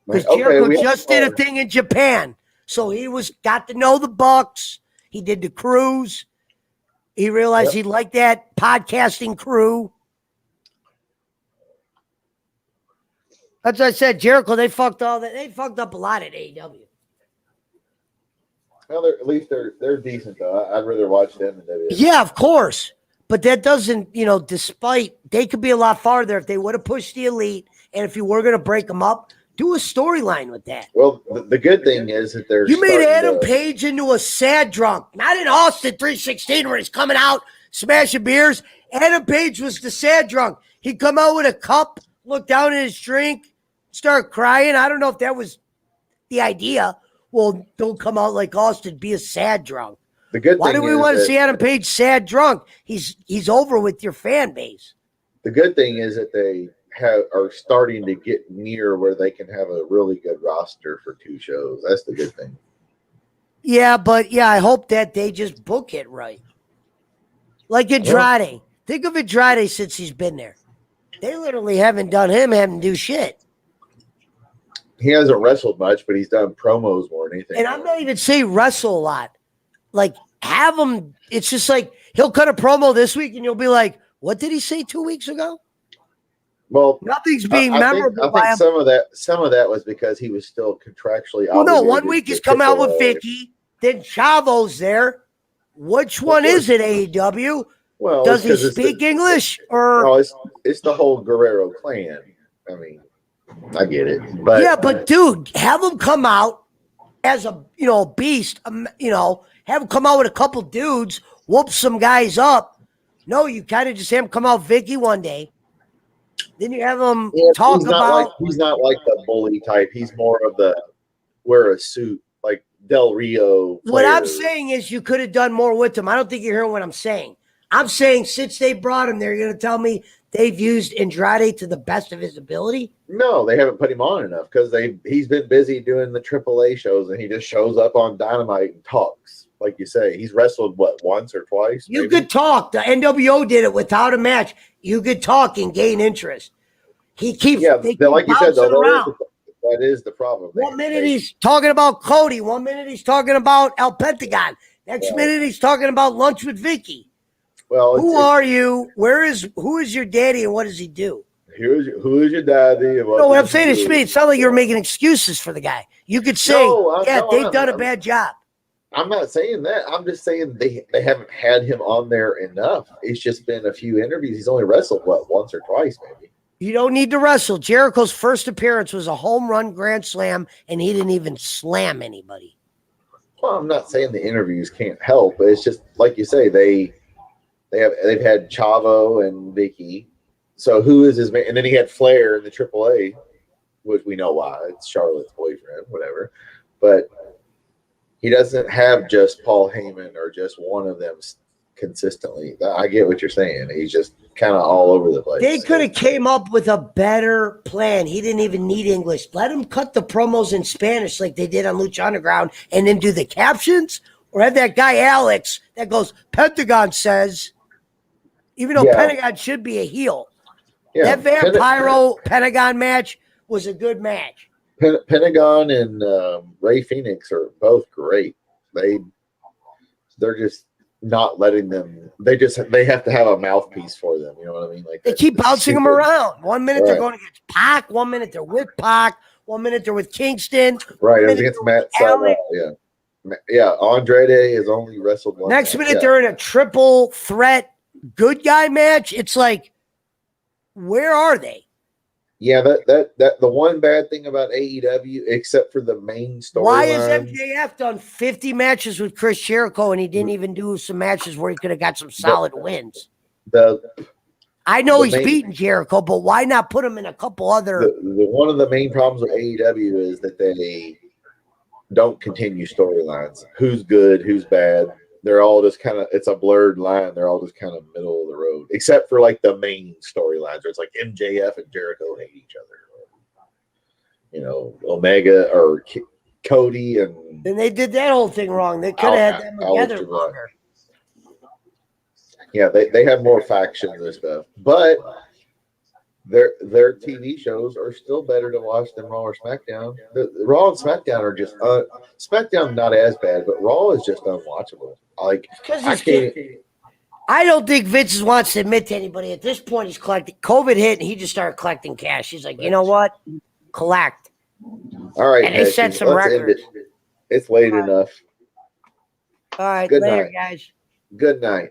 Because Jericho just did a thing in Japan. So he got to know the Bucks. He did the cruise. He realized he liked that podcasting crew. That's what I said. Jericho, they fucked all that. They fucked up a lot at AEW. Well, at least they're decent though. I'd rather watch them than WWE. Yeah, of course. But that doesn't, despite they could be a lot farther if they would have pushed the elite, and if you were going to break them up, do a storyline with that. Well, the good thing is that you made Adam Page into a sad drunk, not in Austin 316 where he's coming out smashing beers. Adam Page was the sad drunk. He'd come out with a cup, look down at his drink, start crying. I don't know if that was the idea. Well, don't come out like Austin, be a sad drunk. The good Why thing do we want to see Adam Page sad drunk? He's over with your fan base. The good thing is that they are starting to get near where they can have a really good roster for 2 shows. That's the good thing. Yeah, but I hope that they just book it right. Like Andrade. Think of Andrade since he's been there. They literally haven't done him having to do shit. He hasn't wrestled much, but he's done promos more than anything. And I'm not even saying wrestle a lot. Like, have him, it's just like, he'll cut a promo this week and you'll be like, What did he say 2 weeks ago? Well, nothing's being I memorable. think some of that was because he was still contractually Well, no, obligated. 1 week he's come out with Vicky, then Chavo's there. Which one is it, AEW? Well, does he speak English or? No, it's the whole Guerrero clan. I mean, I get it, but yeah, but dude, have him come out as a beast. Have him come out with a couple dudes, whoop some guys up. No, you kind of just have him come out Vicky one day. Then you have him talk about. He's not like the bully type. He's more of the wear a suit like Del Rio. What I'm saying is you could have done more with him. I don't think you're hearing what I'm saying. I'm saying since they brought him there, you're going to tell me they've used Andrade to the best of his ability? No, they haven't put him on enough because he's been busy doing the AAA shows and he just shows up on Dynamite and talks. Like you say, he's wrestled once or twice. You could talk. The NWO did it without a match. You could talk and gain interest. He keeps like you said, though, around. that is the problem. 1 minute he's talking about Cody. 1 minute he's talking about El Pentagon. Next minute he's talking about lunch with Vicky. Well, who are you? Who is your daddy and what does he do? Who is your daddy? And what I'm saying is, Schmidt, it sounds like you're making excuses for the guy. You could say, they've done a bad job. I'm not saying that. I'm just saying they haven't had him on there enough. It's just been a few interviews. He's only wrestled, once or twice, maybe. You don't need to wrestle. Jericho's first appearance was a home run grand slam, and he didn't even slam anybody. Well, I'm not saying the interviews can't help, but it's just like you say, they've had Chavo and Vicky. So who is his man? And then he had Flair in the AAA, which we know why. It's Charlotte's boyfriend, whatever. But he doesn't have just Paul Heyman or just one of them consistently. I get what you're saying. He's just kind of all over the place. They could have came up with a better plan. He didn't even need English. Let him cut the promos in Spanish like they did on Lucha Underground and then do the captions. Or have that guy Alex that goes, Pentagon says, even though Pentagon should be a heel. Yeah. That Vampiro Pentagon match was a good match. Pentagon and Ray Phoenix are both great. They're just not letting them. They have to have a mouthpiece for them. You know what I mean? Like they keep bouncing them around. 1 minute they're going against Pac. 1 minute they're with Pac. 1 minute they're with Kingston. Right, it was against Matt Sydal. Yeah. Andrade has only wrestled one. Next minute they're in a triple threat good guy match. It's like, where are they? Yeah, that the one bad thing about AEW, except for the main story. Why has MJF done 50 matches with Chris Jericho and he didn't even do some matches where he could have got some solid wins? I know he's beaten Jericho, but why not put him in a couple other? One of the main problems with AEW is that they don't continue storylines. Who's good? Who's bad? They're all just kind of, it's a blurred line. They're all just kind of middle of the road, except for like the main storylines where it's like MJF and Jericho hate each other. Omega or Cody and. Then they did that whole thing wrong. They could have had them together longer. Yeah, they have more factions and stuff, but their TV shows are still better to watch than Raw or SmackDown. The Raw and SmackDown are just SmackDown not as bad, but Raw is just unwatchable. Like I don't think Vince wants to admit to anybody at this point. He's collecting. COVID hit and he just started collecting cash. He's like, you know what? Collect. All right, and they set some records. It's late enough. All right, Good later, night. guys. Good night.